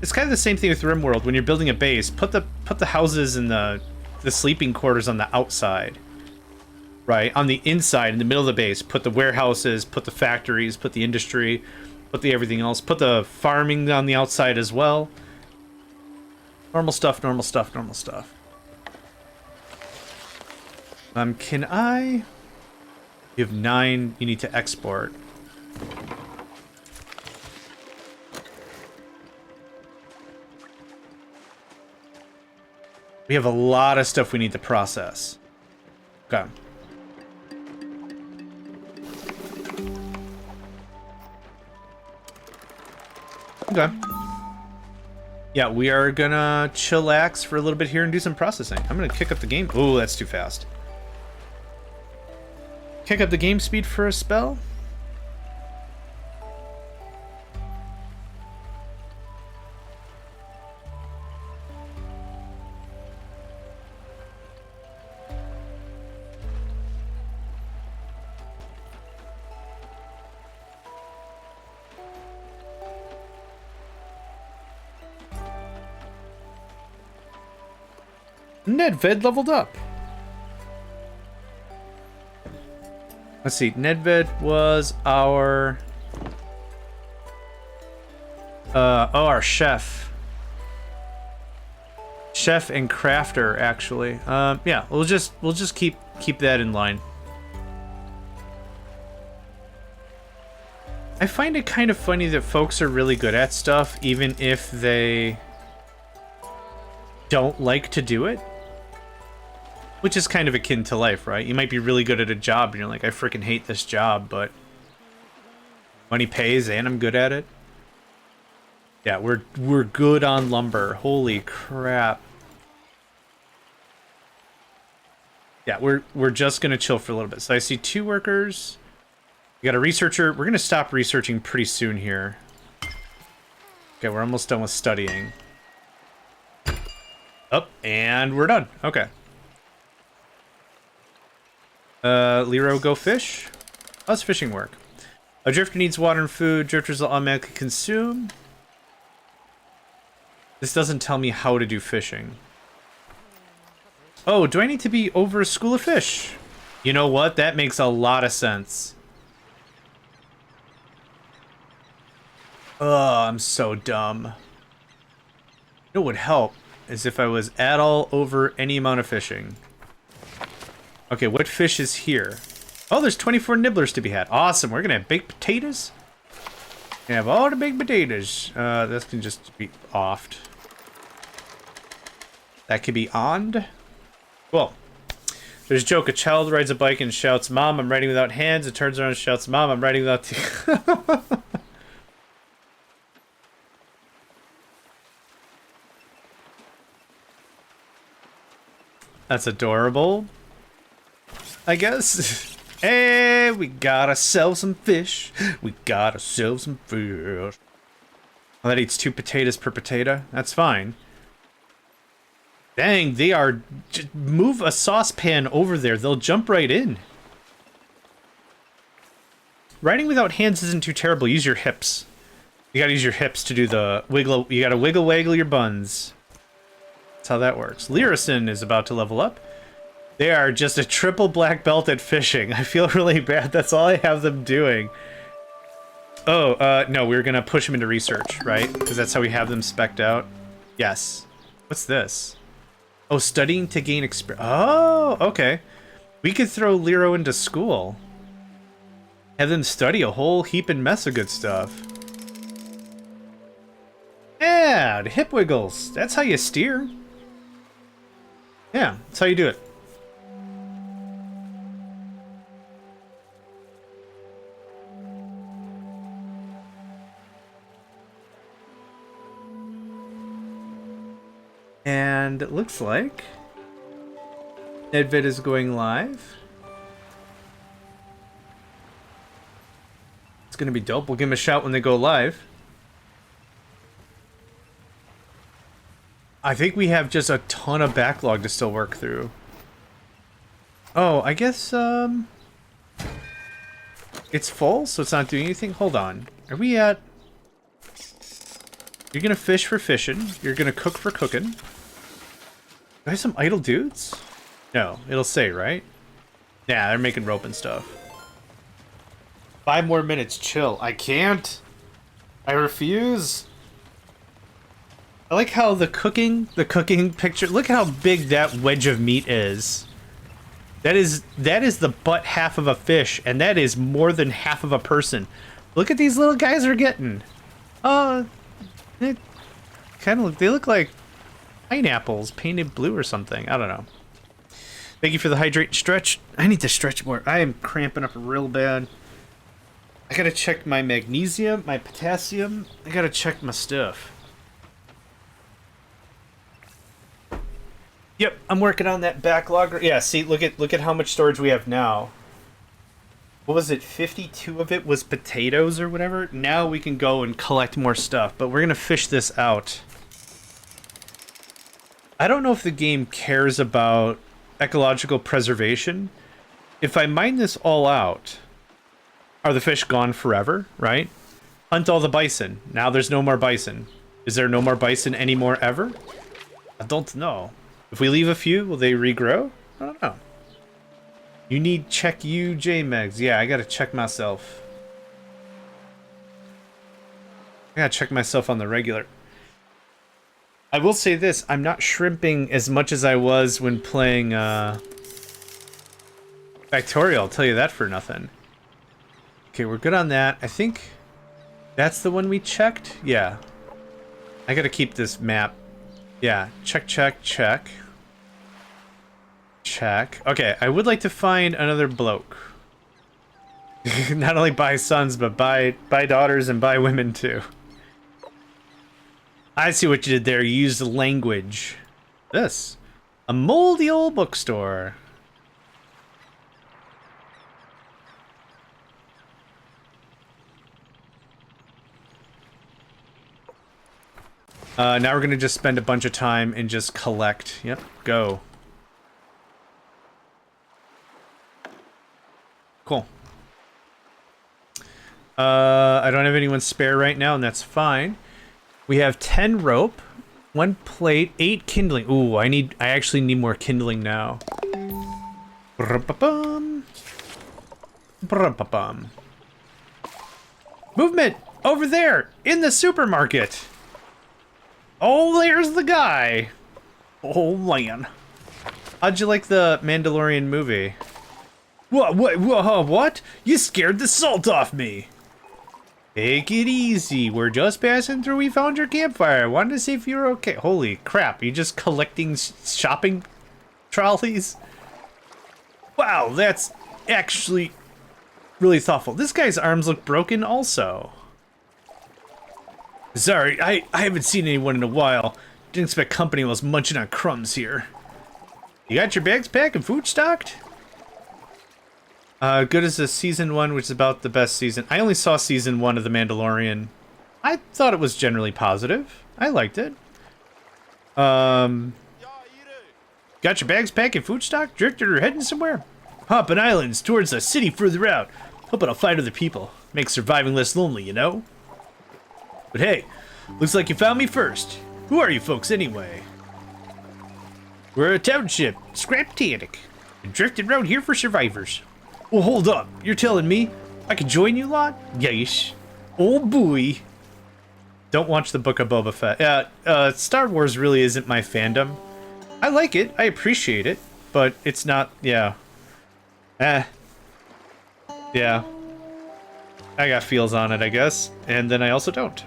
It's kind of the same thing with RimWorld. When you're building a base, put the houses and the sleeping quarters on the outside. Right? On the inside, in the middle of the base, put the warehouses, put the factories, put the industry, put the everything else, put the farming on the outside as well. Normal stuff, normal stuff, normal stuff. Can I... You have 9, you need to export. We have a lot of stuff we need to process. Okay. Okay. Yeah, we are gonna chillax for a little bit here and do some processing. I'm gonna kick up the game. Oh, that's too fast. Kick up the game speed for a spell. Nedved leveled up. Let's see. Nedved was our our chef. Chef and crafter, actually. Yeah, we'll just keep that in line. I find it kind of funny that folks are really good at stuff, even if they don't like to do it. Which is kind of akin to life, right? You might be really good at a job and you're like, I freaking hate this job, but money pays and I'm good at it. Yeah, we're good on lumber. Holy crap. Yeah, we're just gonna chill for a little bit. So I see 2 workers. We got a researcher. We're gonna stop researching pretty soon here. Okay, we're almost done with studying. Oh, and we're done. Okay. Lero, go fish. How's fishing work? A drifter needs water and food. Drifters will automatically consume. This doesn't tell me how to do fishing. Oh, do I need to be over a school of fish? You know what? That makes a lot of sense. Oh, I'm so dumb. You know what would help is if I was at all over any amount of fishing. Okay, what fish is here? Oh, there's 24 nibblers to be had. Awesome. We're gonna have baked potatoes. We have all the baked potatoes. This can just be offed. That could be oned. Well, there's a joke. A child rides a bike and shouts, "Mom, I'm riding without hands." It turns around and shouts, "Mom, I'm riding without teeth." That's adorable, I guess. Hey, we gotta sell some fish. We gotta sell some fish. Oh, that eats 2 potatoes per potato. That's fine. Dang, they are... Just move a saucepan over there. They'll jump right in. Riding without hands isn't too terrible. Use your hips. You gotta use your hips to do the wiggle. You gotta wiggle your buns. That's how that works. Lyrison is about to level up. They are just a triple black belt at fishing. I feel really bad. That's all I have them doing. Oh, no, we're gonna push them into research, right? Because that's how we have them spec'd out. Yes. What's this? Oh, studying to gain experience. Oh, okay. We could throw Lero into school. Have them study a whole heaping mess of good stuff. Yeah, the hip wiggles. That's how you steer. Yeah, that's how you do it. And it looks like Nedvid is going live. It's gonna be dope. We'll give him a shout when they go live. I think we have just a ton of backlog to still work through. Oh, I guess, it's full, so it's not doing anything? Hold on. Are we at... You're gonna fish for fishing. You're gonna cook for cooking. Do I have some idle dudes? No, it'll say, right? Yeah, they're making rope and stuff. 5 more minutes, chill. I can't. I refuse. I like how the cooking picture, look how big that wedge of meat is. That is the butt half of a fish, and that is more than half of a person. Look at these little guys are getting. They kind of they look like pineapples painted blue or something. I don't know. Thank you for the hydrate and stretch. I need to stretch more. I am cramping up real bad. I gotta check my magnesium, my potassium. I gotta check my stuff. Yep, I'm working on that backlog. Yeah, see, look at how much storage we have now. What was it? 52 of it was potatoes or whatever. Now we can go and collect more stuff, but we're gonna fish this out. I don't know if the game cares about ecological preservation. If I mine this all out, are the fish gone forever, right? Hunt all the bison. Now there's no more bison. Is there no more bison anymore ever? I don't know. If we leave a few, will they regrow? I don't know. You need check you, JMegs. Yeah, I gotta check myself. I gotta check myself on the regular. I will say this, I'm not shrimping as much as I was when playing Factorial, I'll tell you that for nothing. Okay, we're good on that. I think that's the one we checked. Yeah. I gotta keep this map. Yeah, check, check, check. Check. Okay, I would like to find another bloke. Not only buy sons, but buy daughters and buy women too. I see what you did there. You used the language. This. A moldy old bookstore. Now we're gonna just spend a bunch of time and just collect. Yep, go. Cool. I don't have anyone spare right now, and that's fine. We have 10 rope, 1 plate, 8 kindling. Ooh, I actually need more kindling now. Brum-ba-bum. Brum-ba-bum. Movement! Over there! In the supermarket! Oh, there's the guy! Oh, man. How'd you like the Mandalorian movie? What? You scared the salt off me! Take it easy. We're just passing through. We found your campfire. Wanted to see if you were okay. Holy crap, you just collecting shopping trolleys? Wow, that's actually really thoughtful. This guy's arms look broken also. Sorry, I haven't seen anyone in a while. Didn't expect company while I was munching on crumbs here. You got your bags packed and food stocked? Good as the season 1, which is about the best season. I only saw season 1 of The Mandalorian. I thought it was generally positive. I liked it. Got your bags packed and food stocked? Drifted or heading somewhere? Hopping islands towards a city further out. Hoping I'll find other people. Makes surviving less lonely, you know? But hey, looks like you found me first. Who are you folks anyway? We're a township, Scraptanic, and drifted around here for survivors. Well, hold up. You're telling me I could join you lot? Yeesh. Oh boy. Don't watch the Book of Boba Fett. Star Wars really isn't my fandom. I like it. I appreciate it. But it's not, yeah. Yeah. I got feels on it, I guess. And then I also don't.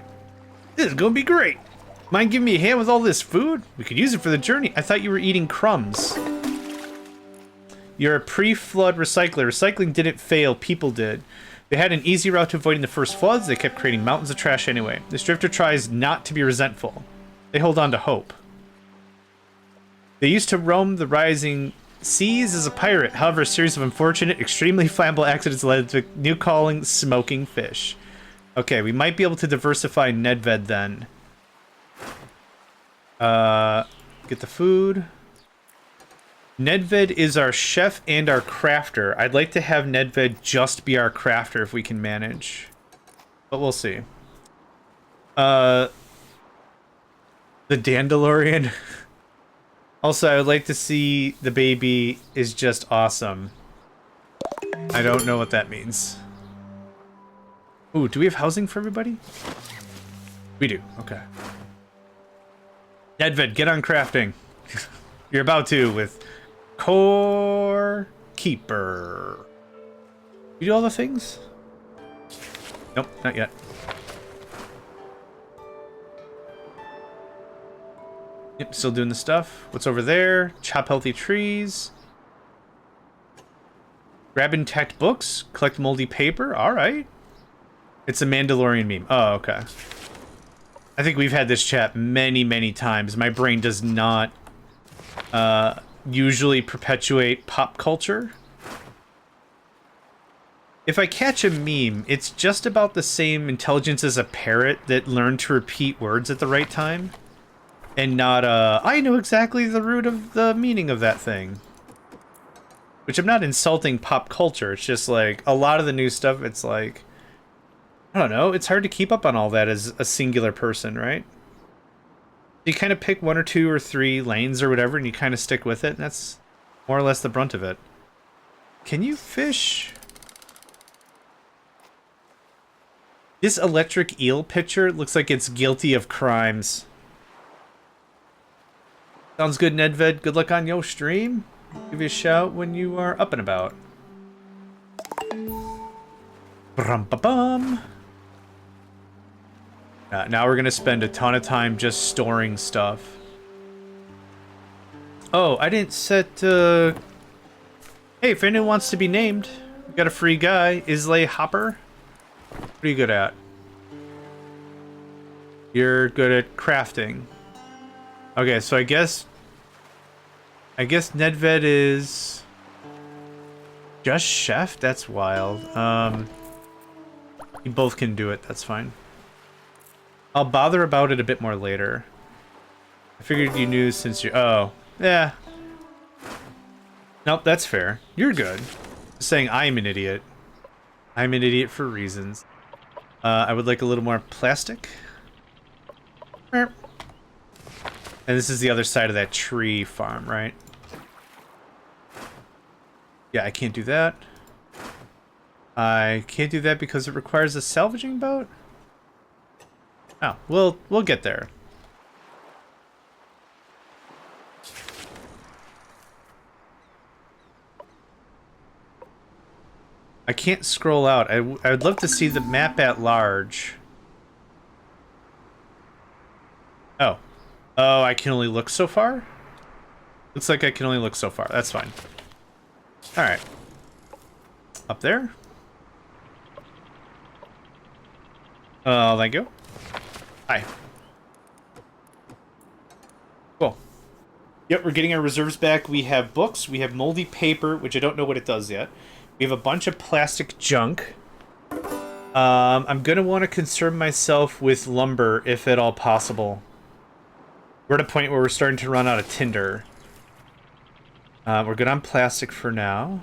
This is gonna be great. Mind giving me a hand with all this food? We could use it for the journey. I thought you were eating crumbs. You're a pre-flood recycler. Recycling didn't fail, people did. They had an easy route to avoiding the first floods. They kept creating mountains of trash anyway. This drifter tries not to be resentful. They hold on to hope. They used to roam the rising seas as a pirate. However, a series of unfortunate, extremely flammable accidents led to new calling smoking fish. Okay, we might be able to diversify Nedved then. Get the food. Nedved is our chef and our crafter. I'd like to have Nedved just be our crafter if we can manage. But we'll see. The Dandalorian. Also, I would like to see the baby is just awesome. I don't know what that means. Ooh, do we have housing for everybody? We do, okay. Nedved, get on crafting. You're about to with Core Keeper. You do all the things? Nope, not yet. Yep, still doing the stuff. What's over there? Chop healthy trees. Grab intact books. Collect moldy paper. Alright. It's a Mandalorian meme. Oh, okay. I think we've had this chat many, many times. My brain does not usually perpetuate pop culture. If I catch a meme, it's just about the same intelligence as a parrot that learned to repeat words at the right time. And not, I know exactly the root of the meaning of that thing. Which I'm not insulting pop culture. It's just like, a lot of the new stuff, it's like, I don't know, it's hard to keep up on all that as a singular person, right? You kind of pick 1 or 2 or 3 lanes or whatever, and you kind of stick with it, and that's more or less the brunt of it. Can you fish? This electric eel picture looks like it's guilty of crimes. Sounds good, Nedved. Good luck on your stream. Give you a shout when you are up and about. Brum-ba-bum. Now we're gonna spend a ton of time just storing stuff. Oh, I didn't set, Hey, if anyone wants to be named, we got a free guy, Islay Hopper. What are you good at? You're good at crafting. Okay, so I guess Nedved is just chef? That's wild. You both can do it, that's fine. I'll bother about it a bit more later. I figured you knew since you... Oh, yeah. Nope, that's fair. You're good. saying I'm an idiot. I'm an idiot for reasons. I would like a little more plastic. And this is the other side of that tree farm, right? Yeah, I can't do that. I can't do that because it requires a salvaging boat? Oh, we'll get there. I can't scroll out. I would love to see the map at large. Oh. Oh, I can only look so far? Looks like I can only look so far. That's fine. Alright. Up there? Oh, thank you. Hi. Cool. Yep, we're getting our reserves back. We have books. We have moldy paper, which I don't know what it does yet. We have a bunch of plastic junk. I'm going to want to concern myself with lumber, if at all possible. We're at a point where we're starting to run out of tinder. We're good on plastic for now.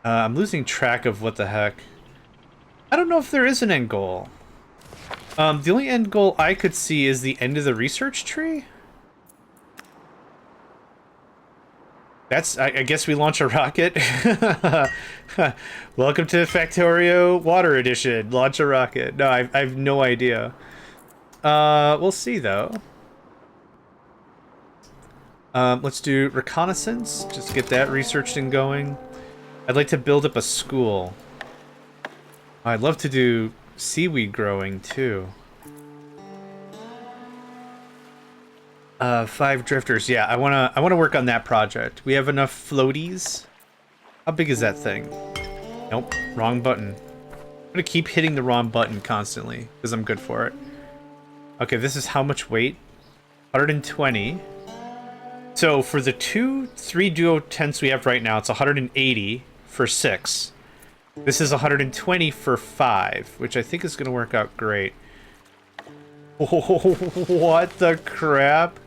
I'm losing track of what the heck. I don't know if there is an end goal. The only end goal I could see is the end of the research tree. That's, I guess we launch a rocket. Welcome to Factorio Water Edition. Launch a rocket. No, I have no idea. We'll see though. Let's do reconnaissance. Just get that researched and going. I'd like to build up a school. I'd love to do seaweed growing too. 5 drifters. Yeah, I wanna work on that project. We have enough floaties. How big is that thing? Nope, wrong button. I'm gonna keep hitting the wrong button constantly because I'm good for it. Okay, this is how much weight? 120. So for the 3 duo tents we have right now, it's 180 for 6. This is 120 for 5, which I think is gonna work out great. Oh, what the crap?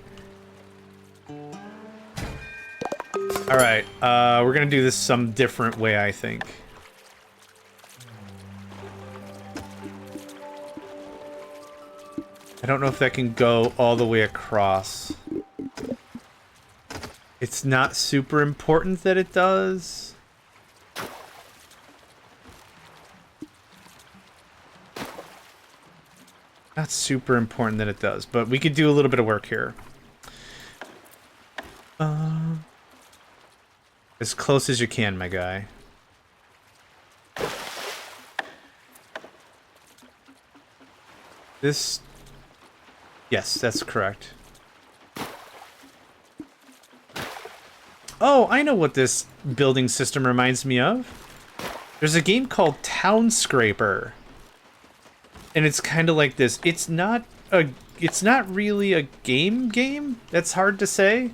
Alright, we're gonna do this some different way, I think. I don't know if that can go all the way across. It's not super important that it does. Not super important that it does, but we could do a little bit of work here. As close as you can, my guy. This... Yes, that's correct. Oh, I know what this building system reminds me of. There's a game called Town Scraper. And it's kind of like this. It's not really a game. That's hard to say.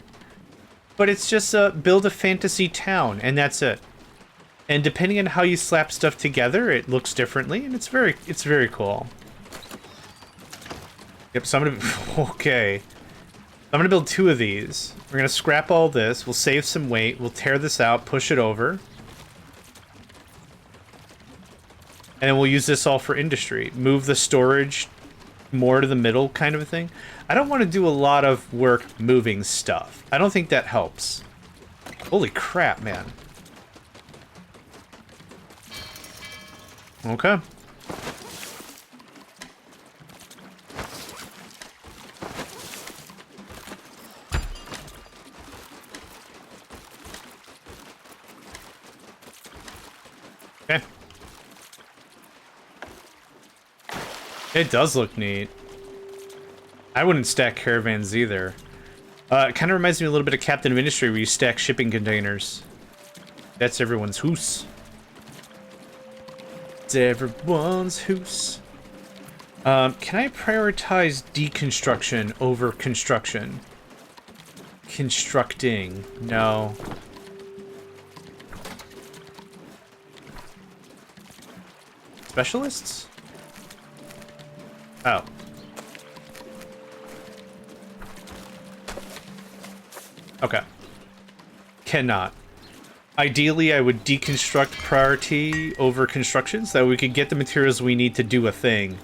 But it's just build a fantasy town, and that's it. And depending on how you slap stuff together, it looks differently, and it's very cool. Yep, so I'm gonna okay. I'm gonna build 2 of these. We're gonna scrap all this, we'll save some weight, we'll tear this out, push it over. And then we'll use this all for industry. Move the storage more to the middle kind of a thing. I don't want to do a lot of work moving stuff. I don't think that helps. Holy crap, man. Okay. Okay. It does look neat. I wouldn't stack caravans either. It kind of reminds me a little bit of Captain of Industry where you stack shipping containers. That's everyone's hoose. It's everyone's hoose. Can I prioritize deconstruction over construction? Constructing. No. Specialists? Oh. Okay. Cannot. Ideally, I would deconstruct priority over construction so that we could get the materials we need to do a thing.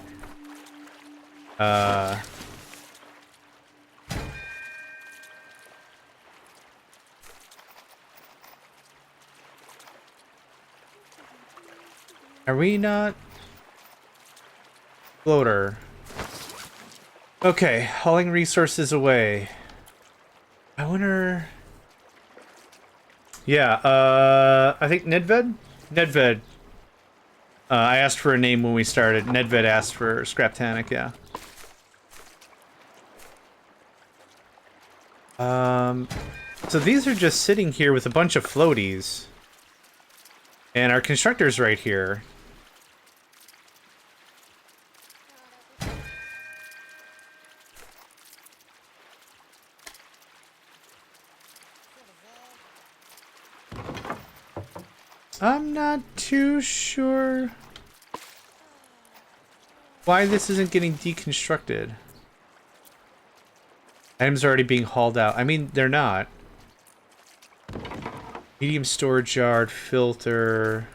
Are we not? Floater. Okay, hauling resources away. I wonder... Yeah, I think Nedved? Nedved. I asked for a name when we started. Nedved asked for Scraptanic, yeah. So these are just sitting here with a bunch of floaties. And our constructor's right here. I'm not too sure why this isn't getting deconstructed. Items are already being hauled out. I mean, they're not. Medium storage yard, filter.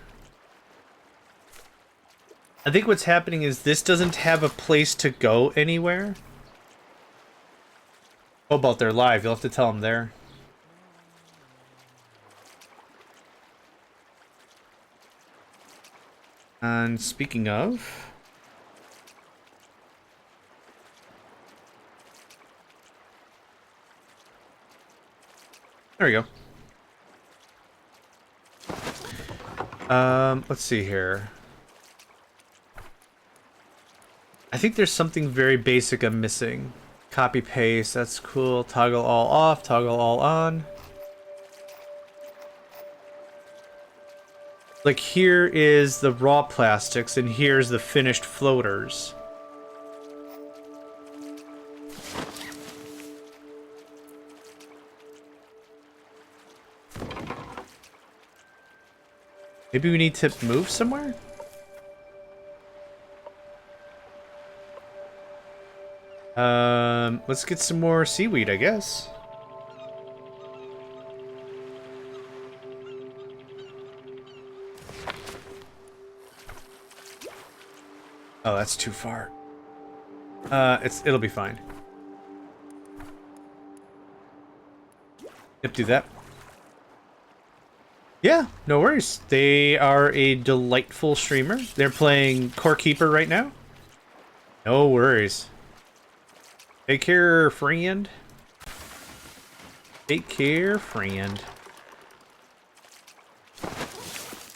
I think what's happening is this doesn't have a place to go anywhere. Oh, about they're live. You'll have to tell them there. And speaking of... There we go. Let's see here. I think there's something very basic I'm missing. Copy paste, that's cool. Toggle all off, toggle all on. Like here is the raw plastics and here's the finished floaters. Maybe we need to move somewhere? Let's get some more seaweed, I guess. Oh, that's too far. It'll be fine. Yep, do that. Yeah, no worries. They are a delightful streamer. They're playing Core Keeper right now. No worries. Take care, friend. Take care, friend.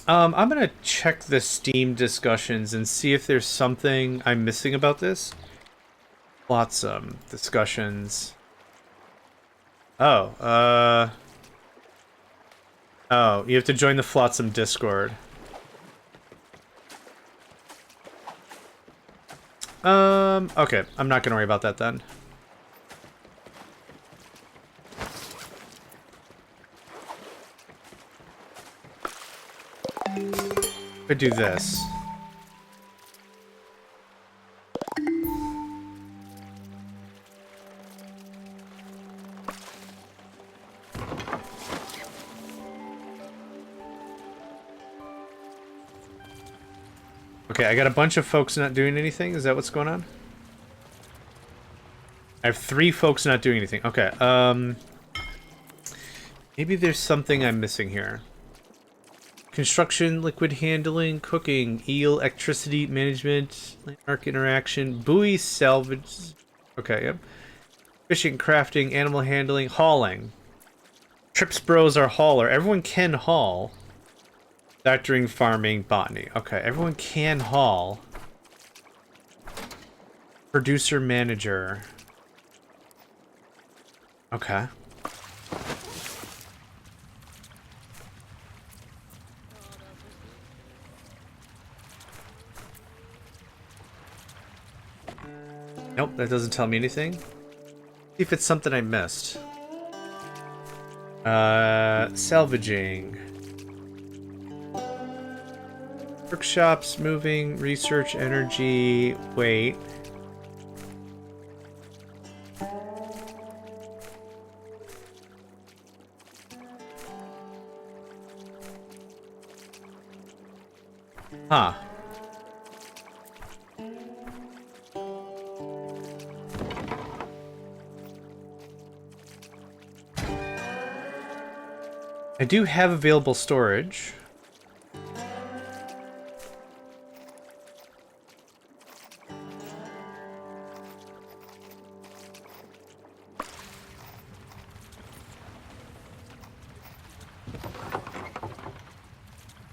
I'm gonna check the Steam discussions and see if there's something I'm missing about this. Flotsam discussions. Oh, oh, you have to join the Flotsam Discord. Okay, I'm not gonna worry about that then. Could do this. Okay, I got a bunch of folks not doing anything. Is that what's going on? I have 3 folks not doing anything. Okay, maybe there's something I'm missing here. Construction, liquid handling, cooking, eel, electricity management, landmark interaction, buoy, salvage. Okay, yep. Fishing, crafting, animal handling, hauling. Trips Bros are hauler. Everyone can haul. Factoring, farming, botany. Okay, everyone can haul. Producer, manager. Okay. Nope, that doesn't tell me anything. See if it's something I missed. Salvaging. Workshops, moving, research, energy, wait. Huh. I do have available storage.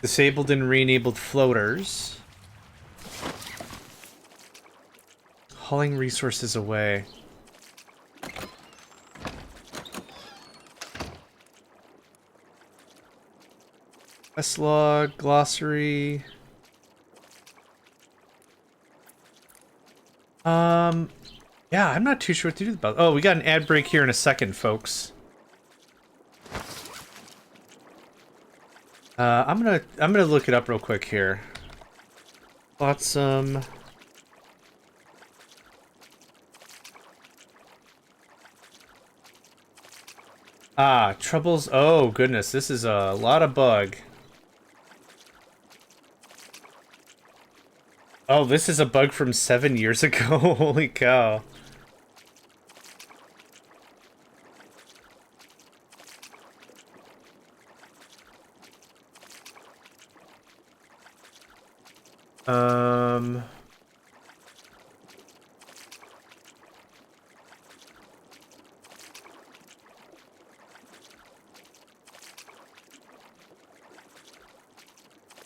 Disabled and re-enabled floaters. Hauling resources away. Quest log, glossary. Yeah, I'm not too sure what to do about. Oh, we got an ad break here in a second, folks. I'm gonna look it up real quick here. Flotsam. Ah, troubles. Oh goodness, this is a lot of bug. Oh, this is a bug from 7 years ago. Holy cow.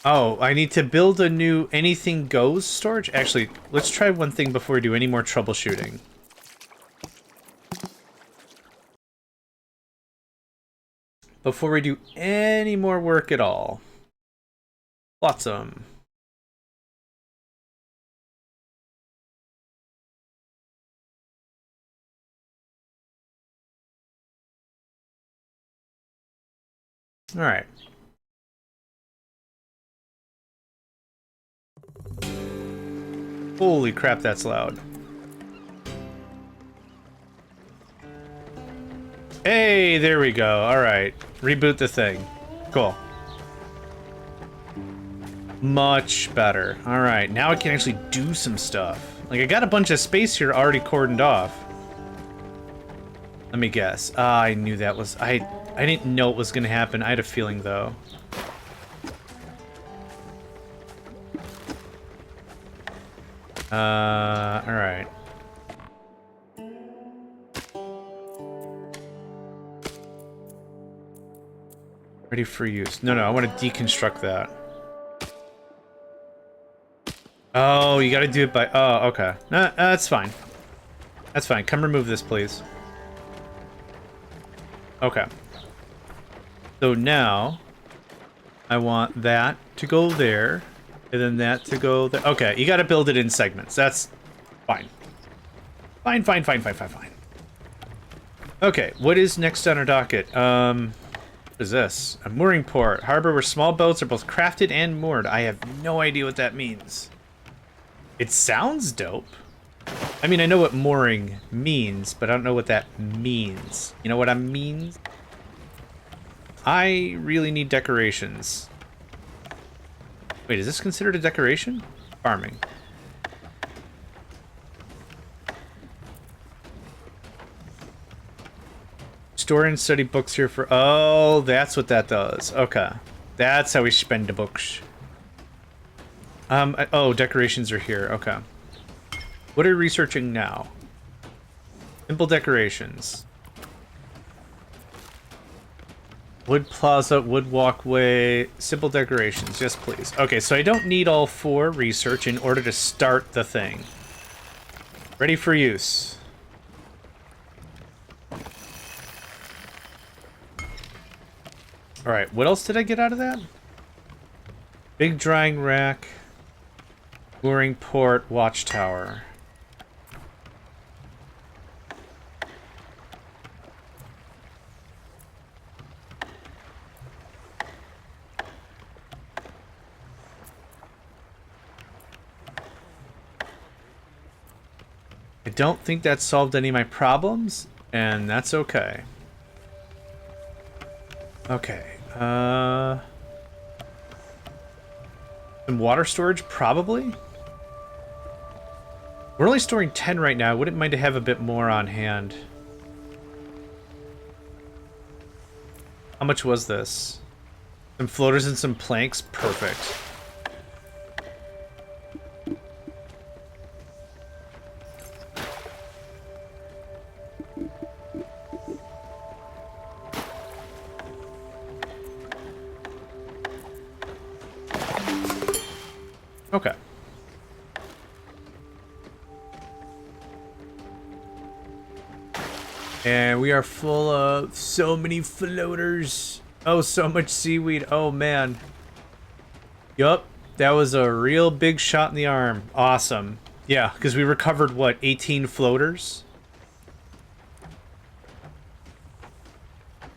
Oh, I need to build a new anything goes storage? Actually, let's try one thing before we do any more troubleshooting. Before we do any more work at all. Flotsam. Alright. Holy crap, that's loud. Hey, there we go. Alright. Reboot the thing. Cool. Much better. Alright, now I can actually do some stuff. Like, I got a bunch of space here already cordoned off. Let me guess. I knew that was... I didn't know it was gonna happen. I had a feeling, though. Alright. Ready for use. No, I want to deconstruct that. Oh, you gotta do it by... Oh, okay. That's fine. That's fine. Come remove this, please. Okay. So now, I want that to go there, and then that to go there. Okay, you gotta build it in segments. That's fine. Fine. Okay, what is next on our docket? What is this? A mooring port. Harbor where small boats are both crafted and moored. I have no idea what that means. It sounds dope. I mean, I know what mooring means, but I don't know what that means. You know what I mean? I really need decorations. Wait, is this considered a decoration? Farming. Store and study books here for... Oh, that's what that does. Okay. That's how we spend the books. Oh, decorations are here. Okay. What are you researching now? Simple decorations. Wood plaza, wood walkway, simple decorations. Yes, please. Okay, so I don't need all 4 research in order to start the thing. Ready for use. Alright, what else did I get out of that? Big drying rack. Mooring port, watchtower. I don't think that solved any of my problems, and that's okay. Okay, Some water storage, probably. We're only storing 10 right now. I wouldn't mind to have a bit more on hand. How much was this? Some floaters and some planks? Perfect. Okay. And we are full of so many floaters. Oh, so much seaweed. Oh, man. Yup. That was a real big shot in the arm. Awesome. Yeah, because we recovered, what, 18 floaters?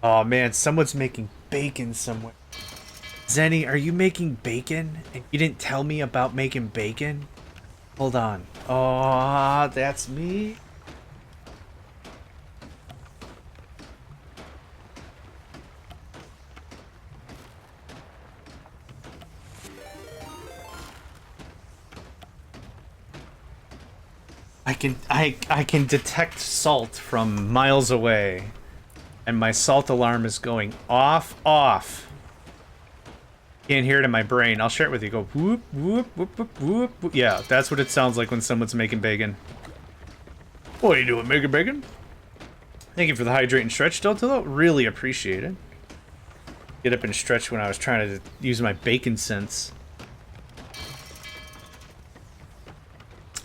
Oh, man. Someone's making bacon somewhere. Zenny, are you making bacon? And you didn't tell me about making bacon? Hold on. Oh, that's me? I can detect salt from miles away. And my salt alarm is going off. Can't hear it in my brain. I'll share it with you. Go whoop, whoop, whoop, whoop, whoop, whoop. Yeah, that's what it sounds like when someone's making bacon. What are you doing, making bacon? Thank you for the hydrate and stretch, Delta. Really appreciate it. Get up and stretch when I was trying to use my bacon sense.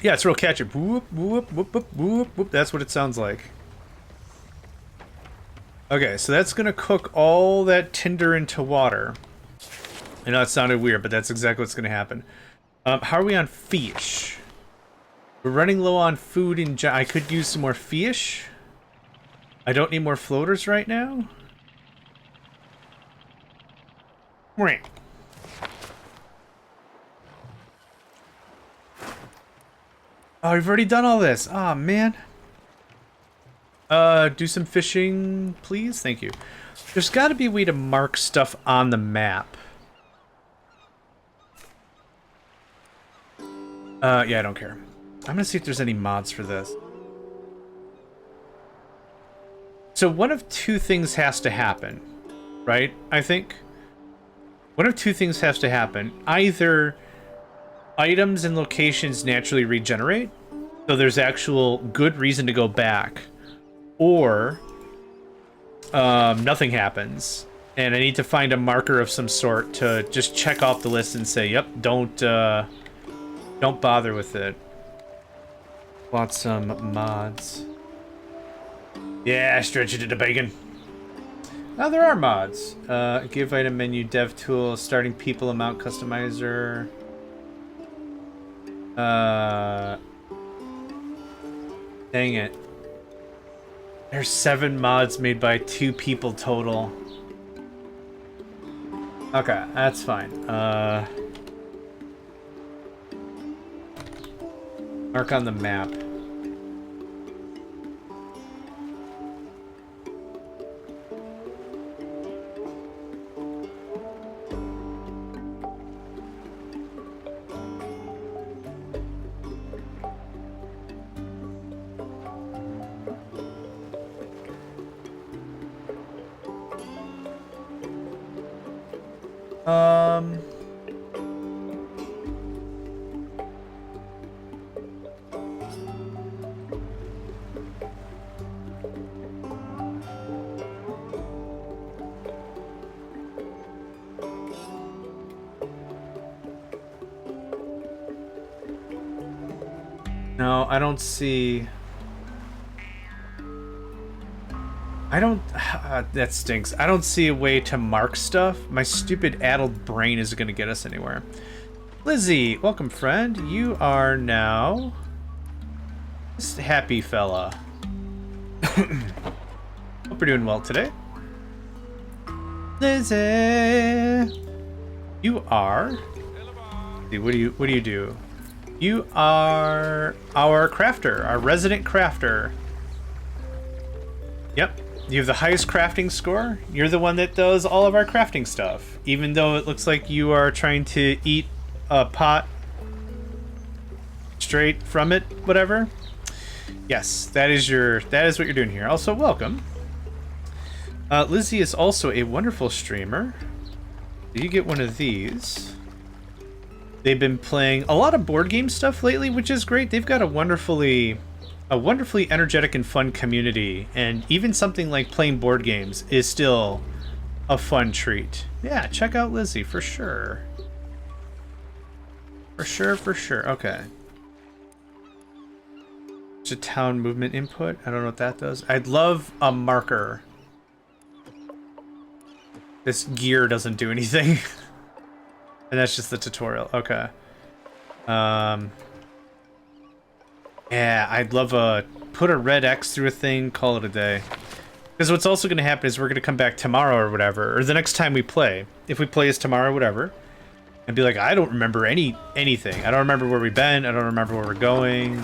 Yeah, it's real catchy. Whoop, whoop, whoop, whoop, whoop, whoop. That's what it sounds like. Okay, so that's gonna cook all that tinder into water. I know it sounded weird, but that's exactly what's going to happen. How are we on fish? We're running low on food and I could use some more fish. I don't need more floaters right now. Right. Oh, we've already done all this. Oh, man. Do some fishing, please. Thank you. There's got to be a way to mark stuff on the map. Yeah, I don't care. I'm gonna see if there's any mods for this. So one of two things has to happen, right? I think one of two things has to happen. Either items and locations naturally regenerate, so there's actual good reason to go back, or nothing happens, and I need to find a marker of some sort to just check off the list and say, yep, don't bother with it. Flotsam mods. Yeah, stretch it into bacon. Oh, there are mods. Give item menu, dev tool, starting people amount customizer. Dang it. There's 7 mods made by 2 people total. Okay, that's fine. Mark on the map. No, I don't see... that stinks. I don't see a way to mark stuff. My stupid addled brain isn't going to get us anywhere. Lizzie, welcome, friend. You are now... this happy fella. Hope you're doing well today. Lizzie! You are... let's see, what do you do? You are our crafter, our resident crafter. Yep. You have the highest crafting score. You're the one that does all of our crafting stuff. Even though it looks like you are trying to eat a pot straight from it, whatever. Yes, that is what you're doing here. Also, welcome. Lizzie is also a wonderful streamer. You get one of these. They've been playing a lot of board game stuff lately, which is great. They've got a wonderfully energetic and fun community, and even something like playing board games is still a fun treat. Yeah, check out Lizzie for sure. For sure. Okay. It's a town movement input. I don't know what that does. I'd love a marker. This gear doesn't do anything. And that's just the tutorial. Okay. Yeah, I'd love put a red X through a thing, call it a day. Because what's also going to happen is we're going to come back tomorrow or whatever, or the next time we play. If we play is tomorrow or whatever, and be like, I don't remember anything. I don't remember where we've been. I don't remember where we're going.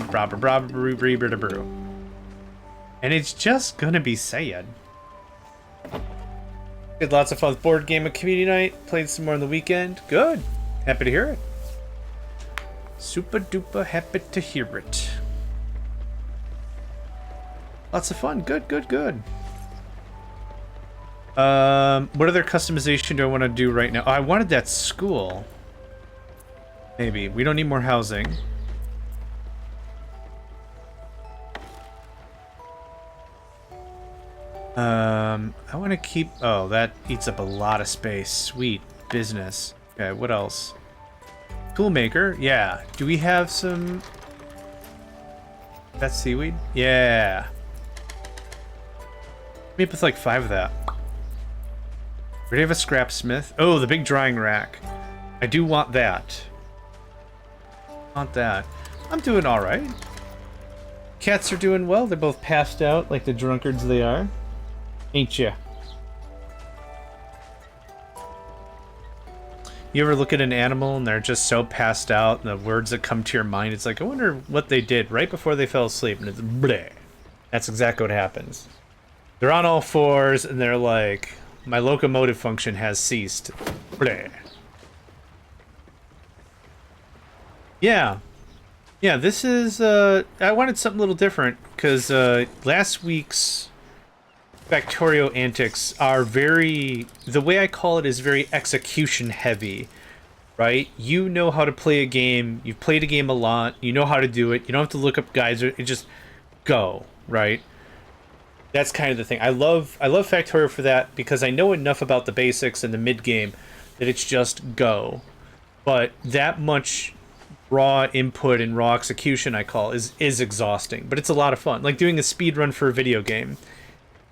And it's just going to be sad. Did lots of fun with board game and community night. Played some more on the weekend. Good. Happy to hear it. Super duper happy to hear it. Lots of fun. Good. What other customization do I want to do right now? Oh, I wanted that school. Maybe. We don't need more housing. I want to keep... Oh, that eats up a lot of space. Sweet. Business. Okay, what else? Toolmaker. Yeah. Do we have some... That's seaweed? Yeah. Maybe with like 5 of that. We do have a scrapsmith. Oh, the big drying rack. I do want that. Want that. I'm doing alright. Cats are doing well. They're both passed out like the drunkards they are. Ain't ya? You ever look at an animal and they're just so passed out, and the words that come to your mind, it's like, I wonder what they did right before they fell asleep, and it's bleh. That's exactly what happens. They're on all fours, and they're like, my locomotive function has ceased. Bleh. Yeah. Yeah, this is, I wanted something a little different, because last week's Factorio antics are very, the way I call it is very execution heavy, right? You know how to play a game, you've played a game a lot, you know how to do it, you don't have to look up guides, it just go, right? That's kind of the thing. I love Factorio for that, because I know enough about the basics and the mid game that it's just go. But that much raw input and raw execution, I call, is exhausting, but it's a lot of fun. Like doing a speed run for a video game.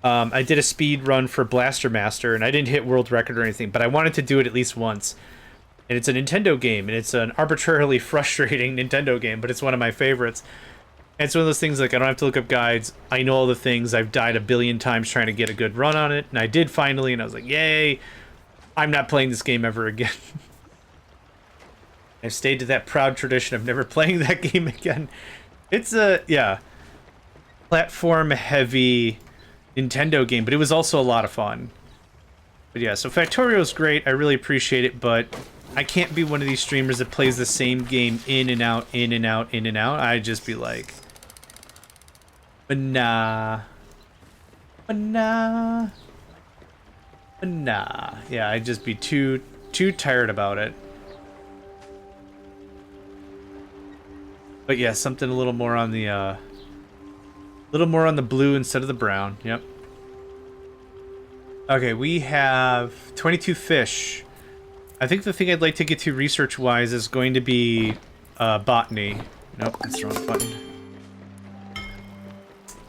I did a speed run for Blaster Master, and I didn't hit world record or anything, but I wanted to do it at least once. And it's a Nintendo game, and it's an arbitrarily frustrating Nintendo game, but it's one of my favorites. And it's one of those things, like, I don't have to look up guides. I know all the things. I've died a billion times trying to get a good run on it, and I did finally, and I was like, yay! I'm not playing this game ever again. I've stayed to that proud tradition of never playing that game again. It's a, yeah, platform-heavy Nintendo game, but it was also a lot of fun. But yeah, so Factorio's great. I really appreciate it, but I can't be one of these streamers that plays the same game in and out, in and out, in and out. I'd just be like, but nah. Yeah, I'd just be too tired about it. But yeah, something a little more on the blue instead of the brown. Yep. Okay, we have 22 fish. I think the thing I'd like to get to research-wise is going to be botany. Nope, that's the wrong button.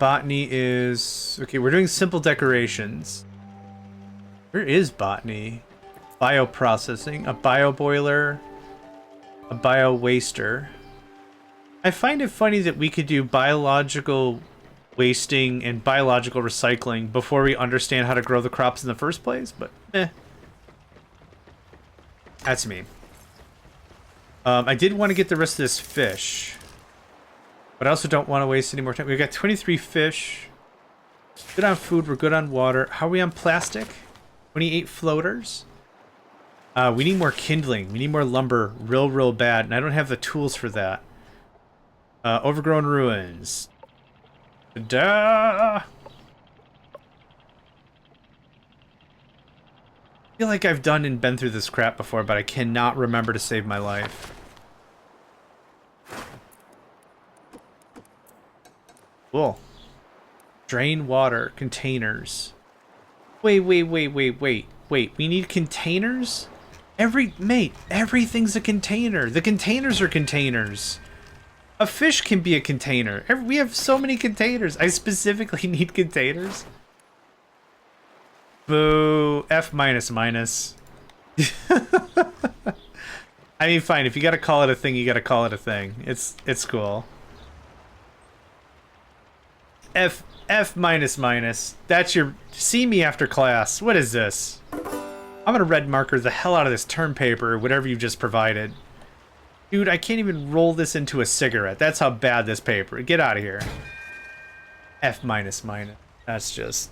Botany is... Okay, we're doing simple decorations. Where is botany? Bioprocessing, a bioboiler, a bio-waster. I find it funny that we could do biological wasting and biological recycling before we understand how to grow the crops in the first place, but eh. That's me. I did want to get the rest of this fish, but I also don't want to waste any more time. We've got 23 fish. Good on food, we're good on water. How are we on plastic? 28 floaters. We need more kindling. We need more lumber real bad, and I don't have the tools for that. Overgrown ruins. Duh! I feel like I've done and been through this crap before, but I cannot remember to save my life. Cool. Drain water. Containers. Wait. We need containers? Mate, everything's a container. The containers are containers. A fish can be a container. We have so many containers. I specifically need containers. Boo. F minus minus. I mean, fine. If you gotta call it a thing, you gotta call it a thing. It's cool. F minus minus. That's your... See me after class. What is this? I'm gonna red marker the hell out of this term paper, whatever you just provided. Dude, I can't even roll this into a cigarette. That's how bad this paper. Get out of here. F minus minus. That's just...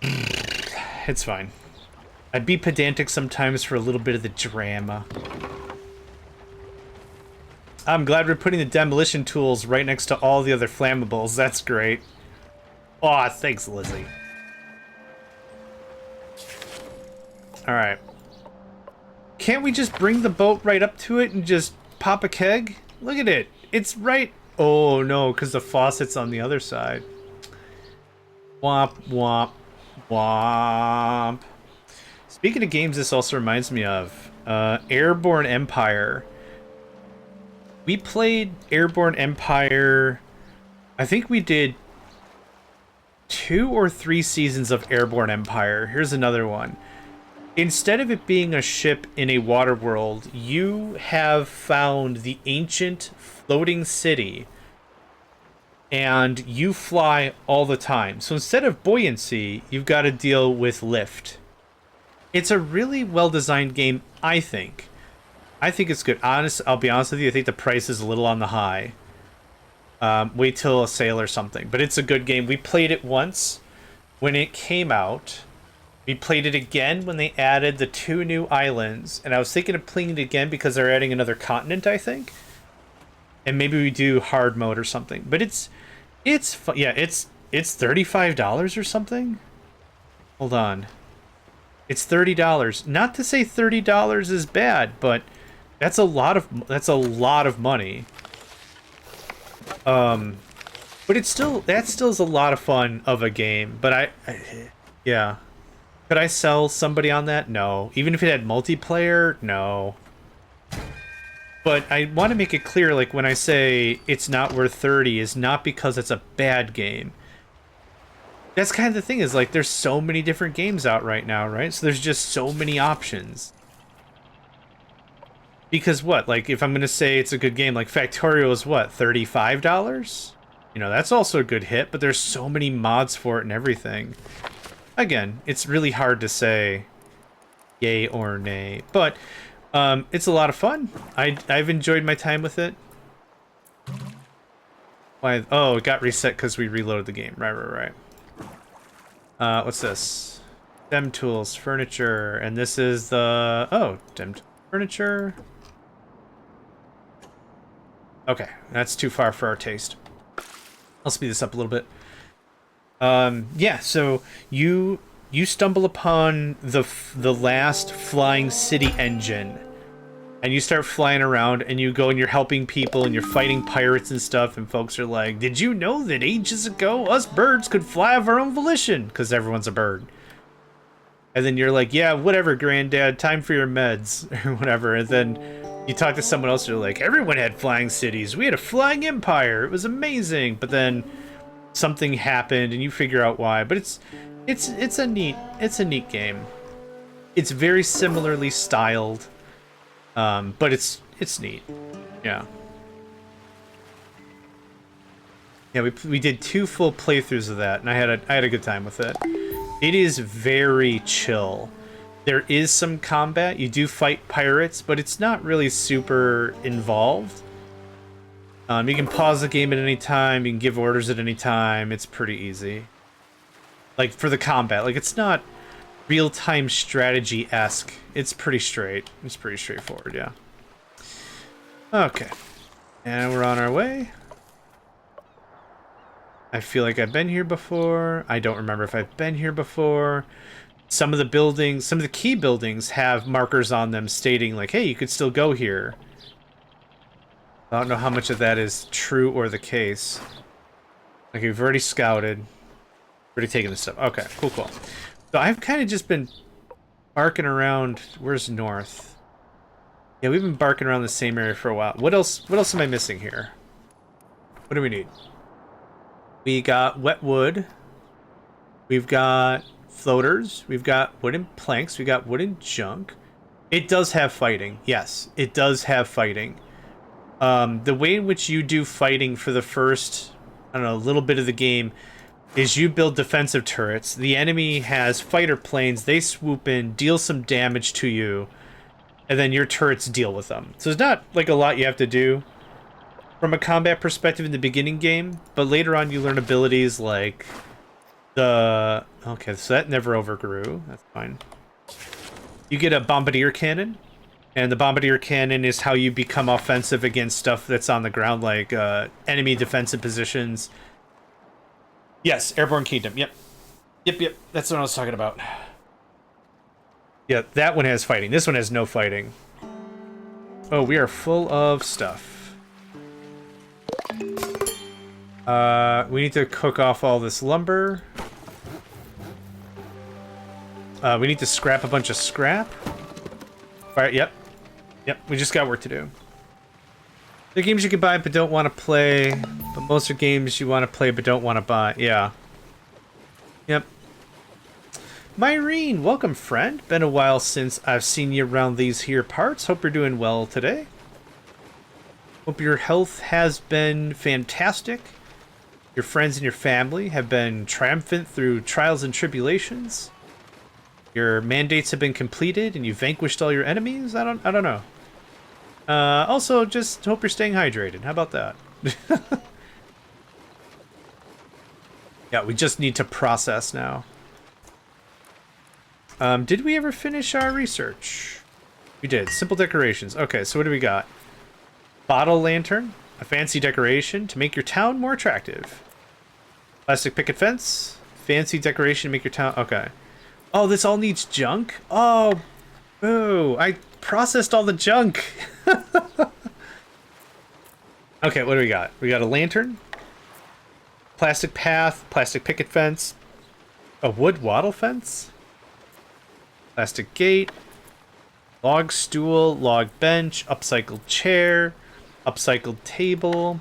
It's fine. I'd be pedantic sometimes for a little bit of the drama. I'm glad we're putting the demolition tools right next to all the other flammables. That's great. Aw, thanks, Lizzie. Alright. Can't we just bring the boat right up to it and just pop a keg? Look at it. It's right... Oh, no, because the faucet's on the other side. Womp, womp, womp. Speaking of games, this also reminds me of Airborne Empire. We played Airborne Empire... I think we did 2 or 3 seasons of Airborne Empire. Here's another one. Instead of it being a ship in a water world, you have found the ancient floating city and you fly all the time. So instead of buoyancy, you've got to deal with lift. It's a really well-designed game, I think. I think it's good. I'll be honest with you, I think the price is a little on the high. Wait till a sale or something. But it's a good game. We played it once when it came out. We played it again when they added the 2 new islands, and I was thinking of playing it again because they're adding another continent, I think. And maybe we do hard mode or something. But it's yeah, it's $35 or something. Hold on. It's $30. Not to say $30 is bad, but that's a lot of money. But that still is a lot of fun of a game, but yeah. Could I sell somebody on that? No. Even if it had multiplayer? No. But I want to make it clear, like, when I say it's not worth 30, is not because it's a bad game. That's kind of the thing, is, like, there's so many different games out right now, right? So there's just so many options. Because what? Like, if I'm going to say it's a good game, like, Factorio is what? $35? You know, that's also a good hit, but there's so many mods for it and everything. Again, it's really hard to say yay or nay, but it's a lot of fun. I've enjoyed my time with it. Why? Oh, it got reset because we reloaded the game. Right. What's this? Dem tools, furniture, and this is the... Oh, dem furniture. Okay, that's too far for our taste. I'll speed this up a little bit. Yeah, so you stumble upon the last flying city engine, and you start flying around, and you go and you're helping people, and you're fighting pirates and stuff, and folks are like, did you know that ages ago us birds could fly of our own volition? Because everyone's a bird. And then you're like, yeah, whatever, granddad, time for your meds, or whatever, and then you talk to someone else, and you're like, everyone had flying cities, we had a flying empire, it was amazing, but then something happened and you figure out why. But it's a neat game. It's very similarly styled, but it's neat. Yeah, we did 2 full playthroughs of that, and I had a good time with it. It is very chill. There is some combat. You do fight pirates, but it's not really super involved. You can pause the game at any time, you can give orders at any time, it's pretty easy. Like, for the combat, like, it's not real-time strategy-esque. It's pretty straight. It's pretty straightforward, yeah. Okay. And we're on our way. I feel like I've been here before. I don't remember if I've been here before. Some of the buildings, some of the key buildings have markers on them stating like, hey, you could still go here. I don't know how much of that is true or the case. Like, we've already scouted. Already taken this stuff. Okay, cool, cool. So I've kind of just been barking around. Where's north? Yeah, we've been barking around the same area for a while. What else am I missing here? What do we need? We got wet wood. We've got floaters. We've got wooden planks. We got wooden junk. It does have fighting. Yes, it does have fighting. The way in which you do fighting for the first, I don't know, little bit of the game is you build defensive turrets. The enemy has fighter planes. They swoop in, deal some damage to you, and then your turrets deal with them. So it's not like a lot you have to do from a combat perspective in the beginning game, but later on you learn abilities like the... Okay, so that never overgrew. That's fine. You get a bombardier cannon, and the bombardier cannon is how you become offensive against stuff that's on the ground, like enemy defensive positions. Yes, Airborne Kingdom. Yep. Yep. That's what I was talking about. Yeah, that one has fighting. This one has no fighting. Oh, we are full of stuff. We need to cook off all this lumber. We need to scrap a bunch of scrap. Alright, yep. Yep, we just got work to do. There are games you can buy but don't want to play, but most are games you want to play but don't want to buy. Yeah. Yep. Myrene, welcome, friend. Been a while since I've seen you around these here parts. Hope you're doing well today. Hope your health has been fantastic. Your friends and your family have been triumphant through trials and tribulations. Your mandates have been completed and you vanquished all your enemies. I don't know. Also, just hope you're staying hydrated. How about that? Yeah, we just need to process now. Did we ever finish our research? We did. Simple decorations. Okay, so what do we got? Bottle lantern. A fancy decoration to make your town more attractive. Plastic picket fence. Fancy decoration to make your town... Okay. Oh, this all needs junk? Oh, boo. I processed all the junk. Okay, what do we got? We got a lantern. Plastic path. Plastic picket fence. A wood wattle fence. Plastic gate. Log stool. Log bench. Upcycled chair. Upcycled table.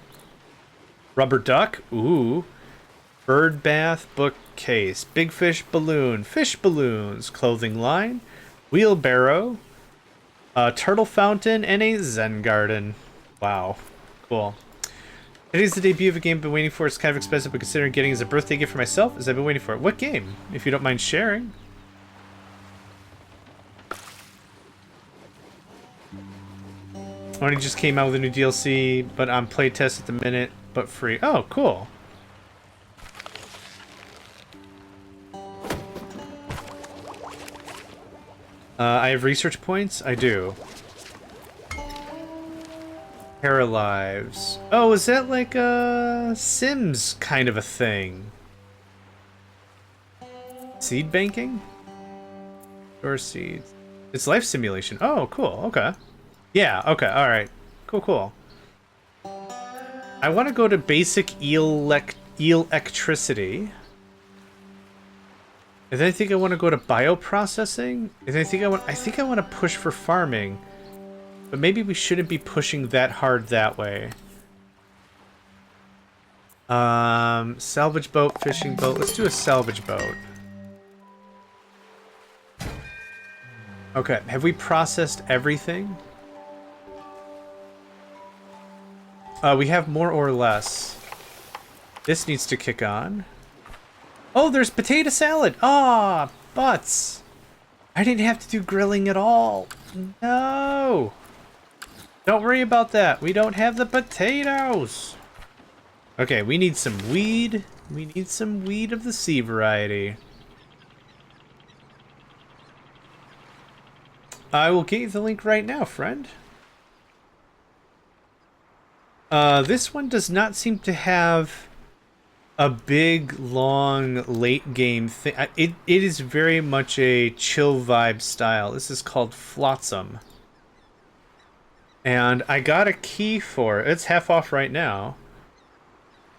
Rubber duck. Ooh. Bird bath. Bookcase. Big fish balloon. Fish balloons. Clothing line. Wheelbarrow. A turtle fountain. And a zen garden. Wow. Cool. Today's the debut of a game I've been waiting for. It's kind of expensive, but considering getting it as a birthday gift for myself, as I've been waiting for it. What game? If you don't mind sharing. Only just came out with a new DLC, but on playtest at the minute, but free. Oh, cool. I have research points? I do. Paralives. Oh, is that like a Sims kind of a thing? Seed banking? Store seeds. It's life simulation. Oh, cool. Okay. Yeah, okay, alright. Cool, cool. I want to go to basic electricity. And then I think I want to go to bioprocessing. And then I think I want to push for farming. But maybe we shouldn't be pushing that hard that way. Salvage boat, fishing boat. Let's do a salvage boat. Okay, have we processed everything? We have more or less. This needs to kick on. Oh, there's potato salad! Ah, butts! I didn't have to do grilling at all. No! Don't worry about that. We don't have the potatoes. Okay, we need some weed. We need some weed of the sea variety. I will get you the link right now, friend. This one does not seem to have a big, long, late game thing. It is very much a chill vibe style. This is called Flotsam. And I got a key for it. It's half off right now.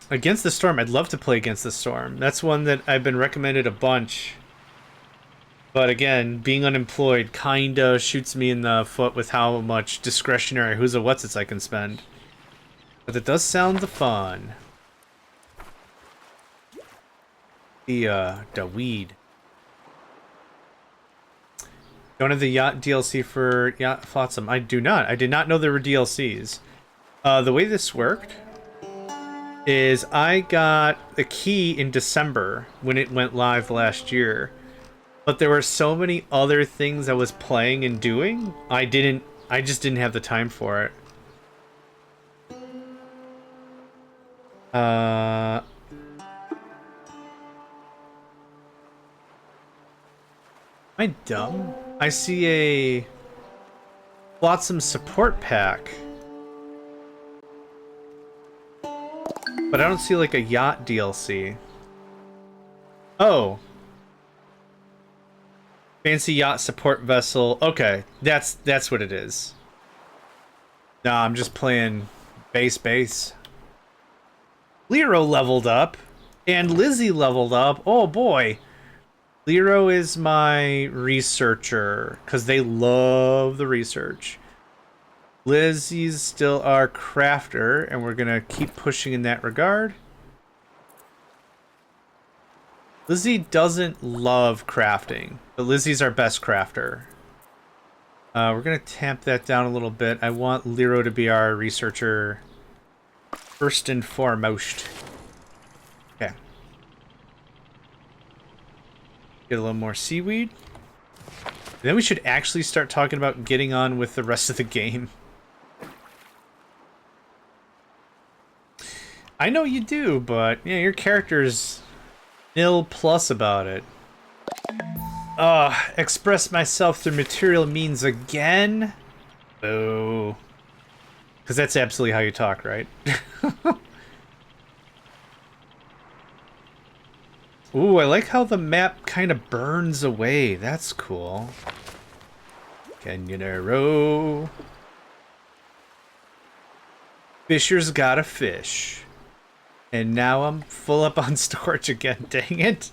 Against the Storm. I'd love to play Against the Storm. That's one that I've been recommended a bunch. But again, being unemployed kinda shoots me in the foot with how much discretionary who's a what's-its I can spend. But it does sound the fun. The weed. Don't have the yacht DLC for Yacht Flotsam. I do not. I did not know there were DLCs. The way this worked is I got the key in December when it went live last year. But there were so many other things I was playing and doing, I just didn't have the time for it. Am I dumb? I see a Flotsam support pack. But I don't see like a yacht DLC. Oh. Fancy yacht support vessel. Okay, that's what it is. Nah, I'm just playing base. Lero leveled up, and Lizzie leveled up. Oh boy. Lero is my researcher, because they love the research. Lizzie's still our crafter, and we're going to keep pushing in that regard. Lizzie doesn't love crafting, but Lizzie's our best crafter. We're going to tamp that down a little bit. I want Lero to be our researcher first and foremost. Okay. Get a little more seaweed. And then we should actually start talking about getting on with the rest of the game. I know you do, but yeah, your character's nil plus about it. Express myself through material means again? Boo. Because that's absolutely how you talk, right? Ooh, I like how the map kind of burns away. That's cool. Canyonero. Fisher's got a fish. And now I'm full up on storage again, dang it.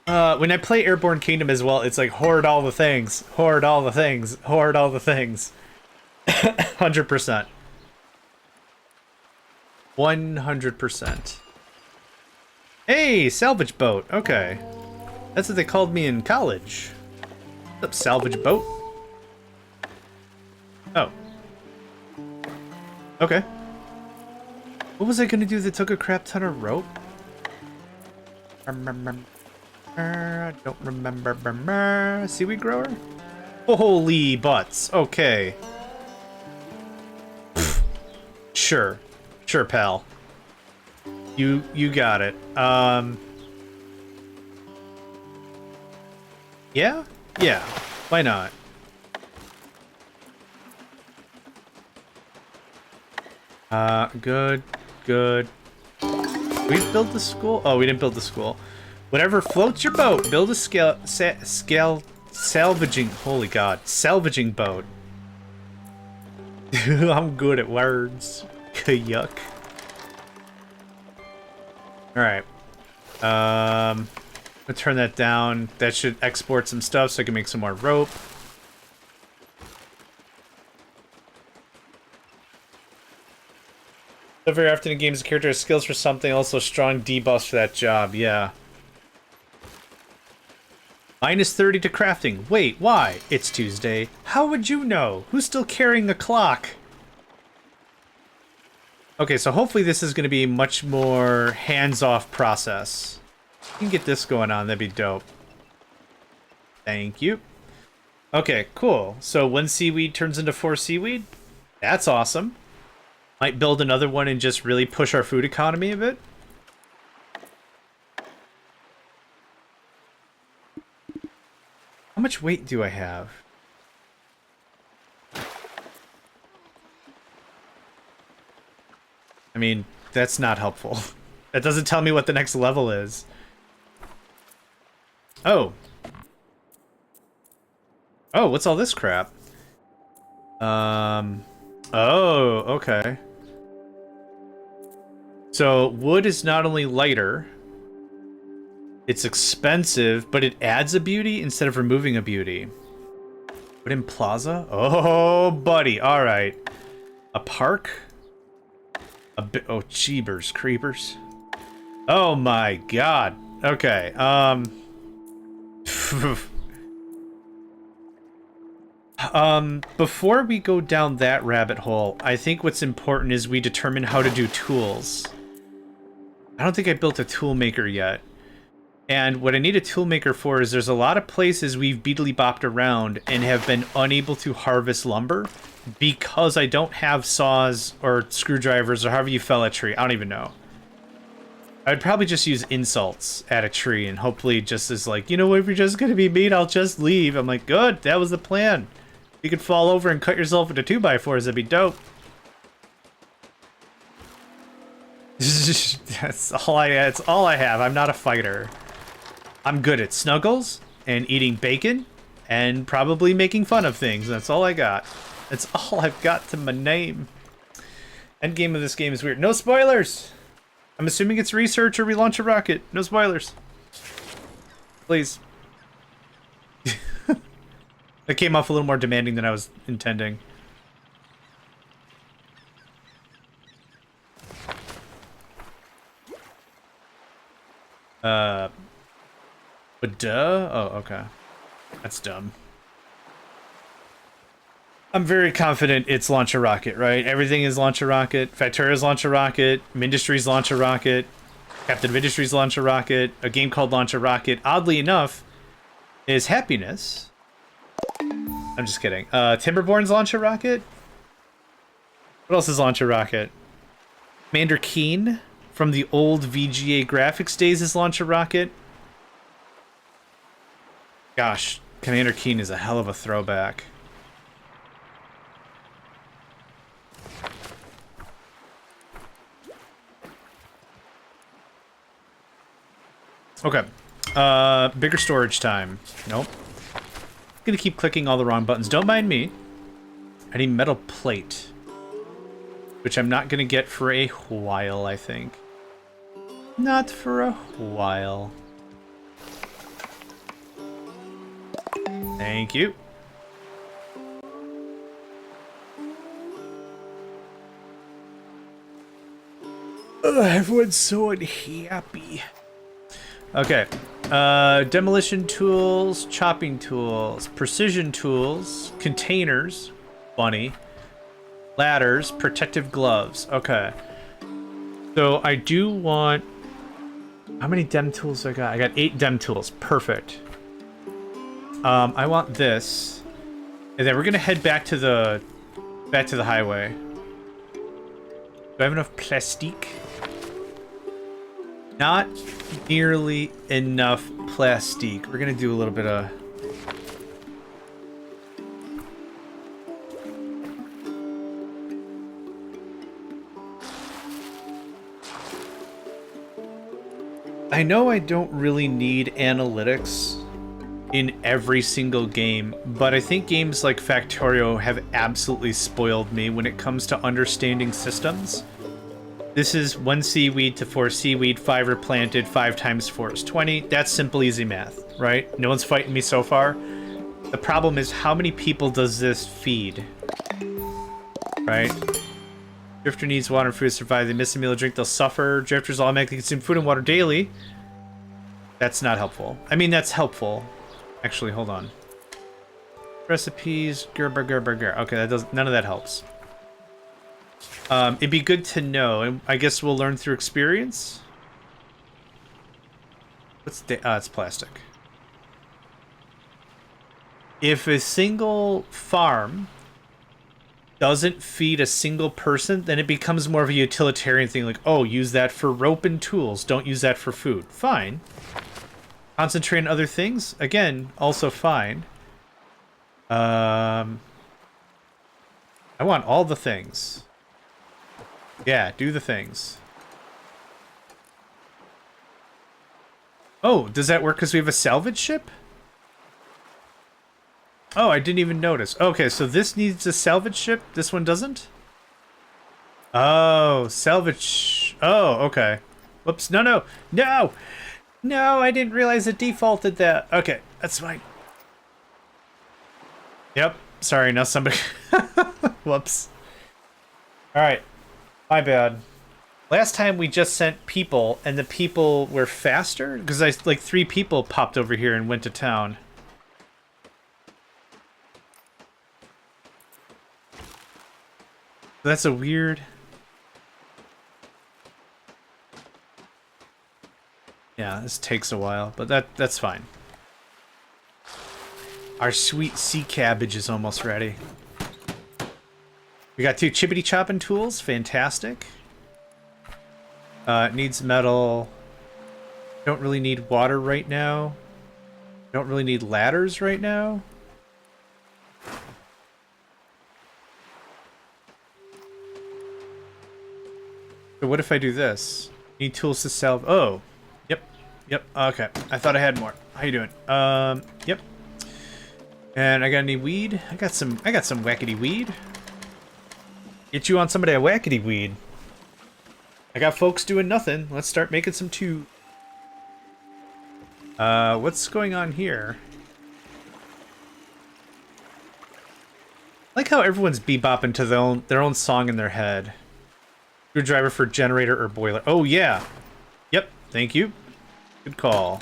When I play Airborne Kingdom as well, it's like hoard all the things, hoard all the things, hoard all the things. 100%. 100%. Hey, salvage boat. Okay. That's what they called me in college. What's up, salvage boat? Oh. Okay. What was I gonna do that took a crap ton of rope? I don't remember. Seaweed grower? Holy butts. Okay. Pfft. Sure. Sure, pal. You got it. Yeah? Yeah. Why not? Good. We built the school? Oh, we didn't build the school. Whatever floats your boat, build a salvaging, holy god, salvaging boat. I'm good at words. Yuck. Alright. I'll turn that down. That should export some stuff so I can make some more rope. So very often in games, the character has skills for something, also strong debuffs for that job. Yeah. Minus 30 to crafting. Wait, why? It's Tuesday. How would you know? Who's still carrying the clock? Okay, so hopefully this is going to be a much more hands-off process. If you can get this going on, that'd be dope. Thank you. Okay, cool. So 1 seaweed turns into 4 seaweed. That's awesome. Might build another one and just really push our food economy a bit. How much weight do I have? I mean, that's not helpful. That doesn't tell me what the next level is. Oh. Oh, what's all this crap? Oh, okay. So, wood is not only lighter, it's expensive, but it adds a beauty instead of removing a beauty. Wooden plaza? Oh, buddy. All right. A park? Oh, jeebers creepers. Oh my god. Okay. Before we go down that rabbit hole, I think what's important is we determine how to do tools. I don't think I built a tool maker yet. And what I need a tool maker for is there's a lot of places we've beedly bopped around and have been unable to harvest lumber because I don't have saws or screwdrivers or however you fell a tree. I don't even know. I would probably just use insults at a tree and hopefully just as like, you know what, if you're just going to be mean, I'll just leave. I'm like, good, that was the plan. You could fall over and cut yourself into 2x4s, that'd be dope. That's all I have. I'm not a fighter. I'm good at snuggles and eating bacon and probably making fun of things. That's all I got. That's all I've got to my name. Endgame of this game is weird. No spoilers! I'm assuming it's research or we launch a rocket. No spoilers. Please. That came off a little more demanding than I was intending. But duh? Oh, okay. That's dumb. I'm very confident it's launch a rocket, right? Everything is launch a rocket. Factoria's launch a rocket. Mindustries launch a rocket. Captain of Industries launch a rocket. A game called Launch a Rocket, oddly enough, is Happiness. I'm just kidding. Timberborn's launch a rocket? What else is launch a rocket? Commander Keen from the old VGA graphics days is launch a rocket. Gosh, Commander Keen is a hell of a throwback. Okay. Bigger storage time. Nope. I'm gonna keep clicking all the wrong buttons. Don't mind me. I need metal plate. Which I'm not gonna get for a while, I think. Not for a while. Thank you. Ugh, everyone's so unhappy. Okay. Demolition tools, chopping tools, precision tools, containers, bunny, ladders, protective gloves. Okay. So I do want... How many dem tools I got? I got 8 dem tools. Perfect. I want this. And then we're gonna head back to the highway. Do I have enough plastique? Not nearly enough plastique. We're gonna do a little bit of... I know I don't really need analytics in every single game, but I think games like Factorio have absolutely spoiled me when it comes to understanding systems. This is 1 seaweed to 4 seaweed, 5 are planted, 5 times 4 is 20. That's simple, easy math, right? No one's fighting me so far. The problem is, how many people does this feed? Right? Drifter needs water and food to survive. They miss a meal or drink, they'll suffer. Drifters automatically consume food and water daily. That's not helpful. I mean, that's helpful. Actually, hold on. Recipes, gerber, gerber, gerber. Okay, that does none of that helps. It'd be good to know, and I guess we'll learn through experience. What's the... it's plastic. If a single farm doesn't feed a single person, then it becomes more of a utilitarian thing, like, oh, use that for rope and tools, don't use that for food. Fine. Concentrate on other things, again, also fine. I want all the things. Yeah, do the things. Oh, does that work because we have a salvage ship? Oh, I didn't even notice. Okay, so this needs a salvage ship. This one doesn't? Oh, salvage. Oh, okay. Whoops. No, no. No! No, I didn't realize it defaulted that. Okay, that's fine. Yep. Sorry, now somebody... Whoops. Alright. My bad. Last time we just sent people, and the people were faster? Because like 3 people popped over here and went to town. That's a weird... Yeah, this takes a while, but that's fine. Our sweet sea cabbage is almost ready. We got 2 chippity chopping tools, fantastic. It needs metal. Don't really need water right now. Don't really need ladders right now. So what if I do this? Need tools to salve. Oh, yep, yep. Okay, I thought I had more. How you doing? Yep. And I got any weed? I got some wackety weed. Get you on somebody a wackety weed. I got folks doing nothing. Let's start making some too. What's going on here? I like how everyone's bebopping to their own song in their head. Screwdriver for generator or boiler. Oh yeah. Yep. Thank you. Good call.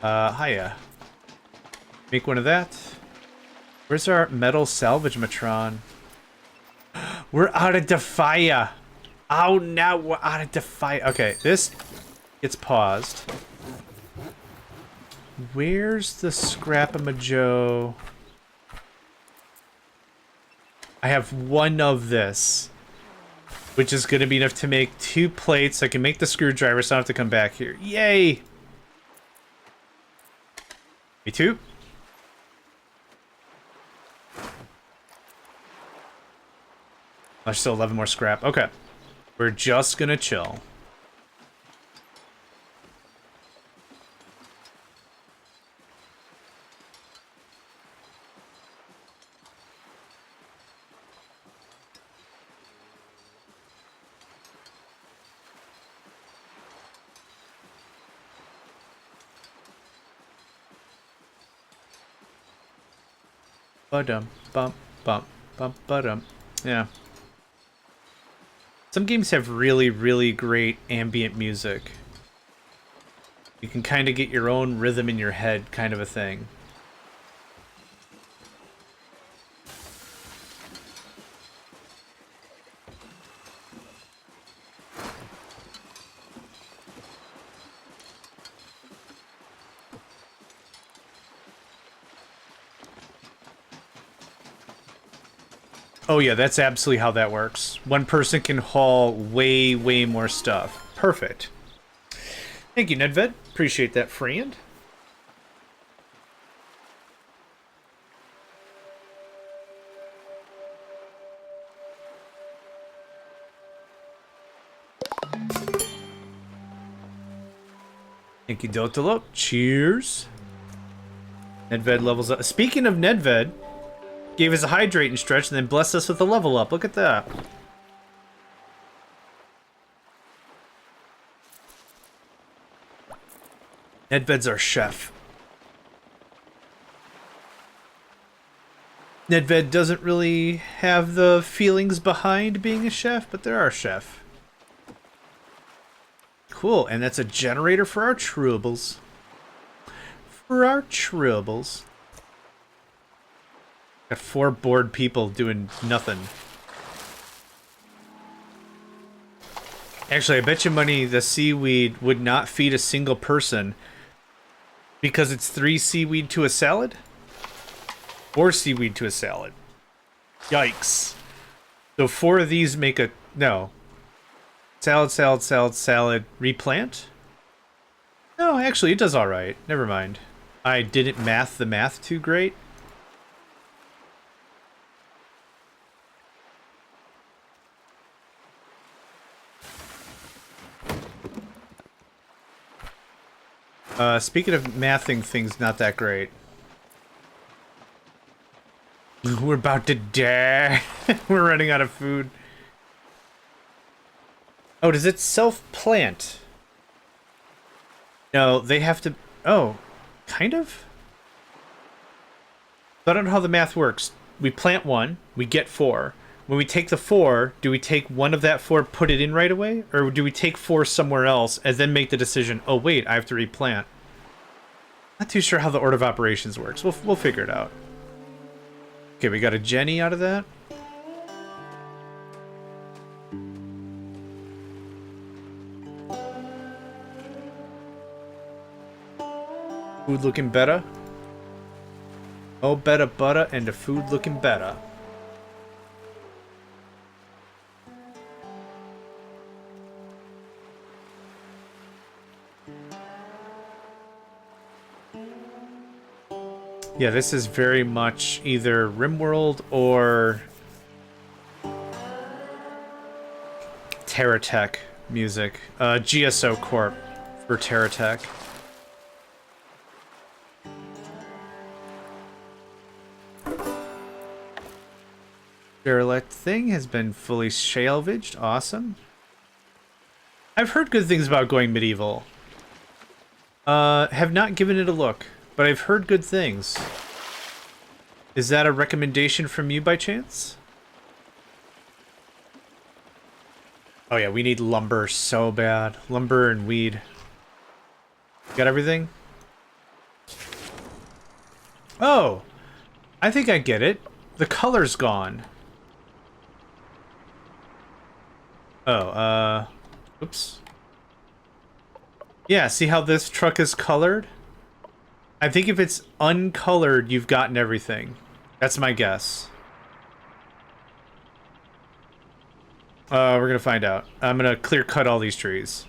Hiya. Make one of that. Where's our metal salvage matron? We're out of Defia. Oh, now we're out of Defia. Okay, this gets paused. Where's the Scrap-a-ma-joe? I have 1 of this, which is going to be enough to make 2 plates. I can make the screwdriver, so I don't have to come back here. Yay! Me too. There's still 11 more scrap. Okay. We're just gonna chill. Ba-dum, bump, bump, bump, ba-dum. Yeah. Some games have really, really great ambient music. You can kind of get your own rhythm in your head, kind of a thing. Oh yeah, that's absolutely how that works. One person can haul way, way more stuff. Perfect. Thank you, Nedved. Appreciate that, friend. Thank you, Dotalo. Cheers. Nedved levels up. Speaking of Nedved, gave us a hydrate and stretch and then blessed us with a level up. Look at that. Nedved's our chef. Nedved doesn't really have the feelings behind being a chef, but they're our chef. Cool, and that's a generator for our troubles. For our troubles. Got 4 bored people doing nothing. Actually, I bet you money the seaweed would not feed a single person because it's 3 seaweed to a salad? 4 seaweed to a salad. Yikes. So 4 of these make a... No. Salad, salad, salad, salad, replant? No, actually, it does alright. Never mind. I didn't math the math too great. Speaking of mathing things, not that great. We're about to die. We're running out of food. Oh, does it self-plant? No, they have to... Oh, kind of? I don't know how the math works. We plant 1, we get 4. When we take the 4, do we take 1 of that 4, put it in right away? Or do we take 4 somewhere else and then make the decision, oh wait, I have to replant? Not too sure how the order of operations works. We'll figure it out. Okay, we got a Jenny out of that. Food looking better. Oh, better butter and the food looking better. Yeah, this is very much either RimWorld or TerraTech music. GSO Corp for TerraTech. Derelict thing has been fully salvaged. Awesome. I've heard good things about going medieval. Have not given it a look, but I've heard good things. Is that a recommendation from you by chance? Oh yeah, we need lumber so bad. Lumber and weed. Got everything? Oh! I think I get it. The color's gone. Oh, oops. Yeah, see how this truck is colored? I think if it's uncolored, you've gotten everything. That's my guess. We're gonna find out. I'm gonna clear cut all these trees.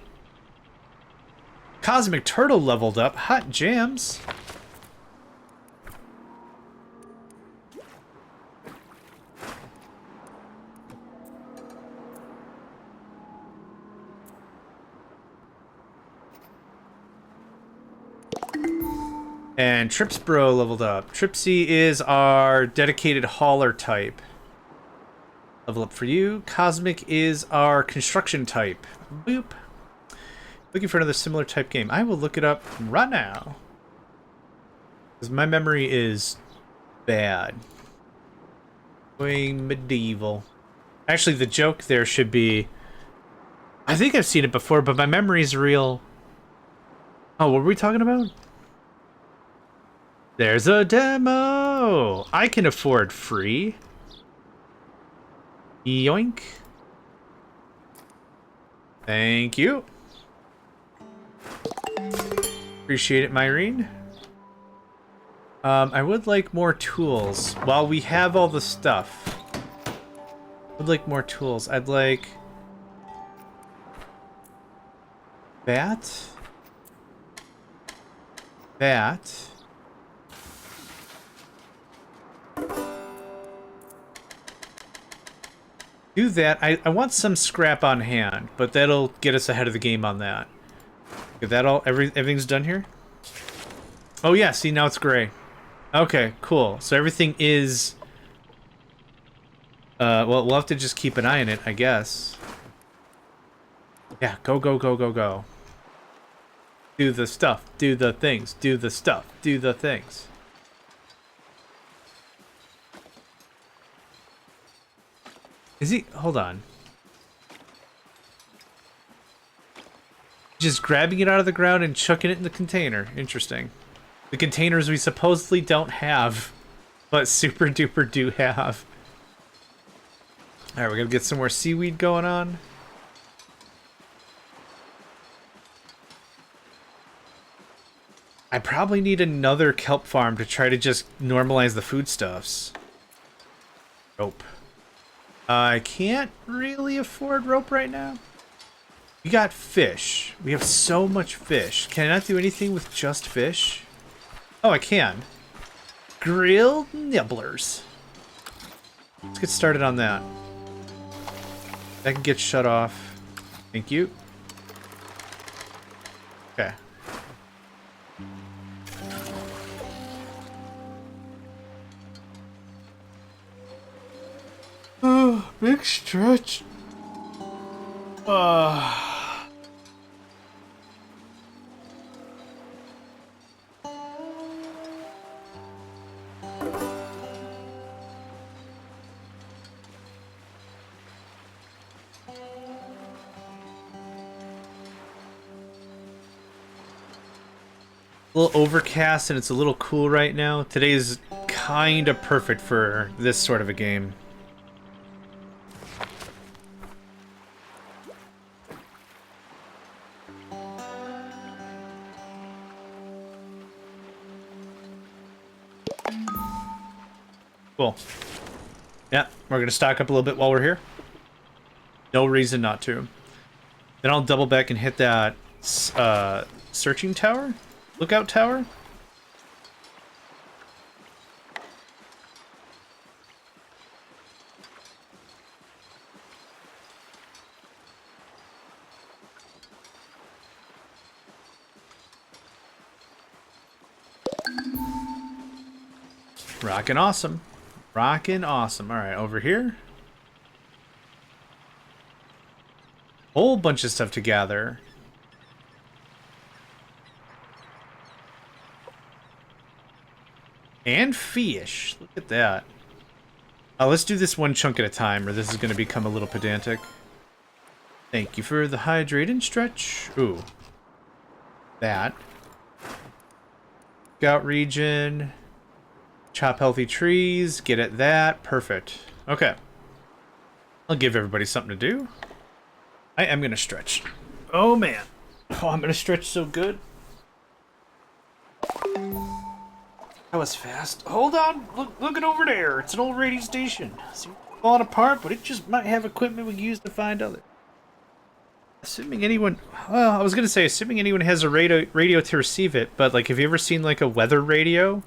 Cosmic Turtle leveled up. Hot jams. And Tripsbro leveled up. Tripsy is our dedicated hauler type. Level up for you. Cosmic is our construction type. Boop. Looking for another similar type game. I will look it up right now. Because my memory is bad. Going medieval. Actually, the joke there should be... I think I've seen it before, but my memory's real... Oh, what were we talking about? There's a demo! I can afford free. Yoink. Thank you. Appreciate it, Myrene. I would like more tools. While we have all the stuff, I would like more tools. I'd like... that. That. Do that. I want some scrap on hand, but that'll get us ahead of the game on that. Is that all? Everything's done here? Oh yeah, see, now it's gray. Okay, cool. So everything is... well, we'll have to just keep an eye on it, I guess. Yeah, go, go, go, go, go. Do the stuff. Do the things. Do the stuff. Do the things. Is he... Hold on. Just grabbing it out of the ground and chucking it in the container. Interesting. The containers we supposedly don't have, but super duper do have. Alright, we're gonna get some more seaweed going on. I probably need another kelp farm to try to just normalize the foodstuffs. Nope. I can't really afford rope right now. We got fish. We have so much fish. Can I not do anything with just fish? Oh, I can. Grilled nibblers. Let's get started on that. That can get shut off. Thank you. Okay. Big stretch. A little overcast and it's a little cool right now. Today's kind of perfect for this sort of a game. Cool. Yeah, we're gonna stock up a little bit while we're here. No reason not to. Then I'll double back and hit that searching tower? Lookout tower? Rockin' awesome. Rockin' awesome. Alright, over here. Whole bunch of stuff to gather. And fish. Look at that. Let's do this one chunk at a time, or this is going to become a little pedantic. Thank you for the hydrate and stretch. Ooh. That. Scout region. Chop healthy trees. Get at that. Perfect. Okay. I'll give everybody something to do. I am going to stretch. Oh, man. Oh, I'm going to stretch so good. That was fast. Hold on. Look it over there. It's an old radio station. It's falling apart, but it just might have equipment we can use to find others. Assuming anyone... Well, I was going to say, assuming anyone has a radio to receive it, but, like, have you ever seen, like, a weather radio?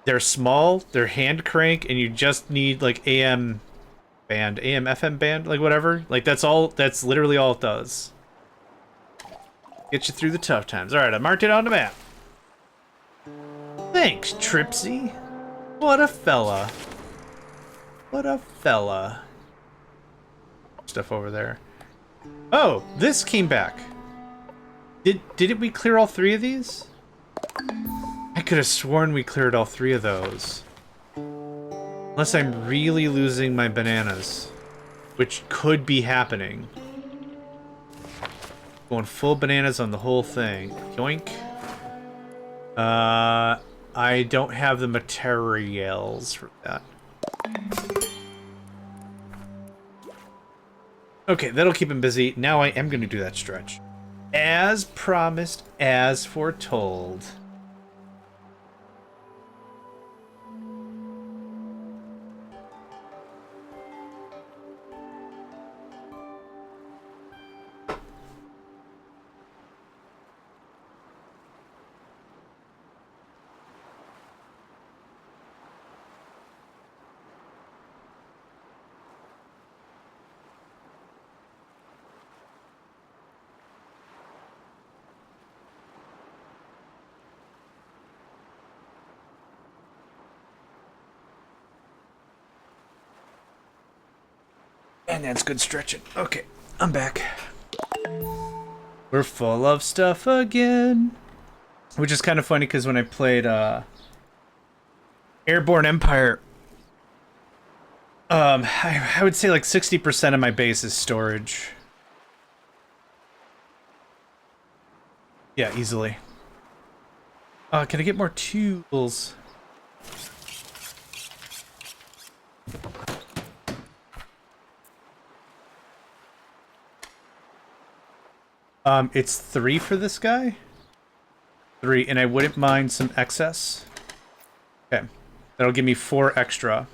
They're small, they're hand crank, and you just need, like, AM band, AM, FM band, like, whatever. Like, that's literally all it does. Get you through the tough times. Alright, I marked it on the map. Thanks, Tripsy. What a fella. What a fella. Stuff over there. Oh, this came back. Didn't we clear all three of these? I could have sworn we cleared all three of those. Unless I'm really losing my bananas. Which could be happening. Going full bananas on the whole thing. Yoink. I don't have the materials for that. Okay, that'll keep him busy. Now I am going to do that stretch. As promised, as foretold. And that's good stretching. Okay, I'm back. We're full of stuff again. Which is kind of funny because when I played Airborne Empire, I would say like 60% of my base is storage. Yeah, easily. Can I get more tools? It's 3 for this guy? 3, and I wouldn't mind some excess. Okay. That'll give me 4 extra.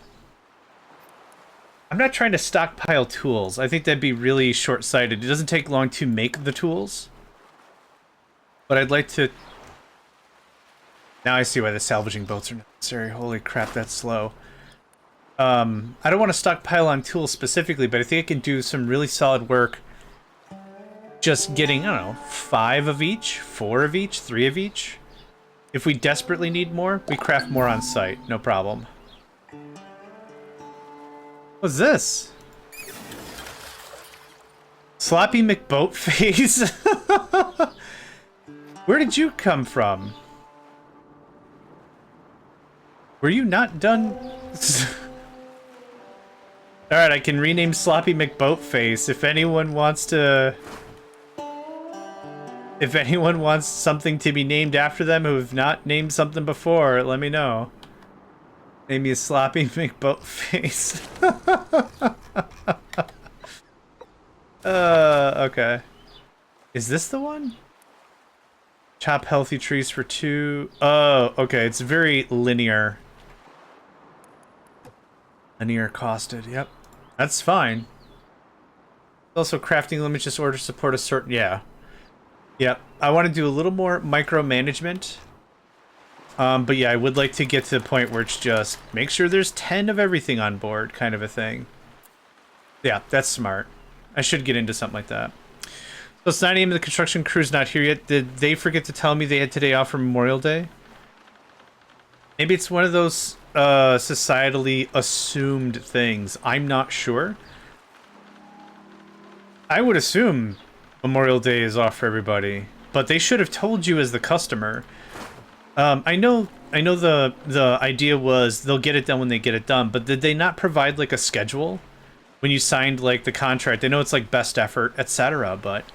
I'm not trying to stockpile tools. I think that'd be really short-sighted. It doesn't take long to make the tools. But I'd like to... Now I see why the salvaging boats are necessary. Holy crap, that's slow. I don't want to stockpile on tools specifically, but I think I can do some really solid work just getting, I don't know, 5 of each, 4 of each, 3 of each. If we desperately need more, we craft more on site. No problem. What's this? Sloppy McBoatface. Where did you come from? Were you not done? Alright, I can rename Sloppy McBoatface if anyone wants to... If anyone wants something to be named after them who have not named something before, let me know. Name me a Sloppy McBoatface. Okay. Is this the one? Chop healthy trees for 2. Oh, okay. It's very linear. Linear costed. Yep. That's fine. Also, crafting limits just order support a certain... Yeah. Yep. I want to do a little more micromanagement. But yeah, I would like to get to the point where it's just make sure there's 10 of everything on board kind of a thing. Yeah, that's smart. I should get into something like that. So it's 9 a.m. The construction crew's not here yet. Did they forget to tell me they had today off for Memorial Day? Maybe it's one of those societally assumed things. I'm not sure. I would assume Memorial Day is off for everybody, but they should have told you as the customer. I know the idea was they'll get it done when they get it done, but did they not provide like a schedule when you signed like the contract? I know it's like best effort, etc., but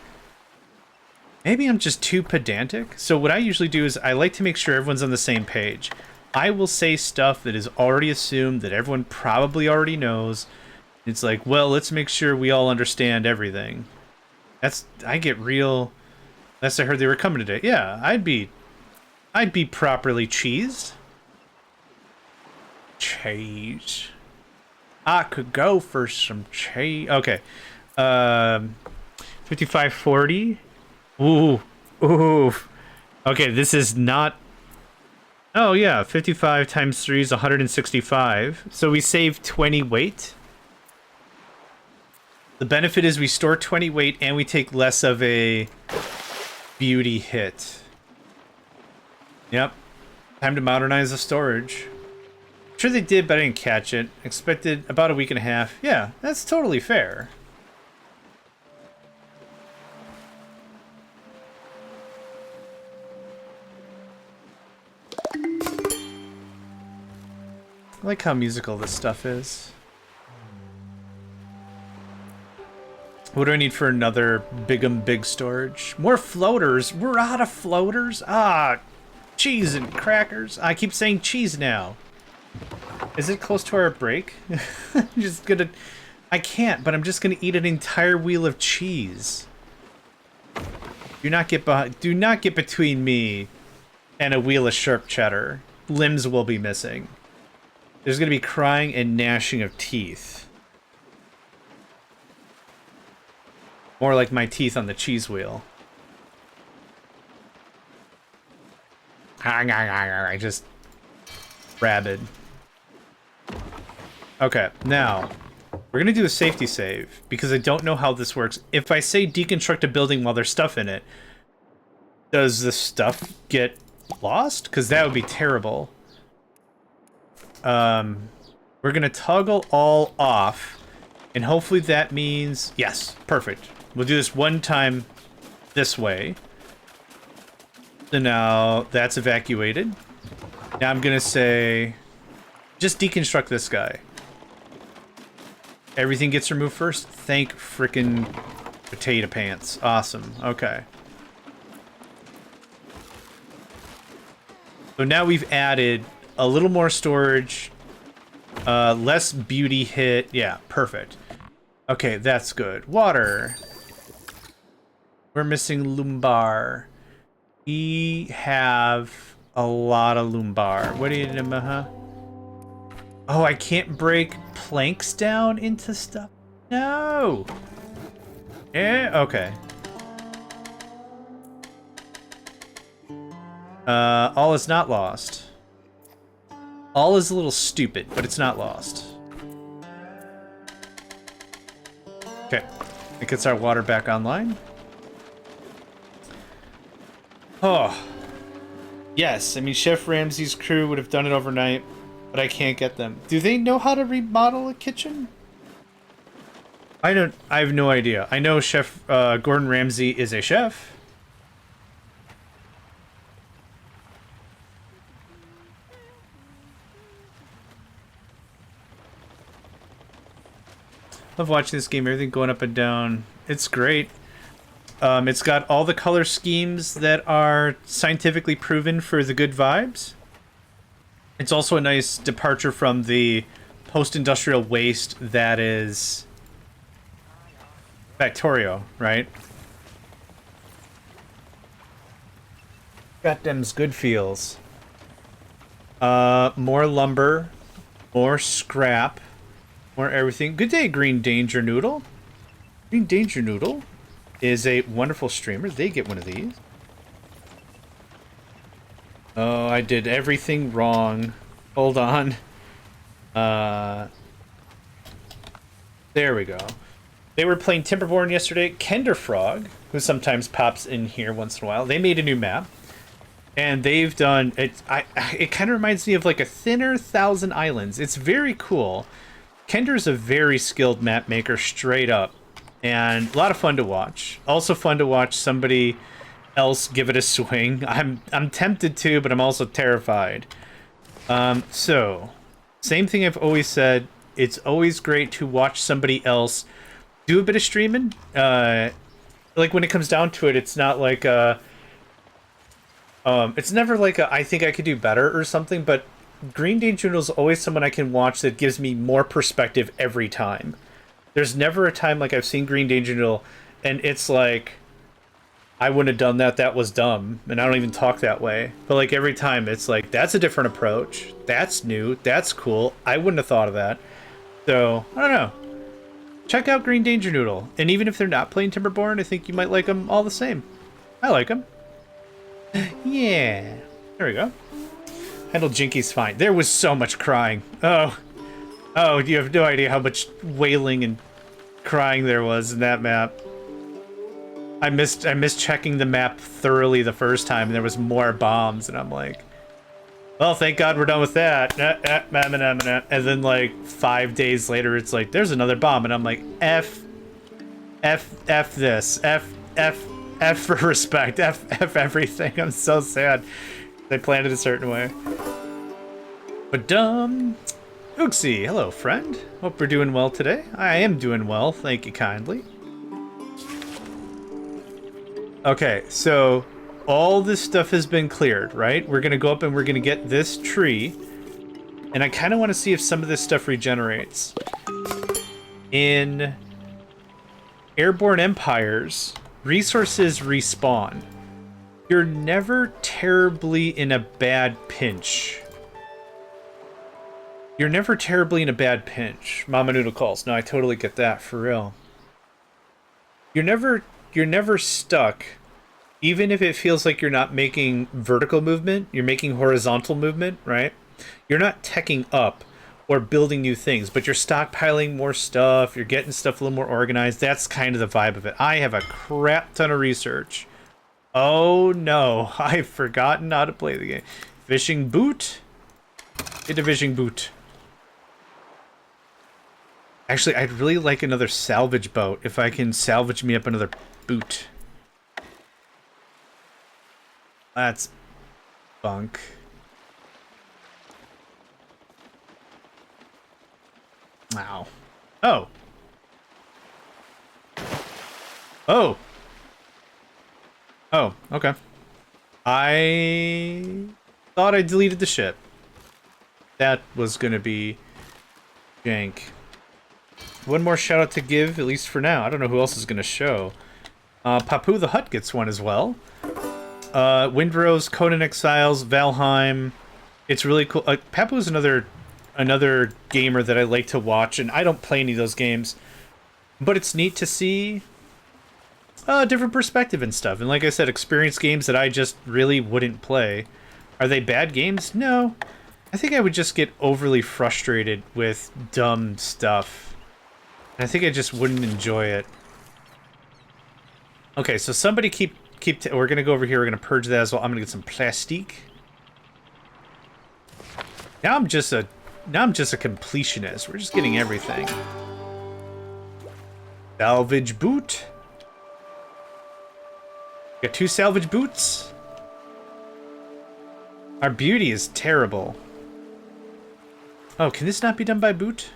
maybe I'm just too pedantic. So what I usually do is I like to make sure everyone's on the same page. I will say stuff that is already assumed that everyone probably already knows. It's like, well, let's make sure we all understand everything. I get real. Unless I heard they were coming today. Yeah, I'd be properly cheesed. Cheese. I could go for some cheese. Okay. 5540. Ooh. Ooh. Okay, this is not... Oh, yeah. 55 times 3 is 165. So we save 20 weight. The benefit is we store 20 weight and we take less of a beauty hit. Yep. Time to modernize the storage. I'm sure they did, but I didn't catch it. Expected about a week and a half. Yeah, that's totally fair. I like how musical this stuff is. What do I need for another big storage? More floaters. We're out of floaters. Ah, cheese and crackers. I keep saying cheese now. Is it close to our break? I'm just gonna... I can't, but I'm just gonna eat an entire wheel of cheese. Do not get between me and a wheel of sharp cheddar. Limbs will be missing. There's gonna be crying and gnashing of teeth. More like my teeth on the cheese wheel. I just... rabid. Okay, now... we're gonna do a safety save, because I don't know how this works. If I say deconstruct a building while there's stuff in it, does the stuff get lost? Because that would be terrible. We're gonna toggle all off, and hopefully that means... yes, perfect. We'll do this one time this way. So now that's evacuated. Now I'm gonna say, just deconstruct this guy. Everything gets removed first. Thank frickin' potato pants. Awesome. Okay. So now we've added a little more storage, less beauty hit. Yeah, perfect. Okay, that's good. Water. We're missing lumbar. We have a lot of lumbar. What do you do, huh? Oh, I can't break planks down into stuff? No! Yeah, okay. All is not lost. All is a little stupid, but it's not lost. Okay. It gets our water back online. Oh. Yes, I mean, Chef Ramsay's crew would have done it overnight, but I can't get them. Do they know how to remodel a kitchen? I have no idea. I know Chef Gordon Ramsay is a chef. Love watching this game. Everything going up and down. It's great. It's got all the color schemes that are scientifically proven for the good vibes. It's also a nice departure from the post-industrial waste that is Factorio, right? Got them's good feels. More lumber, more scrap, more everything. Good day, Green Danger Noodle. Green Danger Noodle is a wonderful streamer. They get one of these. Oh, I did everything wrong. Hold on. There we go. They were playing Timberborn yesterday. Kenderfrog, who sometimes pops in here once in a while, they made a new map. And they've done... It kind of reminds me of like a thinner Thousand Islands. It's very cool. Kender's a very skilled map maker, straight up. And a lot of fun to watch. Also fun to watch somebody else give it a swing. I'm tempted to, but I'm also terrified. So, same thing I've always said. It's always great to watch somebody else do a bit of streaming. Like when it comes down to it, it's not like it's never like I think I could do better or something, but Green Danger Noodle is always someone I can watch that gives me more perspective every time. There's never a time like I've seen Green Danger Noodle and it's like, I wouldn't have done that, that was dumb, and I don't even talk that way. But like every time it's like, that's a different approach, that's new, that's cool, I wouldn't have thought of that. So, I don't know. Check out Green Danger Noodle, and even if they're not playing Timberborn, I think you might like them all the same. I like them. Yeah. There we go. Handle Jinky's fine. There was so much crying. Oh, you have no idea how much wailing and crying there was in that map. I missed checking the map thoroughly the first time, and there was more bombs, and I'm like, well, thank God we're done with that. And then like 5 days later, it's like, there's another bomb, and I'm like, F this, F for respect, F everything. I'm so sad. They planned it a certain way. But Ooksy, hello friend. Hope we're doing well today. I am doing well, thank you kindly. Okay, so all this stuff has been cleared, right? We're gonna go up and we're gonna get this tree. And I kind of want to see if some of this stuff regenerates. In Airborne Empires, resources respawn. You're never terribly in a bad pinch. You're never terribly in a bad pinch. Mama Noodle calls. No, I totally get that, for real. You're never stuck. Even if it feels like you're not making vertical movement, you're making horizontal movement, right? You're not teching up or building new things, but you're stockpiling more stuff, you're getting stuff a little more organized. That's kind of the vibe of it. I have a crap ton of research. Oh no, I've forgotten how to play the game. Fishing boot? Get a fishing boot. Actually, I'd really like another salvage boat, if I can salvage me up another boot. That's bunk. Wow. Oh. Oh. Oh, okay. I thought I deleted the ship. That was gonna be jank. One more shout out to give, at least for now. I don't know who else is gonna show. Papu the Hut gets one as well. Windrose, Conan Exiles, Valheim. It's really cool. Papu is another gamer that I like to watch, and I don't play any of those games. But it's neat to see a different perspective and stuff. And like I said, experience games that I just really wouldn't play. Are they bad games? No. I think I would just get overly frustrated with dumb stuff. I think I just wouldn't enjoy it. Okay, so somebody we're gonna go over here. We're gonna purge that as well. I'm gonna get some plastique. Now I'm just a completionist. We're just getting everything. Salvage boot. Got 2 salvage boots. Our beauty is terrible. Oh, can this not be done by boot?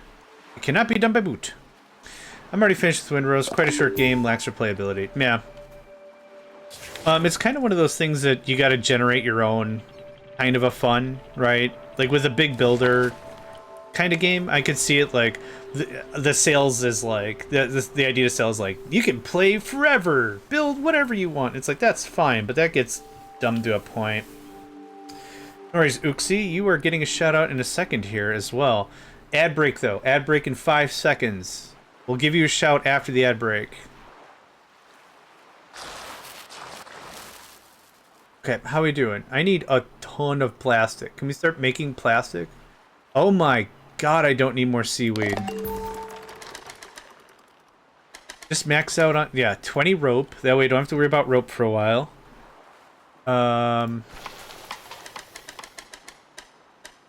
It cannot be done by boot. I'm already finished with Windrose. Quite a short game, lacks replayability. Yeah. It's kind of one of those things that you got to generate your own kind of a fun, right? Like with a big builder kind of game, I could see it like the sales is like the idea to sell is like you can play forever, build whatever you want. It's like that's fine, but that gets dumb to a point. No worries, Uxie, you are getting a shout out in a second here as well. Ad break though, ad break in 5 seconds. We'll give you a shout after the ad break. Okay, how are we doing? I need a ton of plastic. Can we start making plastic? Oh my god, I don't need more seaweed. Just max out on... Yeah, 20 rope. That way I don't have to worry about rope for a while.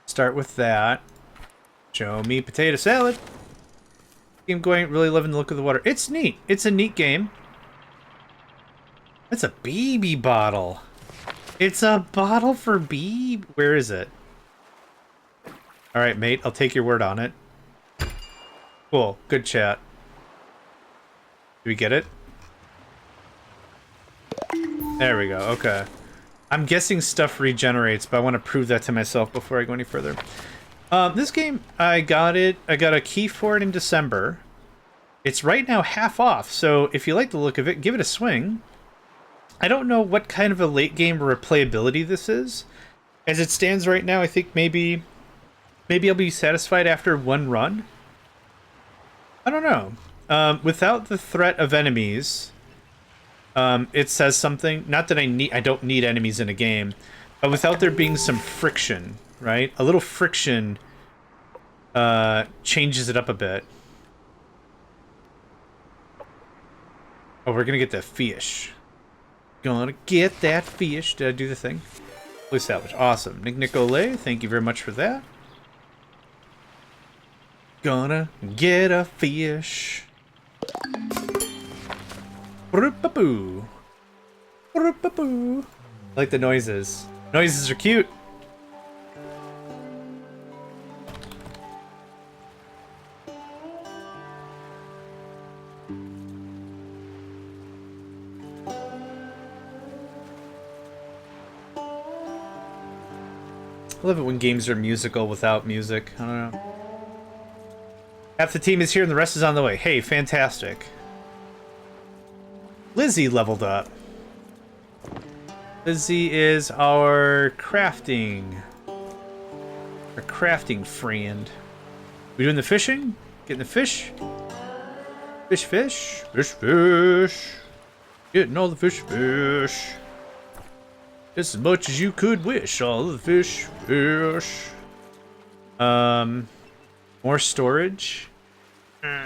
Start with that. Show me potato salad. I'm going really loving the look of the water. It's neat. It's a neat game. It's a baby bottle. It's a bottle for bee. Where is it? All right, mate. I'll take your word on it. Cool. Good chat. Do we get it? There we go. Okay. I'm guessing stuff regenerates, but I want to prove that to myself before I go any further. This game, I got it. I got a key for it in December. It's right now half off, so if you like the look of it, give it a swing. I don't know what kind of a late game replayability this is. As it stands right now, I think maybe I'll be satisfied after 1 run. I don't know. Without the threat of enemies, it says something. Not that I don't need enemies in a game, but without there being some friction, right? A little friction changes it up a bit. Oh, we're gonna get that fish. Gonna get that fish. Did I do the thing? Fully salvage. Awesome. Nick Nicolay, thank you very much for that. Gonna get a fish. I like the noises. Noises are cute. I love it when games are musical without music. I don't know. Half the team is here and the rest is on the way. Hey, fantastic. Lizzie leveled up. Lizzie is our crafting friend. We doing the fishing? Getting the fish? Fish. Getting all the fish. Just as much as you could wish. All the fish. More storage.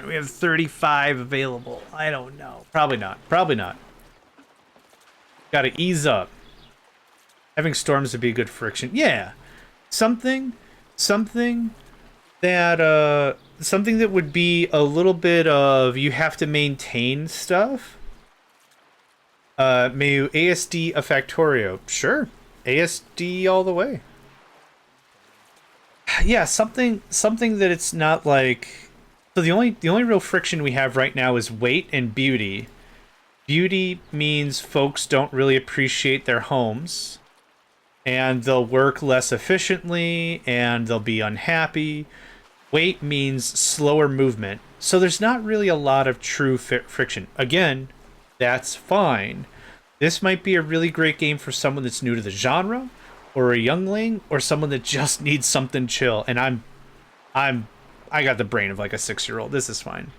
We have 35 available. I don't know. Probably not. Gotta ease up. Having storms would be good friction. Yeah. Something that would be a little bit of you have to maintain stuff. Maybe ASD a Factorio. Sure. ASD all the way. Yeah, something that it's not like... So the only real friction we have right now is weight and beauty. Beauty means folks don't really appreciate their homes. And they'll work less efficiently, and they'll be unhappy. Weight means slower movement. So there's not really a lot of true friction. Again, that's fine. This might be a really great game for someone that's new to the genre, or a youngling, or someone that just needs something chill. And I got the brain of like a 6-year-old. This is fine.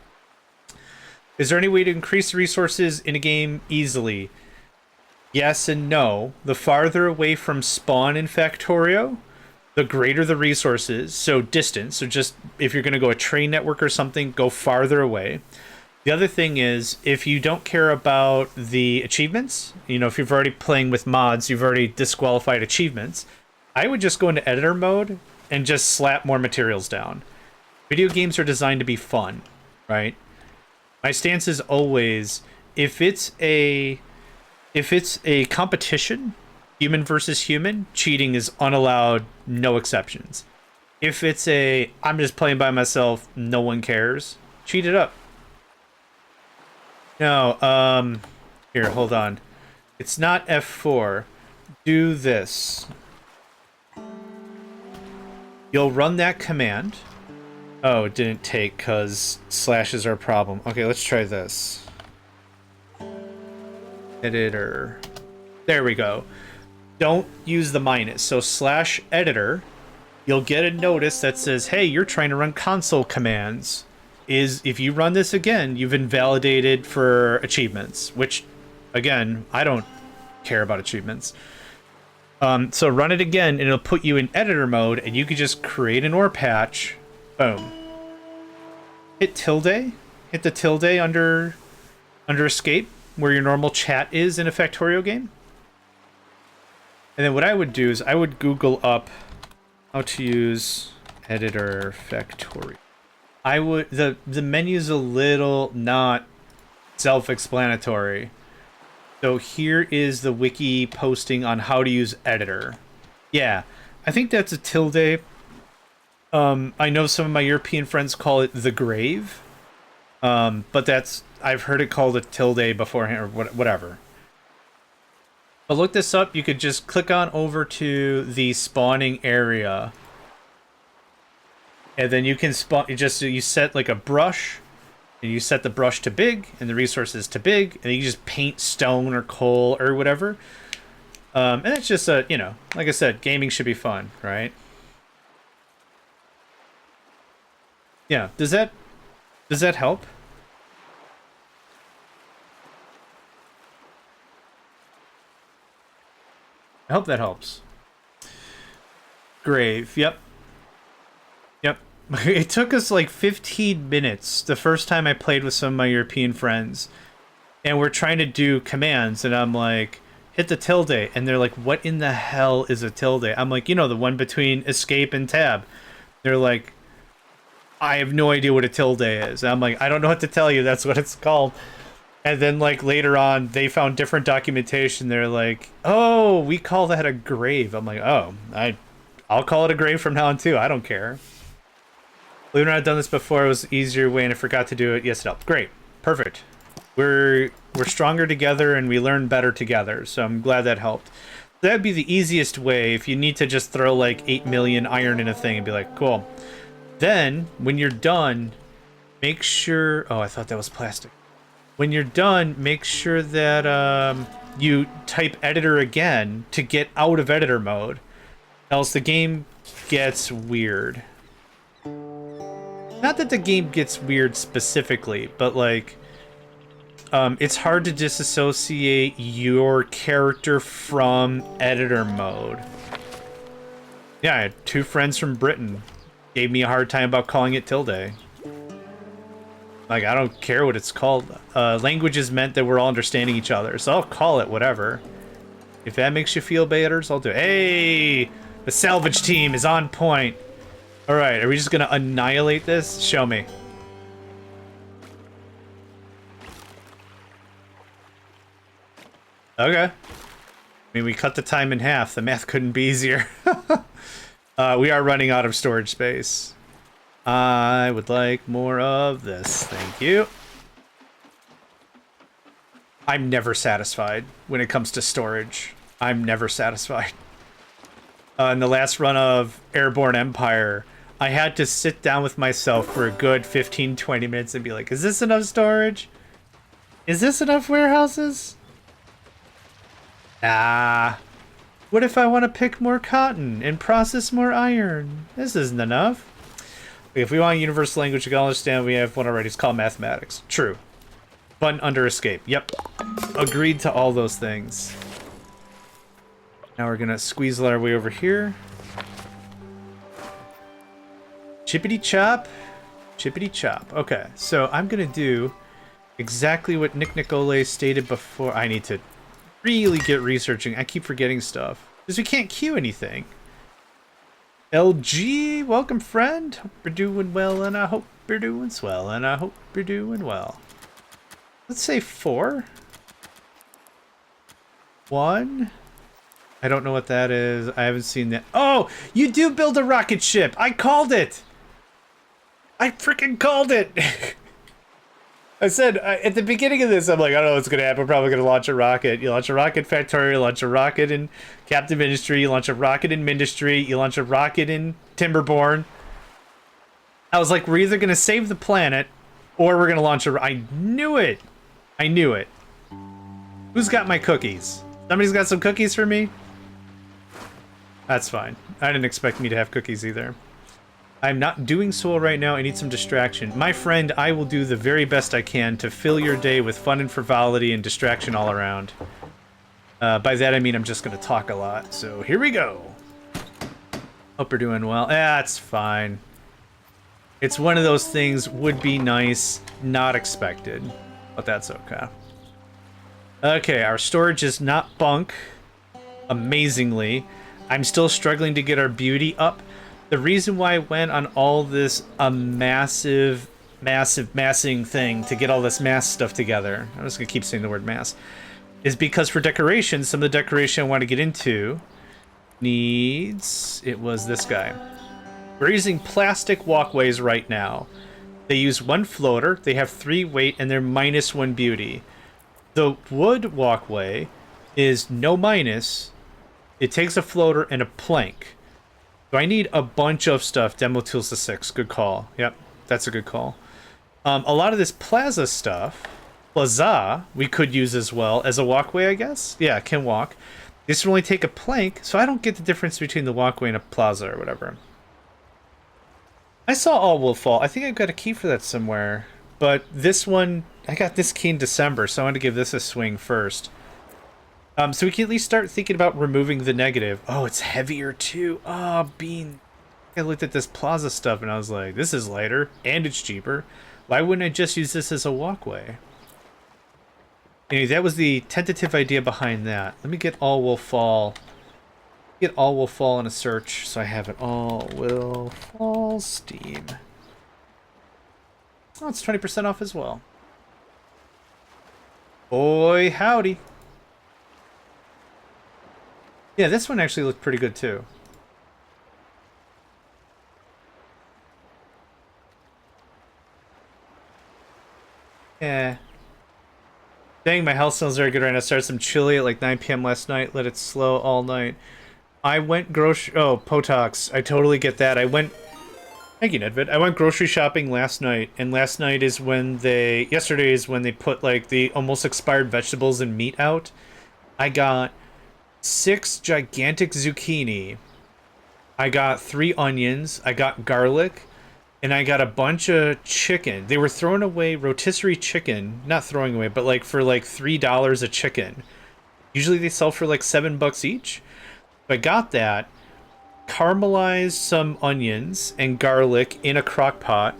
Is there any way to increase the resources in a game easily? Yes and no. The farther away from spawn in Factorio, the greater the resources. So distance. So just if you're going to go a train network or something, go farther away. The other thing is, if you don't care about the achievements, you know, if you've already playing with mods, you've already disqualified achievements, I would just go into editor mode and just slap more materials down. Video games are designed to be fun, right? My stance is always, if it's a competition, human versus human, cheating is unallowed, no exceptions. If it's I'm just playing by myself, no one cares, cheat it up. No, here, hold on. It's not F4. Do this. You'll run that command. Oh, it didn't take because slashes are a problem. Okay, let's try this. Editor. There we go. Don't use the minus. So slash editor, you'll get a notice that says, hey, you're trying to run console commands. If you run this again, you've invalidated for achievements, which, again, I don't care about achievements. So run it again, and it'll put you in editor mode, and you can just create an OR patch. Boom. Hit tilde. Hit the tilde under escape, where your normal chat is in a Factorio game. And then what I would do is I would Google up how to use editor Factorio. The menu's a little not self-explanatory. So here is the wiki posting on how to use editor. Yeah, I think that's a tilde. I know some of my European friends call it the grave. But I've heard it called a tilde beforehand or whatever. But look this up. You could just click on over to the spawning area. And then you can spawn, you set like a brush, and you set the brush to big, and the resources to big, and you just paint stone or coal or whatever. And it's just like I said, gaming should be fun, right? Yeah, does that help? I hope that helps. Grave, yep. Yep. It took us like 15 minutes the first time I played with some of my European friends. And we're trying to do commands, and I'm like, hit the tilde. And they're like, what in the hell is a tilde? I'm like, the one between escape and tab. They're like, I have no idea what a tilde is. And I'm like, I don't know what to tell you. That's what it's called. And then, like, later on, they found different documentation. They're like, oh, we call that a grave. I'm like, oh, I'll call it a grave from now on, too. I don't care. Believe it or not, I've done this before. It was an easier way, and I forgot to do it. Yes, it helped. Great. Perfect. We're stronger together, and we learn better together. So I'm glad that helped. That'd be the easiest way if you need to just throw, like, 8 million iron in a thing and be like, cool. Then, when you're done, make sure... Oh, I thought that was plastic. When you're done, make sure that you type editor again to get out of editor mode. Else the game gets weird. Not that the game gets weird specifically, but like... it's hard to disassociate your character from editor mode. Yeah, I had 2 friends from Britain. Gave me a hard time about calling it tilde. Like, I don't care what it's called. Languages meant that we're all understanding each other, so I'll call it whatever. If that makes you feel better, so I'll do it. Hey! The salvage team is on point. Alright, are we just gonna annihilate this? Show me. Okay. I mean, we cut the time in half. The math couldn't be easier. We are running out of storage space. I would like more of this. Thank you. I'm never satisfied when it comes to storage. I'm never satisfied. In the last run of Airborne Empire, I had to sit down with myself for a good 15-20 minutes and be like, is this enough storage? Is this enough warehouses? Ah. What if I want to pick more cotton and process more iron? This isn't enough. If we want a universal language, you can understand we have one already. It's called mathematics. True. Button under escape. Yep. Agreed to all those things. Now we're going to squeeze our way over here. Chippity chop. Chippity chop. Okay, so I'm going to do exactly what Nick Nicole stated before. I need to really get researching. I keep forgetting stuff. Because we can't queue anything. LG, welcome friend. Hope you're doing well, and I hope you're doing swell, and I hope you're doing well. Let's say 4. 1. I don't know what that is. I haven't seen that. Oh, you do build a rocket ship. I called it. I freaking called it. I said at the beginning of this, I'm like, I don't know what's going to happen. We're probably going to launch a rocket. You launch a rocket Factorio, you launch a rocket in Captain Ministry, you launch a rocket in Ministry, you launch a rocket in Timberborn. I was like, we're either going to save the planet or we're going to launch a... I knew it. I knew it. Who's got my cookies? Somebody's got some cookies for me? That's fine. I didn't expect me to have cookies either. I'm not doing so well right now. I need some distraction. My friend, I will do the very best I can to fill your day with fun and frivolity and distraction all around. By that I mean I'm just going to talk a lot. So here we go. Hope you're doing well. That's fine. It's one of those things, would be nice, not expected. But that's okay. Okay, our storage is not bunk. Amazingly. I'm still struggling to get our beauty up. The reason why I went on all this massive massing thing to get all this mass stuff together, I'm just going to keep saying the word mass, is because for decoration, some of the decoration I want to get into needs... It was this guy. We're using plastic walkways right now. They use 1 floater, they have 3 weight, and they're -1 beauty. The wood walkway is no minus. It takes a floater and a plank. So I need a bunch of stuff. Demo tools to 6. Good call. Yep, that's a good call. A lot of this plaza stuff, we could use as well as a walkway, I guess. Yeah, it can walk. This will only take a plank, so I don't get the difference between the walkway and a plaza or whatever. I saw All Will Fall. I think I've got a key for that somewhere. But this one, I got this key in December, so I want to give this a swing first. So we can at least start thinking about removing the negative. Oh, it's heavier too. Oh, bean. I looked at this plaza stuff and I was like, this is lighter and it's cheaper. Why wouldn't I just use this as a walkway? Anyway, that was the tentative idea behind that. Let me get All Will Fall. Get All Will Fall in a search so I have it. All Will Fall Steam. Oh, it's 20% off as well. Boy, howdy. Yeah, this one actually looked pretty good too. Yeah. Dang, my health sounds very good right now. Started some chili at like 9 p.m. last night. Let it slow all night. I went Oh, Potox. I totally get that. Thank you, Nedvid. I went grocery shopping last night, and last night is when yesterday is when they put like the almost expired vegetables and meat out. I got 6 gigantic zucchini. I got 3 onions. I got garlic. And I got a bunch of chicken. They were throwing away rotisserie chicken. Not throwing away, but like for like $3 a chicken. Usually they sell for like $7 each. I got that. Caramelized some onions and garlic in a crock pot.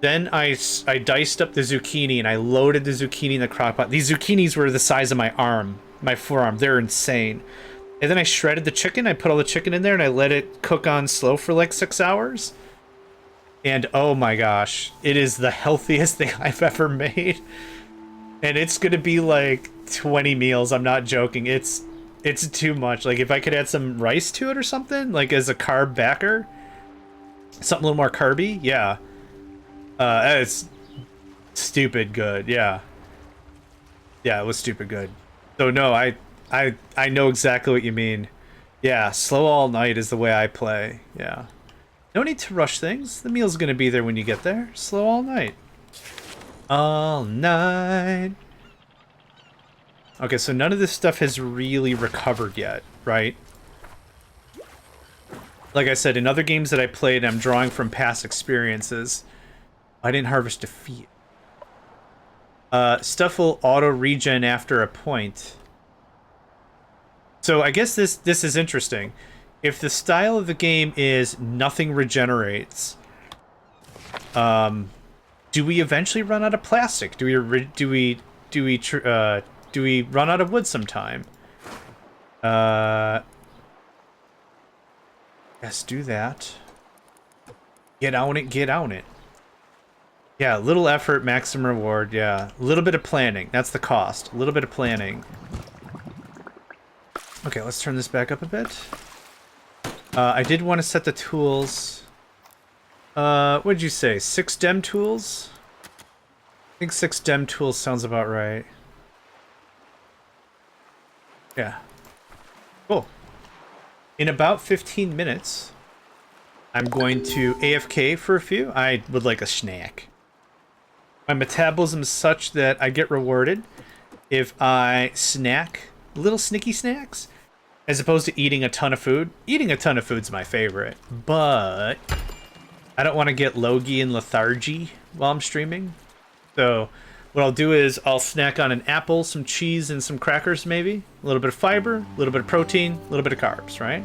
Then I diced up the zucchini and I loaded the zucchini in the crock pot. These zucchinis were the size of my arm. My forearm. They're insane. And then I shredded the chicken. I put all the chicken in there and I let it cook on slow for like 6 hours. And oh my gosh, it is the healthiest thing I've ever made. And it's gonna be like 20 meals. I'm not joking. It's too much. Like if I could add some rice to it or something, like as a carb backer, something a little more carby, yeah. It's stupid good. Yeah. Yeah, it was stupid good. So no, I know exactly what you mean. Yeah, slow all night is the way I play. Yeah. No need to rush things. The meal's gonna be there when you get there. Slow all night. All night. Okay, so none of this stuff has really recovered yet, right? Like I said, in other games that I played, I'm drawing from past experiences. I didn't harvest a feed. Stuff will auto-regen after a point. So I guess this is interesting. If the style of the game is nothing regenerates, do we eventually run out of plastic? Do we run out of wood sometime? Yes, do that. Get on it, get on it. Yeah, little effort, maximum reward. Yeah, a little bit of planning. That's the cost. A little bit of planning. Okay, let's turn this back up a bit. I did want to set the tools. What did you say? 6 dem tools? I think 6 dem tools sounds about right. Yeah. Cool. In about 15 minutes, I'm going to AFK for a few. I would like a snack. My metabolism is such that I get rewarded if I snack little snicky snacks as opposed to eating a ton of food. Eating a ton of food's my favorite, but I don't want to get logy and lethargy while I'm streaming. So what I'll do is I'll snack on an apple, some cheese, and some crackers maybe. A little bit of fiber, a little bit of protein, a little bit of carbs, right?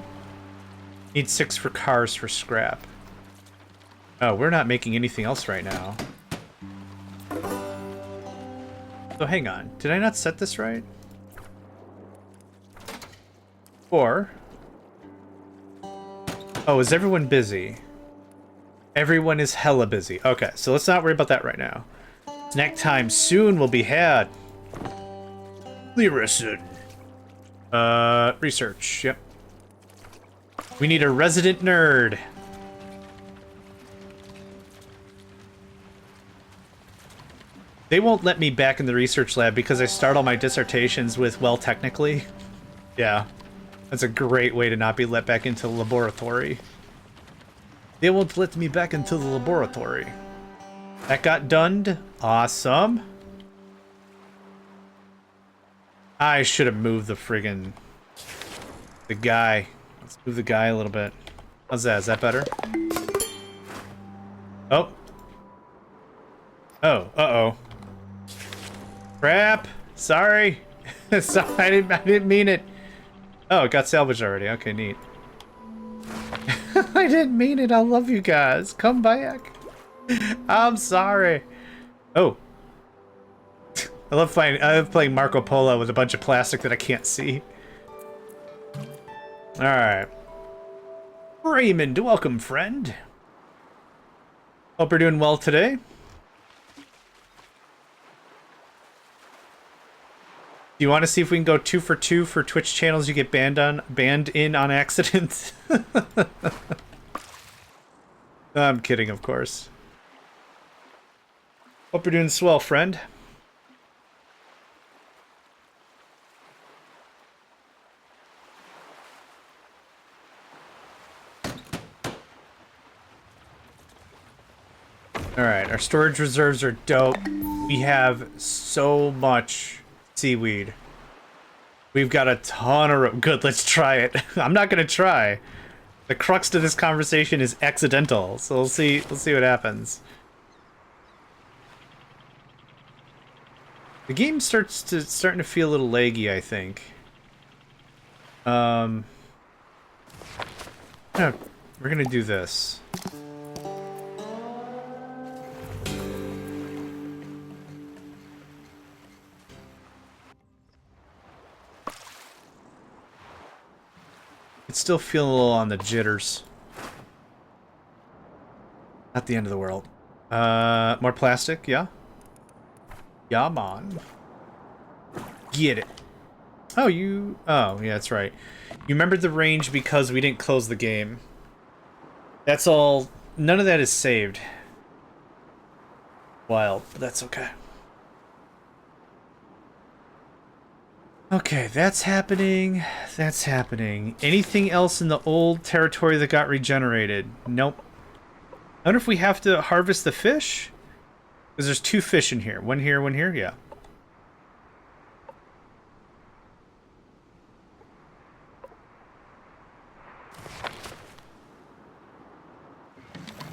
Need 6 for cars for scrap. Oh, we're not making anything else right now. So hang on, did I not set this right? 4. Oh, is everyone busy? Everyone is hella busy. Okay, so let's not worry about that right now. Snack time soon will be had. Lyricid. Research, yep. We need a resident nerd. They won't let me back in the research lab because I start all my dissertations with, well, technically. Yeah, that's a great way to not be let back into the laboratory. They won't let me back into the laboratory. That got done. Awesome. I should have moved the friggin' the guy. Let's move the guy a little bit. How's that? Is that better? Oh. Oh, uh-oh. Crap. Sorry. Sorry, I didn't mean it. Oh, it got salvaged already. Okay, neat. I didn't mean it. I love you guys. Come back. I'm sorry. Oh. I love playing Marco Polo with a bunch of plastic that I can't see. Alright. Raymond, welcome, friend. Hope you're doing well today. Do you want to see if we can go 2 for 2 for Twitch channels you get banned in on accident? I'm kidding, of course. Hope you're doing swell, friend. Alright, our storage reserves are dope. We have so much seaweed. We've got a ton of... Good, let's try it. I'm not gonna try. The crux to this conversation is accidental, so we'll see what happens. The game starting to feel a little laggy, I think. No, we're gonna do this. It's still feeling a little on the jitters. Not the end of the world. More plastic, yeah? Yeah, man. Get it. Oh, you... Oh, yeah, that's right. You remembered the range because we didn't close the game. That's all... None of that is saved. Wild, but that's okay. Okay, that's happening. That's happening. Anything else in the old territory that got regenerated? Nope. I wonder if we have to harvest the fish? Because there's 2 fish in here. One here, one here? Yeah.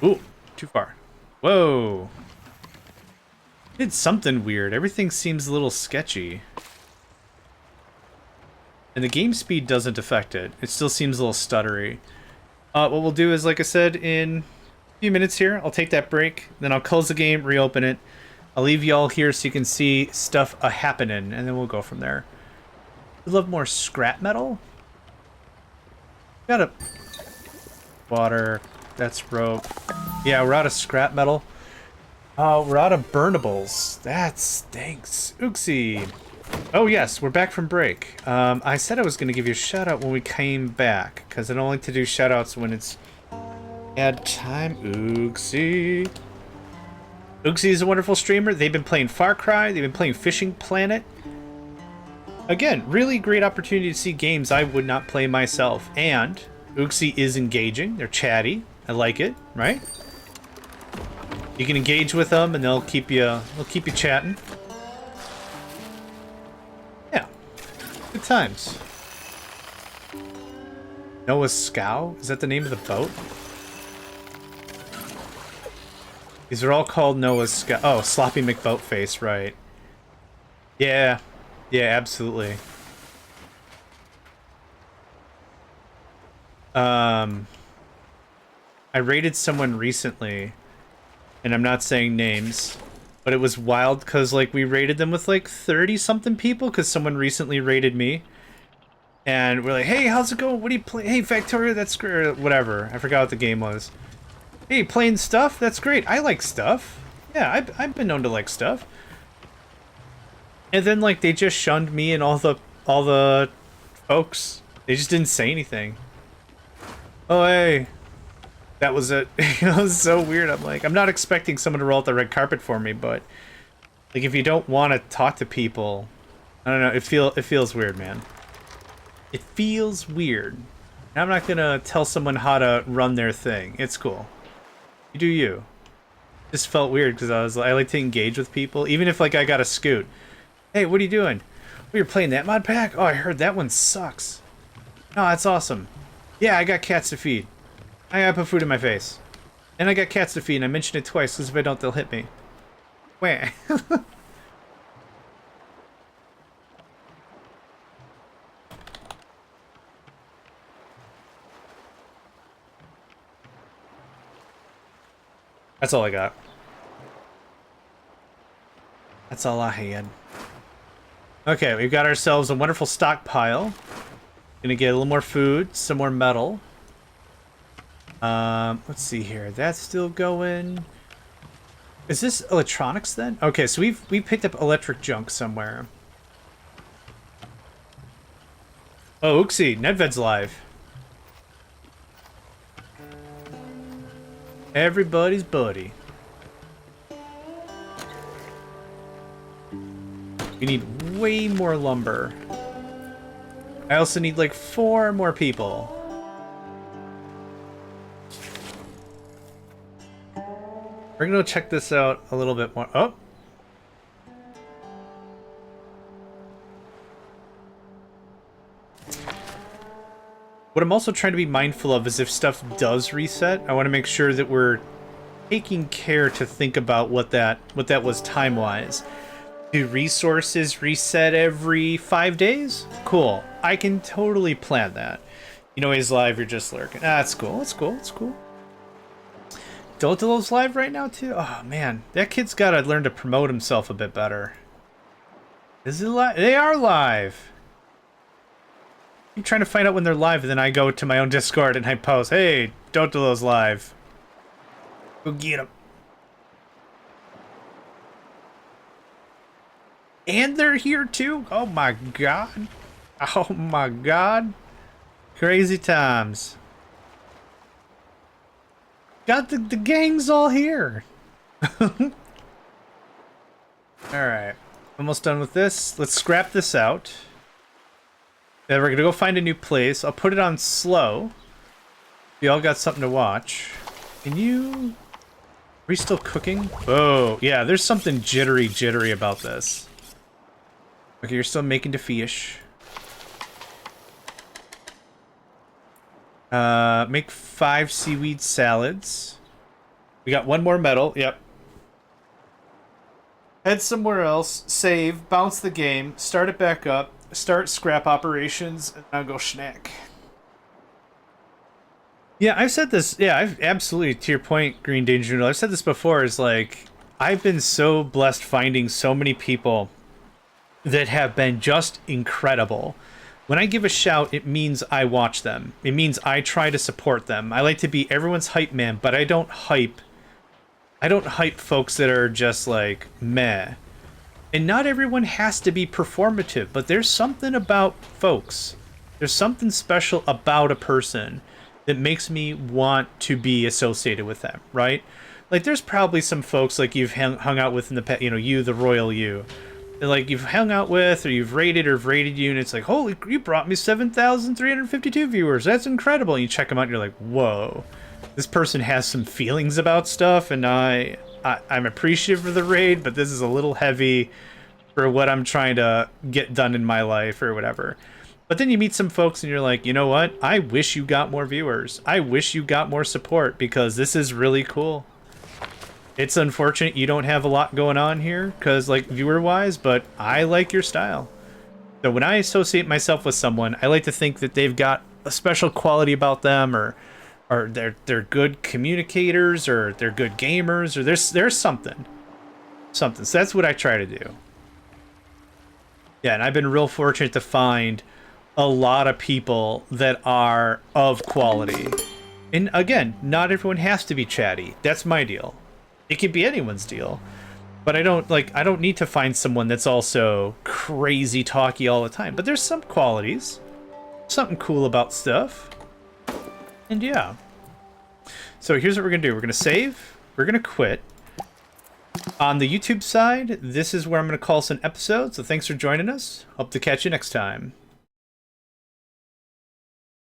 Ooh, too far. Whoa. Did something weird. Everything seems a little sketchy. And the game speed doesn't affect it. It still seems a little stuttery. What we'll do is, like I said, in a few minutes here, I'll take that break. Then I'll close the game, reopen it. I'll leave y'all here so you can see stuff happening, and then we'll go from there. We love more scrap metal. Got a... Water. That's rope. Yeah, we're out of scrap metal. Oh, we're out of burnables. That stinks. Oopsie. Oh yes, we're back from break. I said I was going to give you a shout out when we came back, because I don't like to do shout outs when it's ad time. Oopsie. Oopsie is a wonderful streamer. They've been playing Far Cry. They've been playing Fishing Planet. Again, really great opportunity to see games I would not play myself. And Oopsie is engaging. They're chatty. I like it, right? You can engage with them, and they'll keep you chatting. Yeah, good times. Noah's Scow? Is that the name of the boat? These are all called Noah's Scow. Oh, Sloppy McBoatface, right? Yeah, yeah, absolutely. I raided someone recently. And I'm not saying names, but it was wild because, like, we raided them with, like, 30-something people because someone recently raided me. And we're like, hey, how's it going? What do you play? Hey, Factoria, that's great. Or whatever. I forgot what the game was. Hey, playing stuff? That's great. I like stuff. Yeah, I've been known to like stuff. And then, like, they just shunned me and all the folks. They just didn't say anything. Oh, hey. That was it. It was so weird. I'm like, I'm not expecting someone to roll out the red carpet for me, but like, if you don't want to talk to people, I don't know. It feels weird, man. It feels weird. And I'm not gonna tell someone how to run their thing. It's cool. You do you. It just felt weird because I like to engage with people, even if like I got a scoot. Hey, what are you doing? Oh, you're playing that mod pack? Oh, I heard that one sucks. No, that's awesome. Yeah, I got cats to feed. I gotta put food in my face. And I got cats to feed, and I mentioned it twice, because if I don't, they'll hit me. Wah. That's all I got. That's all I had. Okay, we've got ourselves a wonderful stockpile. Gonna get a little more food, some more metal. Let's see here. That's still going. Is this electronics then? Okay, so we picked up electric junk somewhere. Oh, oopsie, Nedved's live. Everybody's buddy. We need way more lumber. I also need like 4 more people. We're gonna go check this out a little bit more. Oh! What I'm also trying to be mindful of is if stuff does reset, I want to make sure that we're taking care to think about what that was time-wise. Do resources reset every 5 days? Cool. I can totally plan that. You know he's live, you're just lurking. Ah, that's cool, that's cool, that's cool. Dotelo's live right now too? Oh man, that kid's gotta learn to promote himself a bit better. Is it live? They are live! I'm trying to find out when they're live, and then I go to my own Discord and I post, hey, Dotelo's live. Go get him. And they're here too? Oh my god. Oh my god. Crazy times. Got the gang's all here. Alright. Almost done with this. Let's scrap this out. Then we're gonna go find a new place. I'll put it on slow. We all got something to watch. Can you... Are we still cooking? Oh, yeah, there's something jittery about this. Okay, you're still making the fish. Make 5 seaweed salads. We got 1 more metal, yep. Head somewhere else, save, bounce the game, start it back up, start scrap operations, and now go schnack. Yeah, I've said this, yeah, I've absolutely, to your point, Green Danger Noodle, I've said this before, is like, I've been so blessed finding so many people that have been just incredible. When I give a shout, it means I watch them. It means I try to support them. I like to be everyone's hype man, but I don't hype I don't hype folks that are just like meh. And not everyone has to be performative, but there's something about folks. There's something special about a person that makes me want to be associated with them, right? Like, there's probably some folks like you've hung out with in the past, you know, you, the royal you, that, like, you've hung out with or you've rated or have rated you, and it's like, holy, you brought me 7,352 viewers. That's incredible. And you check them out and you're like, whoa, this person has some feelings about stuff, and I'm appreciative of the raid, but this is a little heavy for what I'm trying to get done in my life or whatever. But then you meet some folks and you're like, you know what? I wish you got more viewers. I wish you got more support because this is really cool. It's unfortunate you don't have a lot going on here because, like, viewer-wise, but I like your style. So when I associate myself with someone, I like to think that they've got a special quality about them, or they're good communicators, or they're good gamers, or there's something. So that's what I try to do. Yeah, and I've been real fortunate to find a lot of people that are of quality. And again, not everyone has to be chatty. That's my deal. It can be anyone's deal. But I don't need to find someone that's also crazy talky all the time. But there's some qualities. Something cool about stuff. And yeah. So here's what we're going to do. We're going to save. We're going to quit. On the YouTube side, this is where I'm going to call this an episode. So thanks for joining us. Hope to catch you next time.